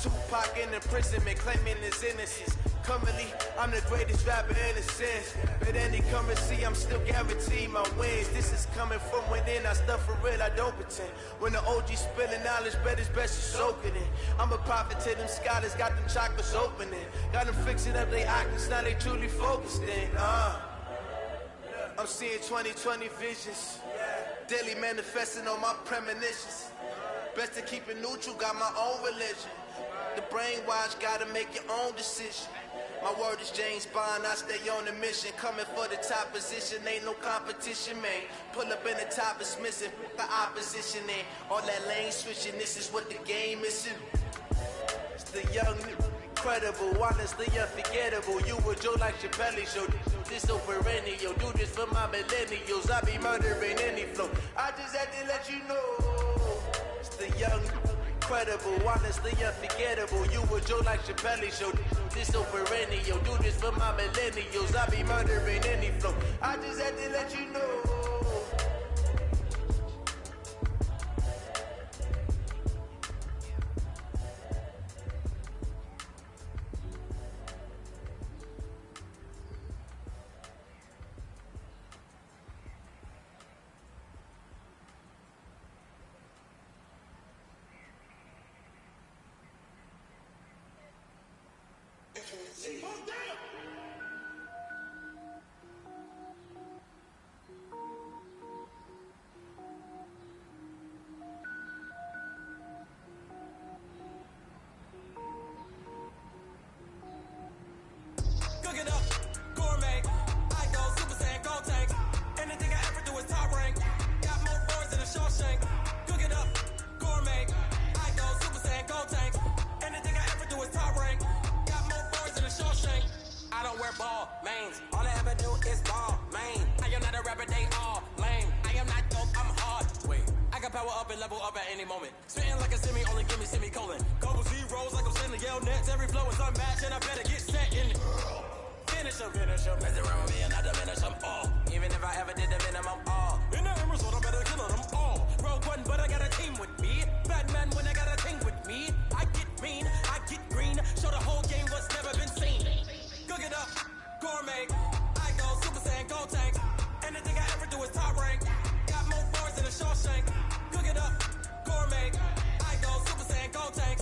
Tupac in imprisonment, claiming his innocence. Currently, I'm the greatest rapper in a sense. But any currency, I'm still guaranteed my wins. This is coming from within, I stuff for real, I don't pretend. When the OG spilling knowledge, bet it's best you soak it in. I'm a prophet to them scholars, got them chakras opening. Got them fixing up they octaves, now they truly focused in. I'm seeing 2020 visions. Daily manifesting on my premonitions. Best to keep it neutral, got my own religion. The brainwash, gotta make your own decision. My word is James Bond, I stay on the mission. Coming for the top position, ain't no competition, man. Pull up in the top, it's missing, the opposition ain't. All that lane switching, this is what the game is. It's the young, incredible, honestly unforgettable. You a Joe like Chappelle show. This so perennial, do this for my millennials. I be murdering any flow. I just had to let you know. It's the young, incredible, honestly unforgettable. You a Joe like Chappelle show. This so perennial, do this for my millennials. I be murdering any flow. I just had to let you know. Cook it up, gourmet. I go Super Saiyan, go tank. Anything I ever do is top rank. Got more boards than a Shawshank. Cook it up, gourmet. I go Super Saiyan, go tank. Anything I ever do is top rank. Got more boards than a Shawshank. I don't wear ball mains. All I ever do is ball main. I am not a rapper, they all lame. I am not dope, I'm hard. Wait, I can power up and level up at any moment. Spitting like a semi, only give me semicolon. Couple zeros like I'm sending yell nets. Every flow is unmatched and I better get set in it. Finish them. Mess around with me and I diminish them all. Even if I ever did the minimum all. In the end result, I better kill them all. Rogue One, but I got a team with me. Batman when I got a team with me. I get mean, I get green. Show the whole game what's never been seen. Cook it up, gourmet. I go Super Saiyan, go tank. Anything I ever do is top rank. Got more boards than a Shawshank. Cook it up, gourmet. I go Super Saiyan, go tank.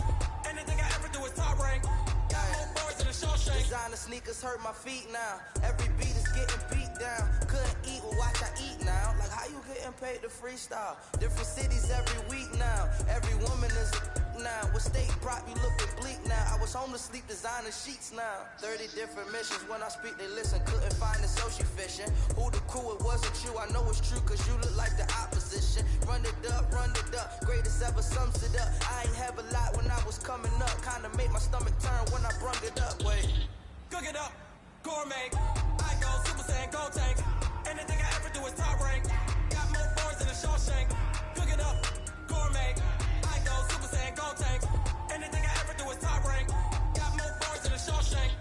Anything I ever do is top rank. Got more boards than a Shawshank. Designer sneakers hurt my feet now. Every beat is getting beat down. Couldn't eat, well watch I eat now. Like how you getting paid to freestyle? Different cities every week now. Every woman is a now. With state prop, you looking bleak now. I was home to sleep designing sheets now. 30 different missions. When I speak, they listen. Couldn't find it, so she fishing. Who the crew? It wasn't you. I know it's true, cause you look like the opposition. Run it up. Greatest ever sums it up. I ain't have a lot when I was coming up. Kinda made my stomach turn when I brung it up. Wait. Cook it up, gourmet. I go Super Saiyan, go tank. Anything I ever do is top rank. Got more boards than a Shawshank. Cook it up, gourmet. I go Super Saiyan, go tank. Anything I ever do is top rank. Got more boards than a Shawshank.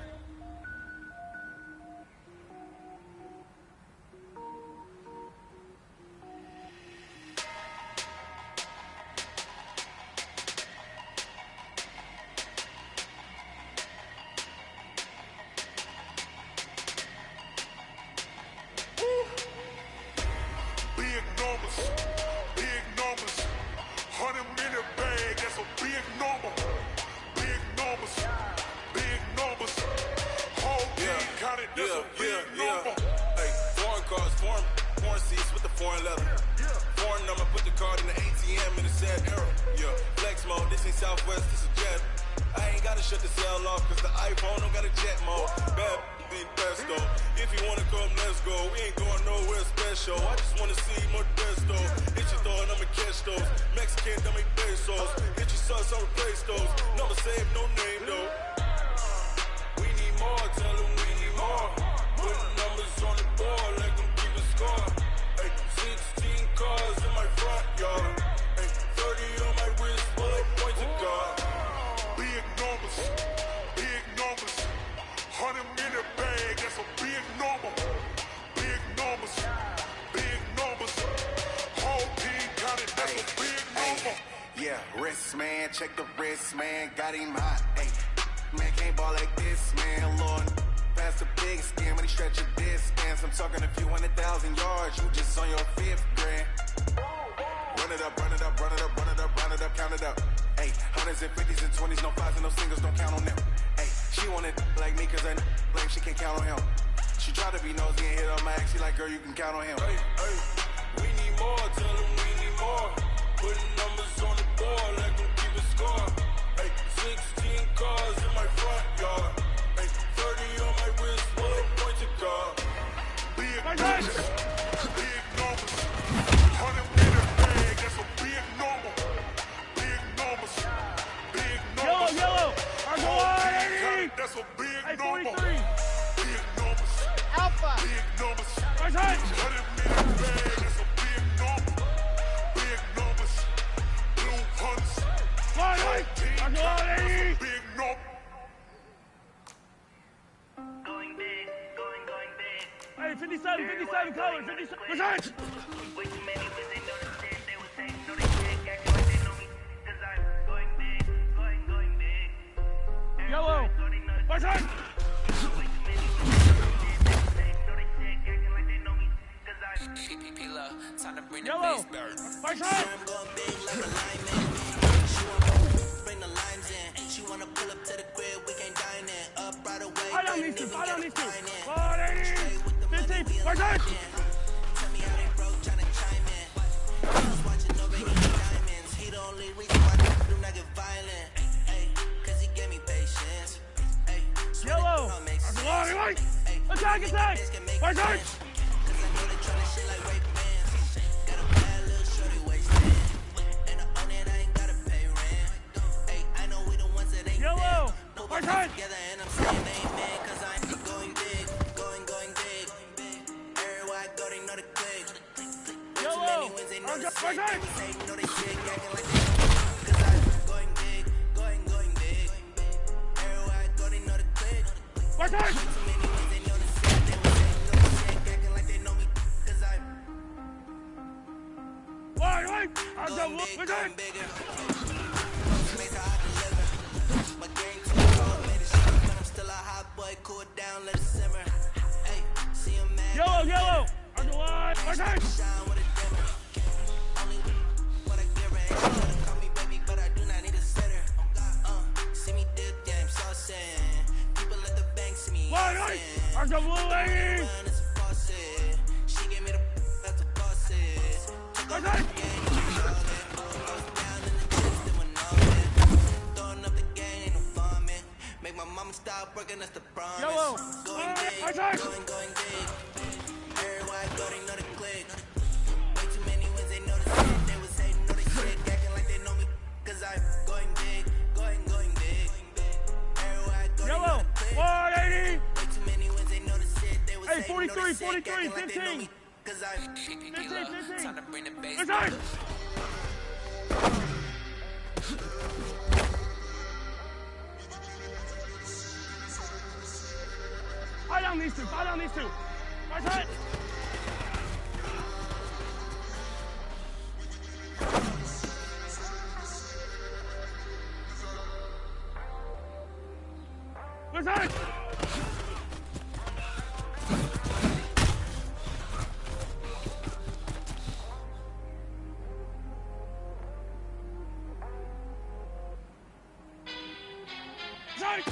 Big numbers, 100 minute bag, that's a big number. Big numbers, whole team counted, that's a big number. Hey, foreign cars, foreign seats with the foreign leather. Foreign number, put the card in the ATM in the sad era. Yeah, flex mode, this ain't Southwest, this is Jet. I ain't ain't gotta shut the cell off, cause the iPhone don't got a jet mode. Bad be the best though. If you wanna come, let's go. We ain't going nowhere special. I just wanna see more desto. Hit your throw and I'ma catch those. Mexican, dummy pesos. Hit your sus, I'll replace those. Number save, no name though. We need more, tell them we need more. Put numbers on the board, let them keep a score. Ay, 16 cars in my front yard. Ay, 30 on my wrist, bullet point to God. Big numbers, big numbers. 100 minute bag, that's a big number. Big numbers, big numbers. Whole team got it, that's a big number. Yeah, wrist man, check the wrist man, got him hot. Ay, man can't ball like this, man. Lord, pass the big skin when he stretch a distance. I'm talking a few 100,000 yards, you just on your 5th grand. Run it up, run it up, run it up, run it up, run it up, count it up. Ay, 100s and 50s and 20s, no 5s and no singles, don't count on them. Ay, she wanted like me cause I like she can't count on him. She tried to be nosy and hit on my ex, she like, girl, you can count on him. Hey, hey, we need more, tell them we need more. Putting numbers on the board, let them keep a score. Hey, 16 cars in my front yard. Hey, 30 on my wrist, bullet point to God. Big numbers, big numbers. 100 minute bag, that's a big number. Big numbers, big numbers. Yellow, that's a big hey, number. 43. Big numbers, Alpha. big numbers. Right side. 100 minute bag, that's a big number. Big numbers, blue hunts. Right, that's a big number. Hey, 57 color, 57. Right side. Yellow. Right side. Yellow. Right side. She wanna pull up to the crib, we can't dine in. Up right away. I don't need to. 15. Right side. Tell me how they broke, tryna chime in. I was watching no regular diamonds. He the only reason why I do not get violent. Ay, cause he gave me patience. Ay, Yellow. Right. Attack. Right side. Cause I know they tryna shit like rape bands. Got a bad little shorty wasted. And I own it, I ain't gotta pay rent. Ay, I know we the ones that ain't Yellow. Put Right my side. together and I'm saying amen. Cause I ain't going big, going big. Everywhere I go, they know the click. Yellow. They know the Right sick. side. They say know they sick, acting like they know. Cause I'm going big, going big. Everywhere I go, they know the click. Right side. Too many wins, they know the sick. They will say know the sick, acting like they know me. Cause I'm Right. going big, going bigger. Make how I deliver. My game too cold, made it shimmer. But I'm still a hot boy, cool it down, let it simmer. Hey, see him mad. Yellow. Underline. Right side. Shine with a dimmer. Only what I give her. Ain't she wanna call me baby, but I do not need a sitter. See me dip, yeah, I'm saucing. People at the bank see me. Right. I'm the blue lady. It's a faucet. She gave me the that's a faucet. Right side. Make my mama stop working, that's the promise. Yellow. Going big, Right side. going big. Everywhere I go, they know the click. Way too many wins, they know the shit. They was hating, know they shit, acting like they know me. Cause I'm going big, going big. Everywhere I go, Yellow. they know the click. 180. Way too many wins, they know the shit. They was Hey, hating, know they 43, sick, 43, acting like they know 15. me. Cause I'm 15. Time to bring the bass. Right side. I don't need to. Right side. Right side. Side.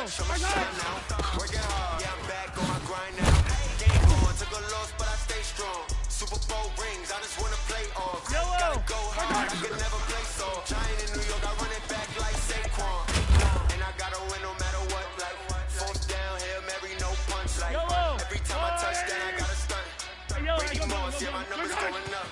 Show my shine now. Working hard. Yeah, I'm back on my grind now. Game on, took a loss, but I boss, yeah, my numbers going up.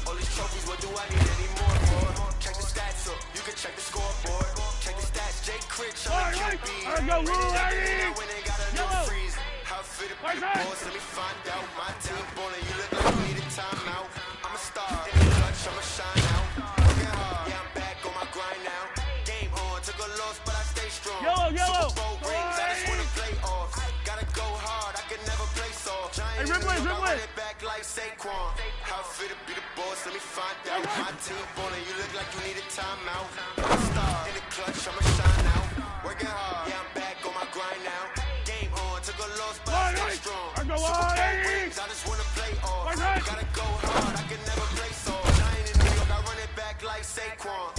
All these trophies, what do I need anymore for? Check the stats up, you can check the scoreboard. Check the stats, Jay Critch, I'm a QB. When they got a new freeze. How fit to be the boss, let me find out. My team ballin', you look like you need a timeout. I'm a star, in the clutch, I'ma shine out. Working hard, yeah, I'm back on my grind now. Game on, took a loss, but I stay strong. Super Bowl rings, I just wanna play off. Gotta go hard, I can never play soft. Giant in the York, I run it back like Saquon. How fit to be the boss, let me find out. My team ballin', you look like you need a timeout. I'm a star, in the clutch, I'ma shine out. Working hard, yeah, I'm back on my grind now. Game on, took a loss, but I stay strong. Super Bowl rings, I just wanna play off. Gotta go hard, I can never play soft. Giant in New York, I run it back like Saquon.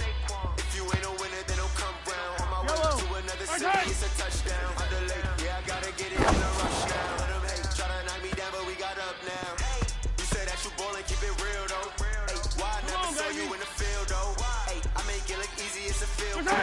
If you ain't a winner, then don't come round. On my way to another city, it's a touchdown. Underlay, yeah, I gotta get it in a rush now. Let them hate, try to knock me down, but we got up now. You said that you ballin', keep it real though. Hey, why I never saw you in the field though? Hey, I make it look easy, it's a field goal.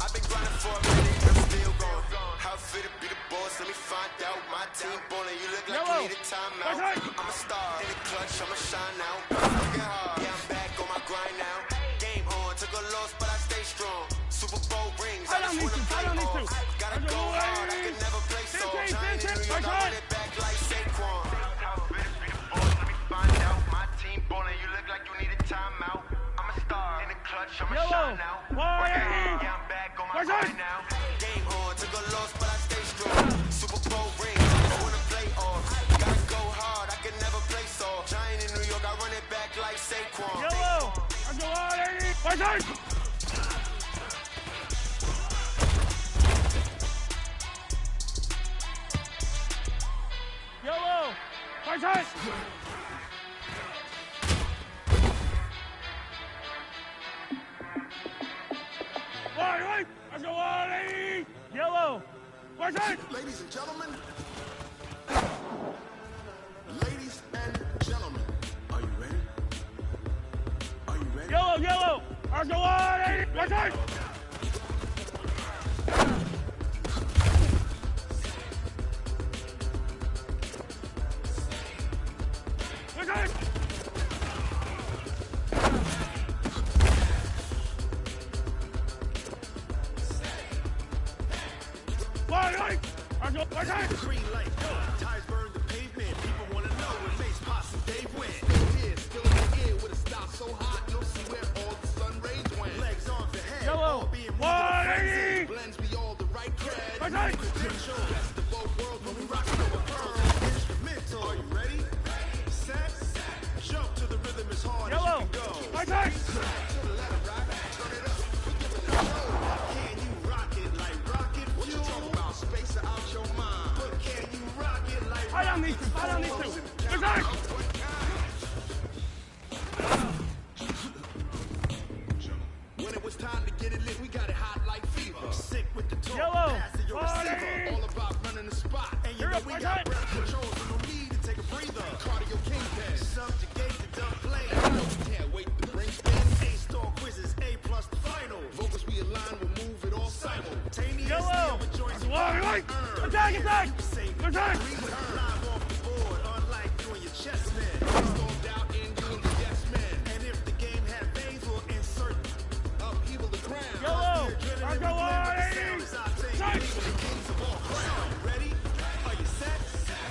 I've been grinding for a minute, I'm still going. How fit to be the boss, let me find out. My team ballin', you look like you need a timeout. I'm a star, in the clutch, I'ma shine out. Working hard, yeah, I'm back on my grind now. Game on, took a loss, but I stay strong. Super Bowl rings, I just wanna play off. Gotta go hard, I can never play soft. Giant in New York, I run it back like Saquon. How fit to be the boss, let me find out. My team ballin', you look like you need a timeout. I'm a star, in the clutch, I'ma shine out. Working hard, yeah, I'm back on my grind now. Game on, took a loss, but I stay strong. Super Bowl rings, I just wanna play off. Gotta go hard, I can never play soft. Giant in New York, I run it back like Saquon. Yellow! Fight tight! Right! Let's go on! Yellow! Fight tight! Ladies and gentlemen. Ladies and gentlemen. Are you ready? Are you ready? Yellow! Let's go on! Fight tight! Green light, tires burn the pavement. People wanna know what makes Posse Dave win. Here, still in the air with a stop so hot, you'll see where all the sun rays went. Legs on the head, all being moved blends me all the right cred. Credential, best of both worlds when we rock it over pearl. Instrumental, are you ready? Set, jump to the rhythm as hard as you can go. To the letter, right? Turn it up, we give it a show. Can you rock it like rocket fuel? What you talking about? Space out your mind. But can you rock it like I don't need to. When it was time to get it lit, we got it hot like fever. Sick with the talk, pass to your receiver. All about running the spot. And you know we got breath control, so no need to take a breather. Cardio kingpin, subjugate the dumb plane. Can't wait to bring spin. A-star quizzes, A+ the final. Vocals we align, we'll move it all simultaneously. Yellow! Attack! Attack! Live off the board, unlike you and your chest men. Stormed out in you and the yes men. And if the game had veins, we'll insert upheaval the ground. Yellow! Let's go on! Kings of all crown. Ready? Are you set?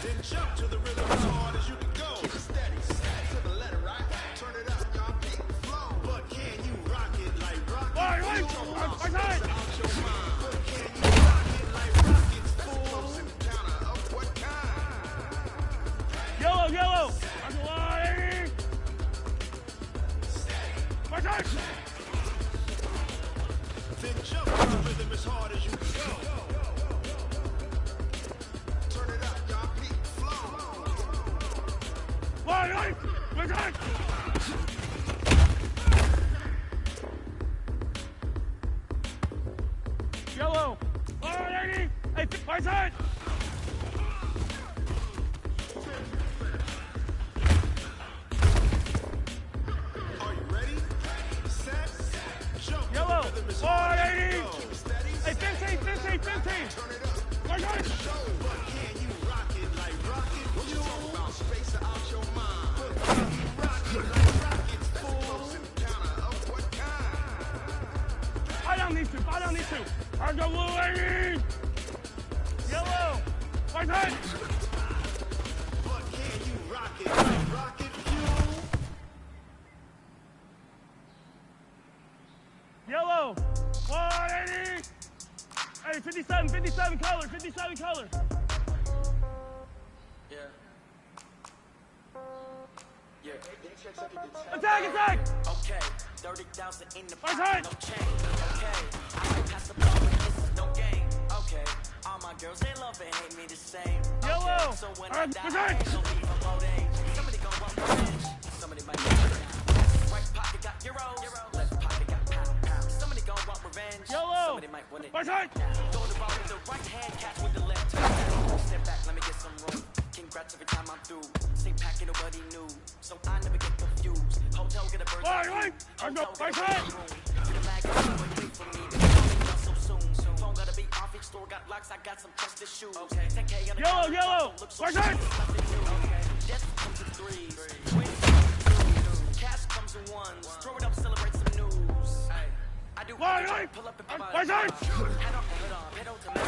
Then jump to the rhythm as hard as you can go. Keep it steady. To the letter, right? Turn it up, y'all beat the flow. But can you rock it like rocket? Out your mind. But can you rock it like rockets? Close in the counter of what kind? Yellow! Let's go on! Fight tight! Then jump to the rhythm as hard as you can go. Turn it up, y'all beat the flow. Fight tight! Yellow! Hey, fight tight! Are you ready? Set, jump. Yellow! To the rhythm as hard as you can go. Steady. Hey, 15! Turn it up. Fight tight! Show, but can you rock it like rocket? What you talking about? Space out your mind. But Right side! But can you rock it? Rocket fuel? Yellow! 180! Hey, 57 color, 57 color. Yeah. Yeah. Attack! Okay, 30,000 in the Right pocket, side! no change. Okay, I might pass the ball, but this is no game. Okay, all my girls, they love and hate me the same. Yellow! Okay, so when I die, I ain't gonna leave a old age. Somebody gon' want revenge. Somebody might get it down. Right pocket got euros. Left pocket got pound. Somebody gon' want revenge. Yellow! Somebody might want it. Right side! Throw the ball with the right hand, catch with the left. Step back, let me get some room. Congrats every time I'm through. Same packet, nobody knew. So I never get confused. Hotel get a bird. Right side! The magazine wait for me. They call me up so soon. Phone gotta be off, each store got locks. I got some trusted shoes. Okay. 10K on the Yellow! Right side! Okay. Death comes in threes. Wins comes in twos. Cash comes in ones. Throw it up, celebrate some news. I do Right, pull up and pop right side! Head on, pedal to metal.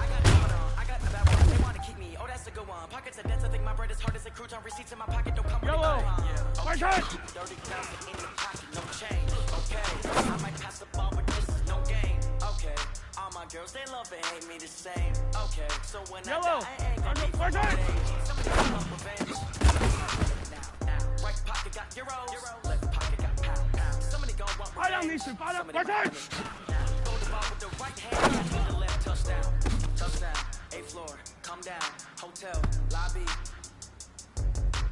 I got it on. I got the bad one. They wanna keep me. Oh, that's a good one. Pockets are dense. I think my bread is hard as a crouton. Receipts in my pocket don't come with Yellow! yeah. Right side! 30,000 in the pocket, no change. Okay, I might pass the ball, but this is no game. Okay, all my girls, they love and hate me the same. Okay, so when Yellow! I die, I ain't gonna be Right side! somebody gon' want revenge. Now, right pocket got euros. Left pocket got pound. Somebody gon' want revenge. I don't need to. Right side! Throw the ball with the right hand, catch with the left. Touchdown, 8th floor, come down. Hotel, lobby.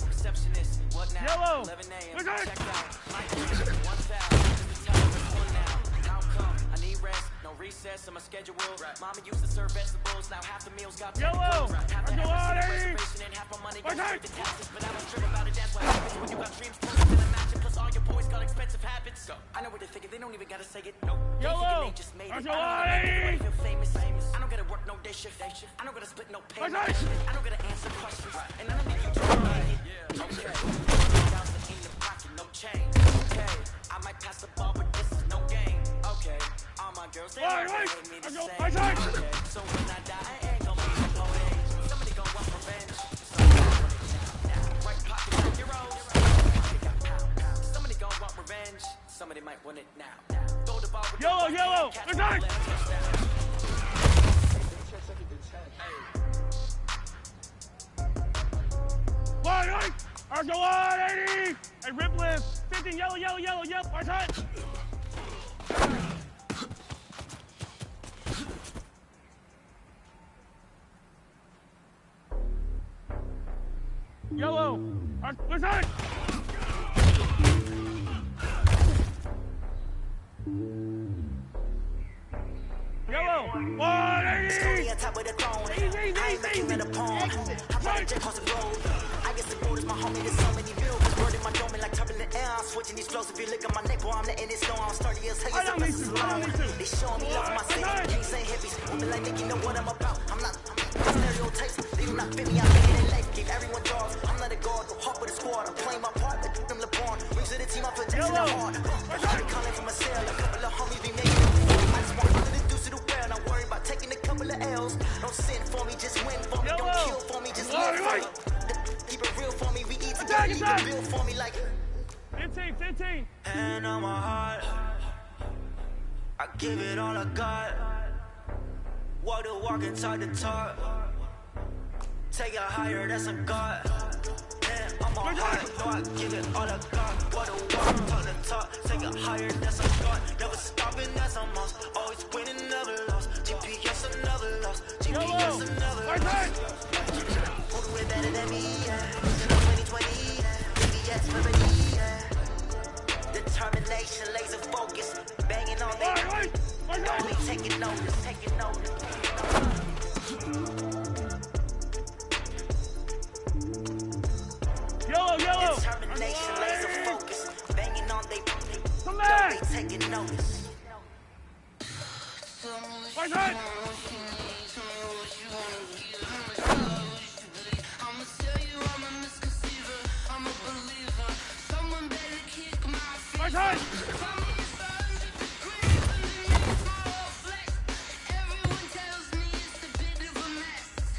Receptionist, what now? Yellow! 11 a.m. Right side! Check out. My drink, 1 foul. Just tell me what's on now. How come? I need rest, no recess in my schedule. Mama used to serve vegetables, now half the meals got Yellow! Half the reservation and half my money goes straight to taxes. But I don't trip about it, that's what happens when you got dreams closer than a match. Plus all your boys got expensive habits. I know what they're thinking, they don't even gotta say it. Nope. They Yellow! thinking they just made it. I don't gotta make it, feel famous. I don't gotta work no day shift. I don't gotta split no payment. I don't gotta answer questions. And I don't need you to remind it. Okay. 30,000 in the pocket, no change. Okay. I might pass the ball, but this is no game. Okay. All my girls, they love and hate me the same. Okay. So when I die, I ain't gonna be no old age. Somebody gon' want revenge. Right pocket got euros. Pocket got pound. Somebody gon' want revenge. Somebody might want it now. Throw the ball with Yellow! the right hand, catch with the Right left. Touchdown. Right! Argo 180! Hey, rip lift! 15, yellow, right side! Yellow! Right side! Yellow! 180! Slowly on top of the throne. I ain't making it a poem. I'm about to jet across the road. I guess the road is my homie. There's so many bills. Word in my dome like turbulent air. I'm switching these flows. If you look at my neck, boy, I'm letting it snow. I'm sturdy as hell. So this is long. They showing me love for my city. Can't say hippies. Women like Nick, you know what I'm about. I'm not stereotypes. They do not fit me. I'm making it life. Give everyone jobs. I'm not a guard. Go hard with a squad. I'm playing my part. Like them LeBron. Rings to the team. I'm protecting the heart. I'm calling from a cell. A couple of homies be making it. I just want to introduce to the world. I'm worried about taking a couple of L's. Don't sin for me, just win for me. Don't kill for me, just live for me. Keep it real for me. We eat together. You can build for me like 15. Hand on my heart. I give it all I got. Walk the walk and talk the talk. Take it higher, that's a God. Hand on my heart. No, I give it all I got. Walk the walk, talk the talk. Take it higher, that's a God. Never stopping, that's a must. Always winning, never lost. GPS, another loss. GPS, another loss. Moving way better than me, yeah. 2020, yeah. BBS for me, yeah. Determination, laser focus. Banging on me. Only taking notice, taking notice. Yellow! Determination, laser focus. Banging on they. Come back! Don't be taking notice. Right side! Right side!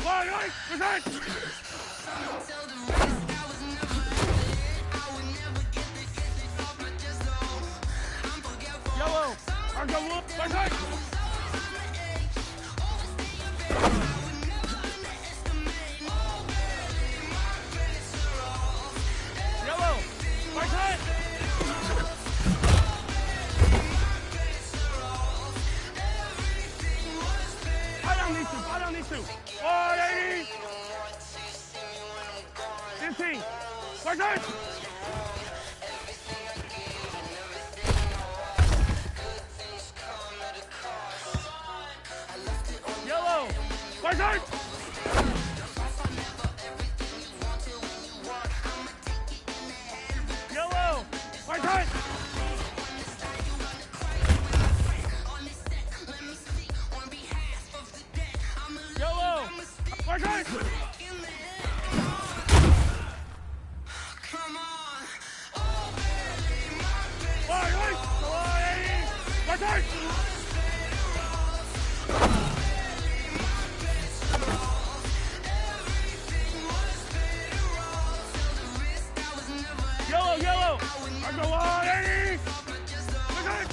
Right Yellow. Argo, right side. Yellow. Right side. I don't need to. 180. 15. Right side. Yellow. Right side. Yellow. Right side. Yellow. Right side. Right side. Yellow. I go 180. Okay.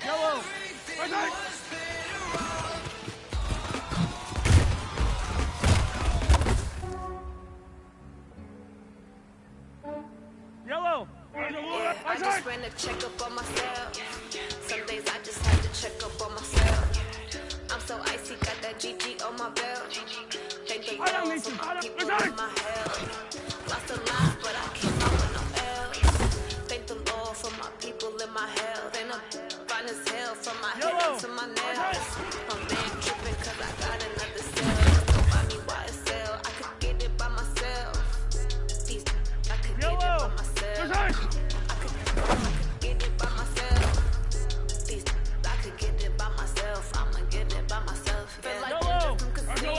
Yellow. Okay. Yellow. I just ran a checkup on myself. Some days I just have to check up on myself. I'm so icy, got that GG on my belt. Thank the Lord for my people in my health. Lost a lot, but I came out with no L's. Thank the Lord for my people in my health. And I'm fine as hell from my head to my nails. My man tripping cause I got another cell. Don't buy me YSL, I could get it by myself. These, I could get it by myself. I could get it by myself. These, I could get it by myself. I'ma get it by myself. Feel like you're just from casino.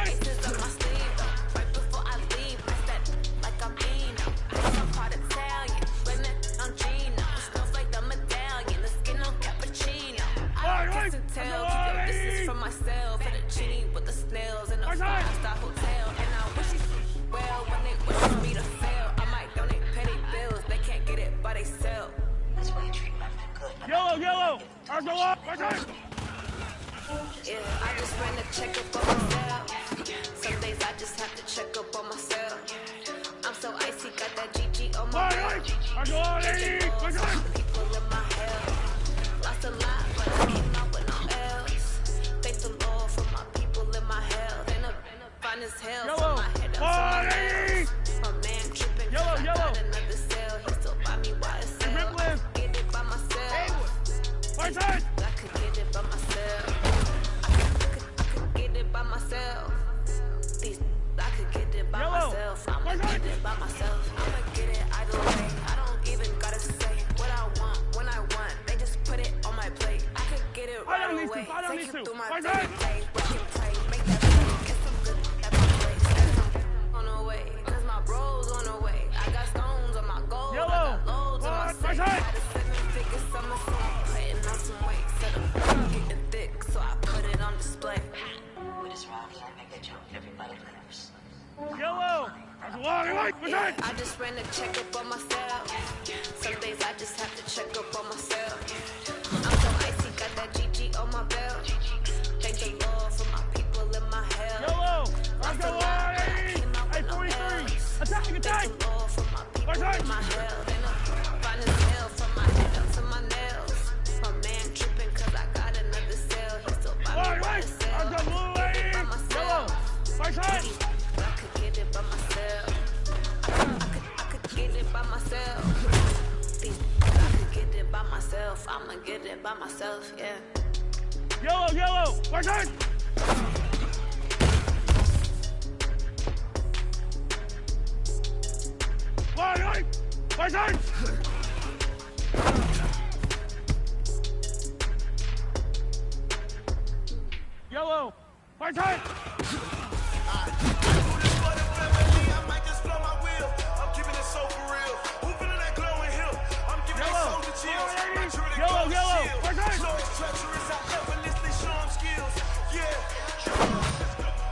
Aces up my sleeve. Right before I leave, I step like I'm Eno. I'm part Italian. Blame it on Gino. Smells like the medallion. The skin on cappuccino. I don't kiss and tell. Yo, this is for myself. Fettuccine with the snails in a five-star hotel. And I wish you well when they wish me to fail. I might donate petty bills. They can't get it by they sell. That's why you treat my good. Yellow. I go up. Yeah, I just ran a checkup on myself. Some days I just have to check up on myself. I'm so icy, got that GG on my belt. I go 180. People in my health. Lost a lot, but I came out with no L's. Thank the Lord for my people in my health. And I'm fine as hell from my head up to my nails. My man tripping cause I got another cell. He still buy me YSL. I could get it by myself. Right side. I could get it by myself. I could get it by myself. These, I could get it by myself. I'ma get it by myself. I'ma get it either way. I don't even gotta say what I want when I want. They just put it on my plate. I could get it right away. Take you through my day. Work and play. Make that money. Get some good at my place. Get some on the way. Cause my bro's on the way. I got stones on my gold. I got loads on my safe. I had a 7-figure summer, so I'm putting on some weight. Said I'm getting thick, so I put it on display. We just rock here and make a joke. Everybody lives. Yellow. I just ran a checkup on myself. Some days I just have to check up on myself. I'm so icy, got that GG on my belt. Thank the Lord for my people in my health. Yellow. Lost a lot, but I came out with no L's. Attack. Thank the Lord for my people in my health. And I'm fine as hell from my head up to my nails. My man tripping cause I got another cell. He still buy me YSL. I could get it by myself. Right side. I could get it by myself. I could get it by myself. These, I could get it by myself. I'ma get it by myself, yeah. Yellow. Right side. Right side. Yellow. Right side. I might just blow my wheel. I'm keeping it so for real. Who feeling that glowing hill? I'm giving it soldier chills. Make sure they Yellow, go yellow. shield. Right side. Slow and treacherous, I effortlessly show them skills. Yeah.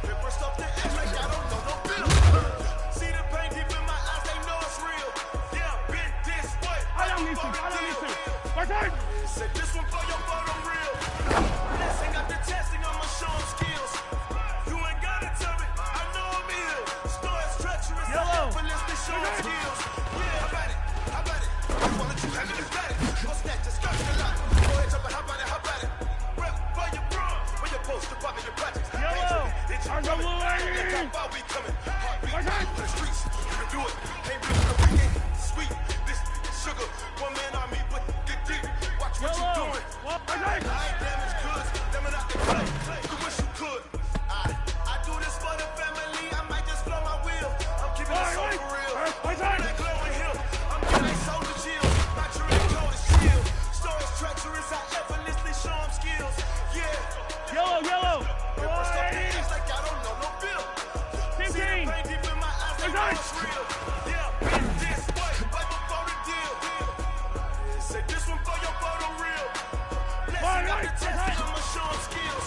Paper stuff the edge like I don't know no bill. See the pain deep in my eyes, they know it's real. Yeah, been this way. I don't need to. Right side. Say this one for your photo real. Blessing after testing, I'ma show them skills. You ain't gotta tell me, I know I'm ill. Stories treacherous, I effortlessly show them skills. Yeah, how about it? How about it? You wanna you have it, you got it. Go snatch it, scratch it a lot. Go ahead, jump it, how about it? How about it? Rep for your bro, when you're supposed to pop in your projects. It's your coming, that's how far we coming. Heartbeat, to the streets, you can do it. Ain't real for the weekend, sweet. This sugar, one man on me, but get deep. Watch what you doing. I ain't damaged goods, them and I can play. You wish you could. I do this for the family, I might just blow my wheel. I'm keeping it so for real. That glowing hill, I'm giving they soldier chills. Not sure they cold as chill. Stories treacherous, I effortlessly show them skills. Yeah. Yellow. Paper stuff the edge like I don't know no bill. See the pain deep in my eyes, they know it's real. Yeah, been this way, right before the deal. Say this one for your photo real. Blessing after testing, I'ma show them skills.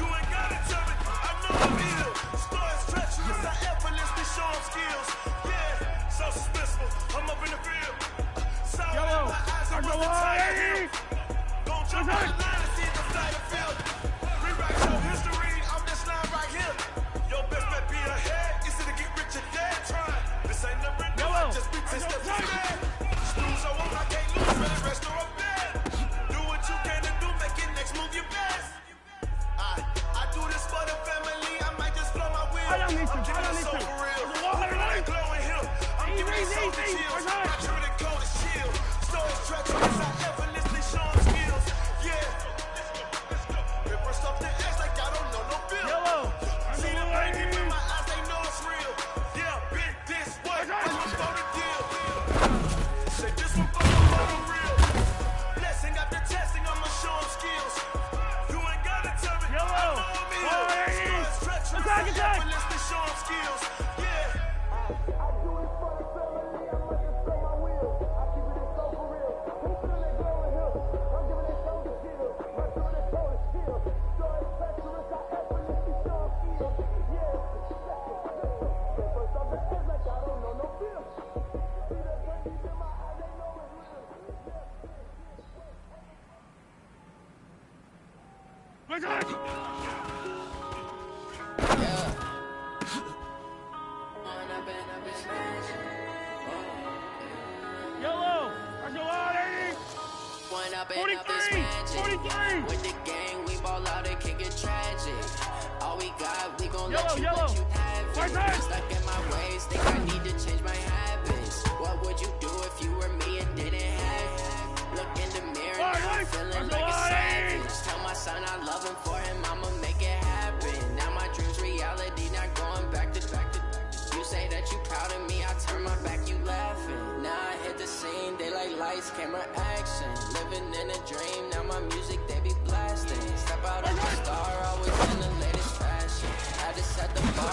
You ain't gotta tell me, I know I'm ill. Stories treacherous, I effortlessly show them skills. Yeah, so suspenseful, I'm up in the field. Sour in my eyes, it was the tiger. Gon' jump on the line and see the side of field. Rewrite your history, I'm this line right here. Your best bet be ahead, easy to get rich or dead trying. This ain't never new, I just be 10 steps ahead. Screws so on, I can't lose, better rest or I'm dead. Do what you can and do, make it next move your best. I do this for the family, I might just blow my wheel. I'm keeping it so for real. That glowing hill, I'm giving it soldier chills. Not sure they cold as chill. Stories treacherous, I effortlessly show them skills. Yeah. Paper stuff the edge like I don't know no bill. See the pain deep in my eyes, they know it's real. Yeah, been this way, right before the deal. Say this one for the photo real. Blessing after testing, I'ma show them skills. You ain't gotta tell me, I know I'm ill. Stories treacherous, I effortlessly show them skills. Yeah. I do it for the family, I might just blow my wheel. I keep it so for real. Who feel that glowing hill? I'm giving it soldier skills. My throat is cold as steel. Stories treacherous, I effortlessly show them skills. Yeah. Paper stuff the edge like I don't know no bill. See that pain deep in my eyes, they know it's real. Yellow. Let's go out, 80. One up and 43. up is magic. 43. With the gang, we ball out, it can get tragic. All we got, we gon' Yellow. let you have Right it. side. Stuck in my ways, think I need to change my habits. What would you do if you were me and didn't have it? Look in the mirror, now I'm feeling like a savage. Tell my son I love him, for him I'ma make it happen. Now my dreams reality, not going back to. You say that you proud of me, I turn my back, you laughing. Now I hit the scene, daylight lights, camera action. Living in a dream, now my music they be blasting. Step out of the star, always in the latest fashion. Had to set the bar,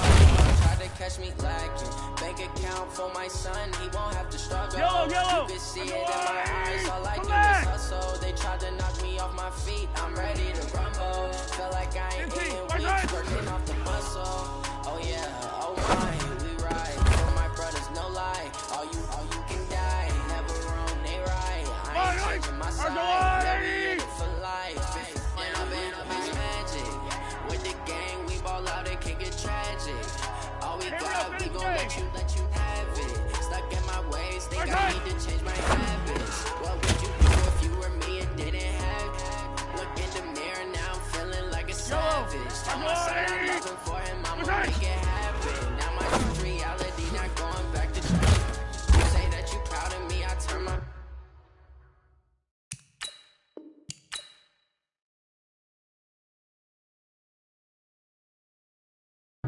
try to catch me lacking. Bank account for my son, he won't have to struggle. You can see it in my eyes, all I do is hustle. They tried to knock me off my feet, I'm ready to rumble. Feel like I ain't eating weeks, working off the muscle. Oh yeah, oh my, we ride for my brothers, no lie. All you can die, never wrong, they right. I ain't changing my side, every for life. When I've been up is magic. With the gang, we ball out, it can get tragic. All we got, we gon' let you have it. Stuck in my ways, think I need to change my habits. What would you do if you were me and didn't have it? Look in the mirror, now I'm feeling like a savage. Tell my son I love him, for him I'ma make it happen. Now my dream's reality, not going back to track. You say that you proud of me, I turn my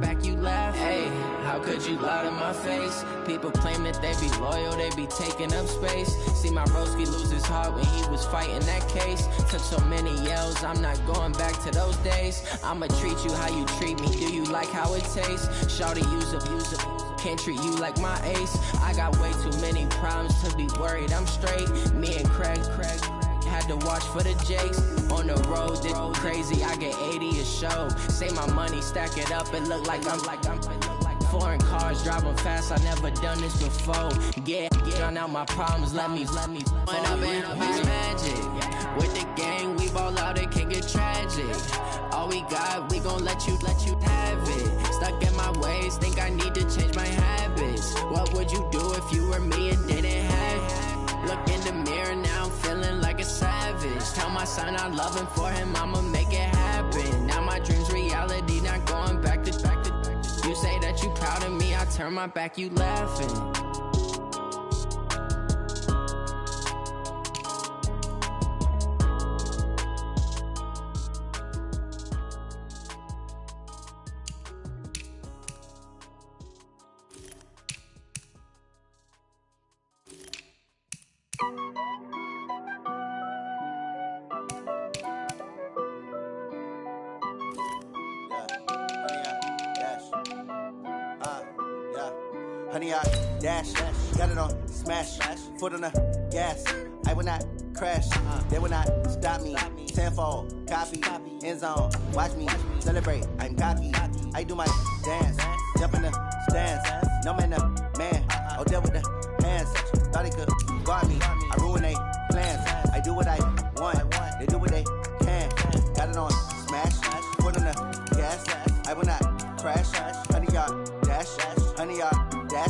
back, you laugh. Hey, I How could you lie to my face? People claim that they be loyal, they be taking up space. See my broski lose his heart when he was fighting that case. Took so many yells, I'm not going back to those days. I'ma treat you how you treat me, do you like how it tastes? Shawty use up, can't treat you like my ace. I got way too many problems to be worried, I'm straight. Me and Craig had to watch for the Jakes. On the road, this crazy, I get 80 a show. Say my money, stack it up, it look like I'm foreign cars, driving fast, I never done this before. Yeah, drown out my problems, let me When up and it's magic. With the gang, we ball out, it can get tragic. All we got, we gon' let you have it. Stuck in my ways, think I need to change my habits. What would you do if you were me and didn't have it? Look in the mirror, now I'm feeling like a savage. Tell my son I love him, for him I'ma make it happen. Now my dream's reality, not going back to. You say that you proud of me, I turn my back, you laughing. Honey, I dash, got it on smash, foot on the gas. I will not crash, they will not stop me. Tenfold, copy, end zone, watch me celebrate. I'm cocky, I do my dance, jump in the stands. No man, the man, oh, deal with the hands. Thought he could guard me, I ruin they plans. I do what I want, they do what they can. Got it on smash, foot on the gas. I will not crash, honey, y'all dash, honey, y'all dash,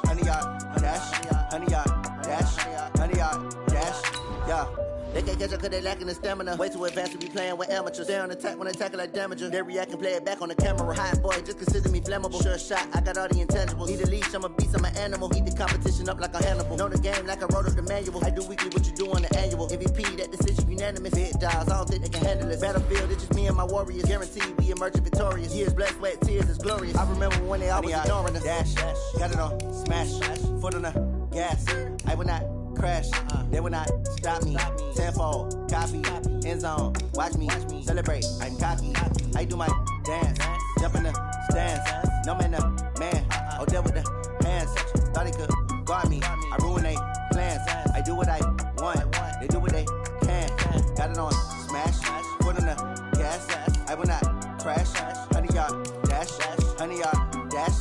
honey, y'all dash, honey, y'all dash, honey, y'all dash, yeah. They can't catch up cause they lacking the stamina. Way too advanced to be playing with amateurs. Stay on attack when I tackle like damager. They react and play it back on the camera. Hot boy, just consider me flammable. Sure shot, I got all the intangibles. Need a leash, I'm a beast, I'm an animal. Heat the competition up like a Hannibal. Know the game like I wrote up the manual. I do weekly what you do on the annual. MVP, that decision unanimous. Big dials, I don't think they can handle it. Battlefield, it's just me and my warriors. Guaranteed we emerging victorious. Years, blood, sweat, tears, it's glorious. I remember when they always ignoring us. Dash, got it on smash, foot on the gas. I will not crash, they will not stop me. Tenfold, copy, end zone, watch me celebrate. I'm cocky, I do my dance, jump in the stands. No man, the man, oh, deal with the hands. Thought he could guard me, I ruin they plans. I do what I want, they do what they can. Got it on smash, foot on the gas. I will not crash, honey, y'all dash, honey, y'all dash,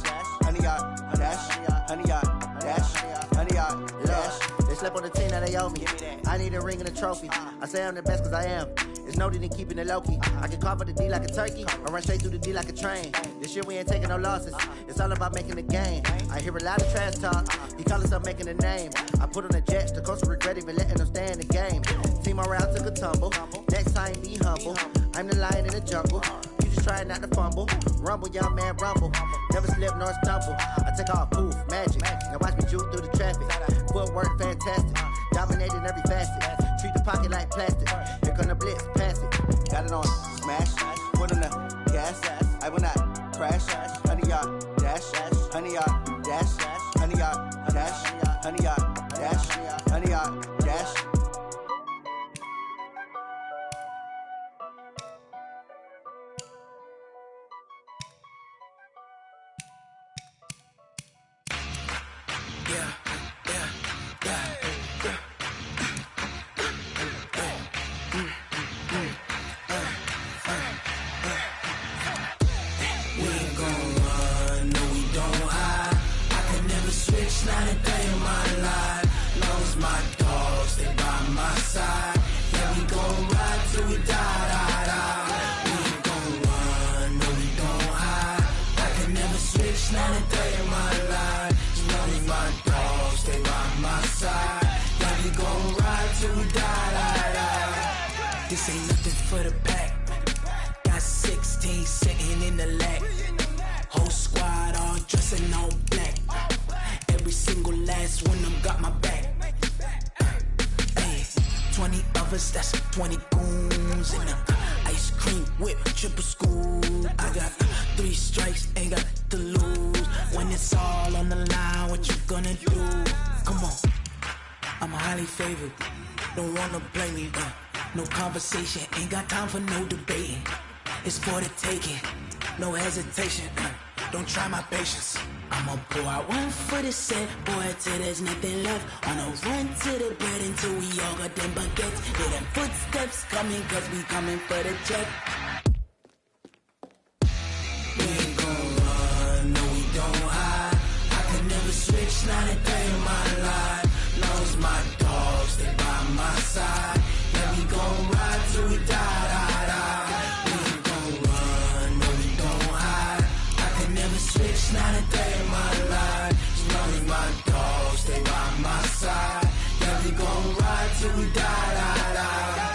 honey, y'all dash, honey, y'all dash, honey, y'all dash. They slept on the team, now they owe me. I need a ring and a trophy. I say I'm the best cause I am. It's no need in keeping it low-key. I can carve up the D like a turkey, or run straight through the D like a train. This year we ain't taking no losses. It's all about making the game. I hear a lot of trash talk. He call himself making a name. I put on the jets, the coach will regret even letting them stay in the game. Team around took a tumble. Next time be humble. I'm the lion in the jungle. You just try not to fumble. Rumble, young man, rumble. Never slip nor stumble. I take off, poof, magic. Now watch me juke through the traffic. Footwork fantastic. Dominating every facet. Treat the pocket like plastic. Here come the blitz, pass it. Got it on smash. Foot on the gas. I will not crash. Honey, y'all dash. Honey, y'all dash. Honey, y'all dash. Honey, y'all dash. Honey, y'all dash. Not a day in my life. Long as my dogs, they by my side. Yeah, we gon' ride till we die, die, die. We ain't gon' run, no, we gon' hide. I can never switch, not a day in my life. As long as my dogs, they by my side. Yeah, we gon' ride till we die, die, die. This ain't nothing for the back. Got 16 sitting in the lap. Whole squad all dressing all black. Every single last one of them got my back. Hey, 20 of us, that's 20 goons. And ice cream whip, triple school. I got 3 strikes, ain't got to lose. When it's all on the line, what you gonna do? Come on, I'm highly favored. Don't wanna blame me, no conversation, ain't got time for no debating. It's for the taking, no hesitation. Don't try my patience. I'ma pour out one for the set, boy, till there's nothing left. On a run to the bread until we all got them baguettes. Hear them footsteps coming, cause we coming for the check. We ain't gon' run, no we don't hide. I could never switch, not a day in my life. Knows my dogs, they by my side. Yeah, we gon' ride till we die, die, die. We ain't gon' run, no we don't hide. I could never switch, not a day in my life. As long as my dogs, they by my side. Yeah, we gon' ride till we die, die, die.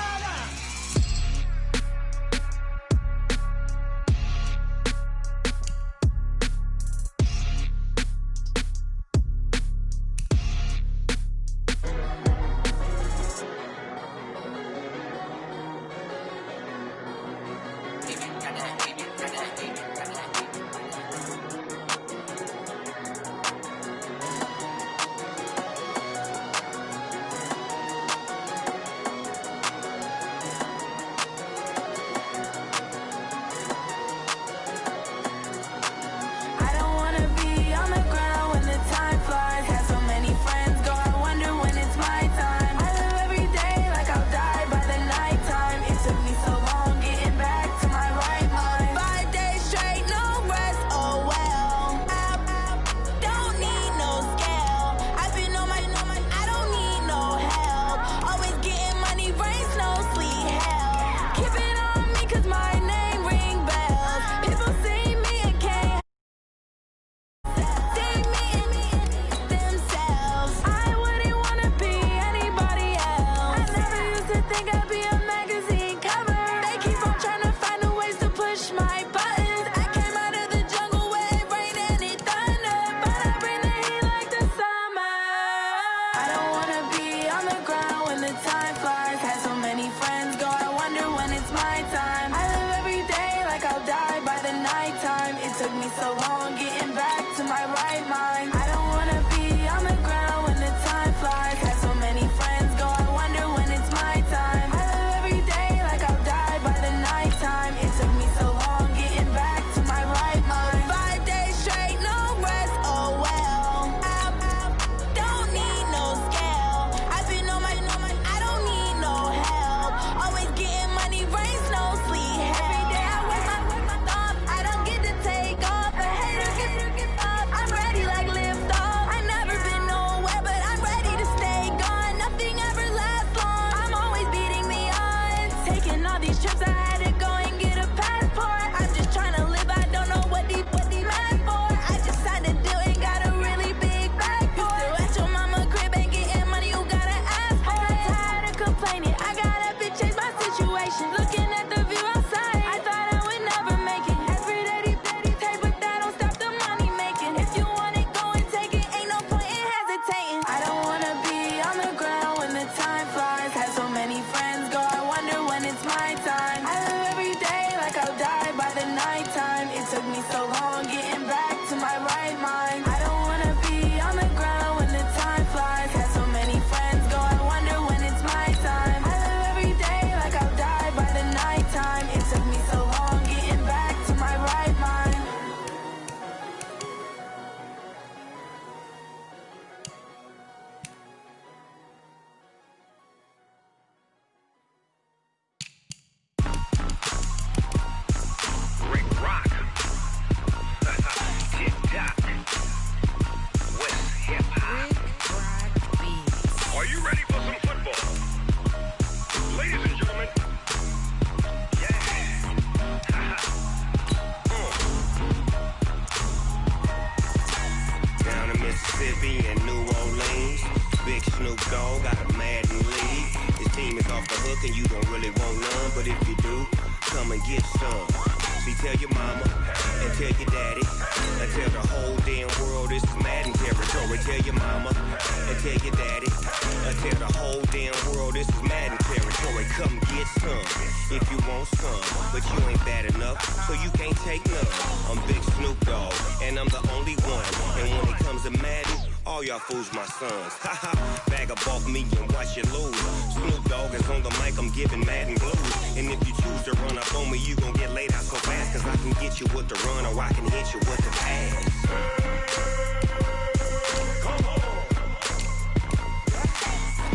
comes to Madden, all y'all fools my sons. Haha, bag up off me and watch you lose. Snoop Dogg is on the mic, I'm giving Madden blues. And if you choose to run up on me, you gon' get laid out so fast. Cause I can get you with the run or I can hit you with the pass.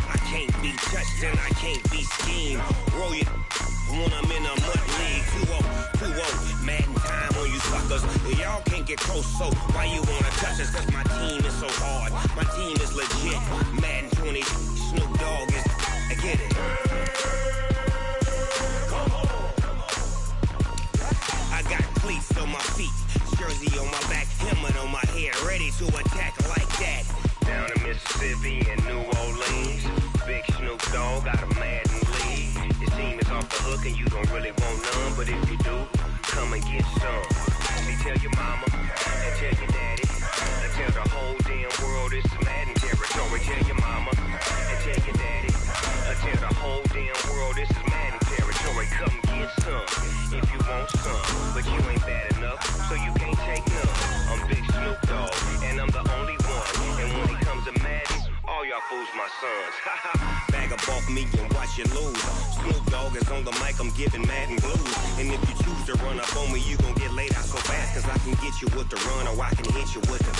I can't be touched and I can't be schemed. Roll it when I'm in a mud league. 2-0, Madden time on you suckers. Y'all can't get close, so why you wanna touch us? Cause my team is so hard, my team is legit. Madden 20, Snoop Dogg is, I get it. I got cleats on my feet, jersey on my back, helmet on my head, ready to attack like that. Down in Mississippi and New Orleans, Big Snoop Dogg got a Madden league. His team is off the hook and you don't really want none, but if you do, come and get some. Me tell your mama and tell your daddy, and tell the whole damn world it's Madden territory. Tell your mama and tell your daddy, and tell the whole damn world this is Madden territory. Come get some if you want some, but you ain't bad enough, so you can't take none. I'm Big Snoop Dogg and I'm the only one, and when it comes to Madden, all y'all fools my sons. Bag up off me and watch you lose. Snoop Dogg is on the mic, I'm giving Madden blues. And if you choose to run up on me, you gon' get laid out so fast. Cause I can get you with the run or I can hit you with the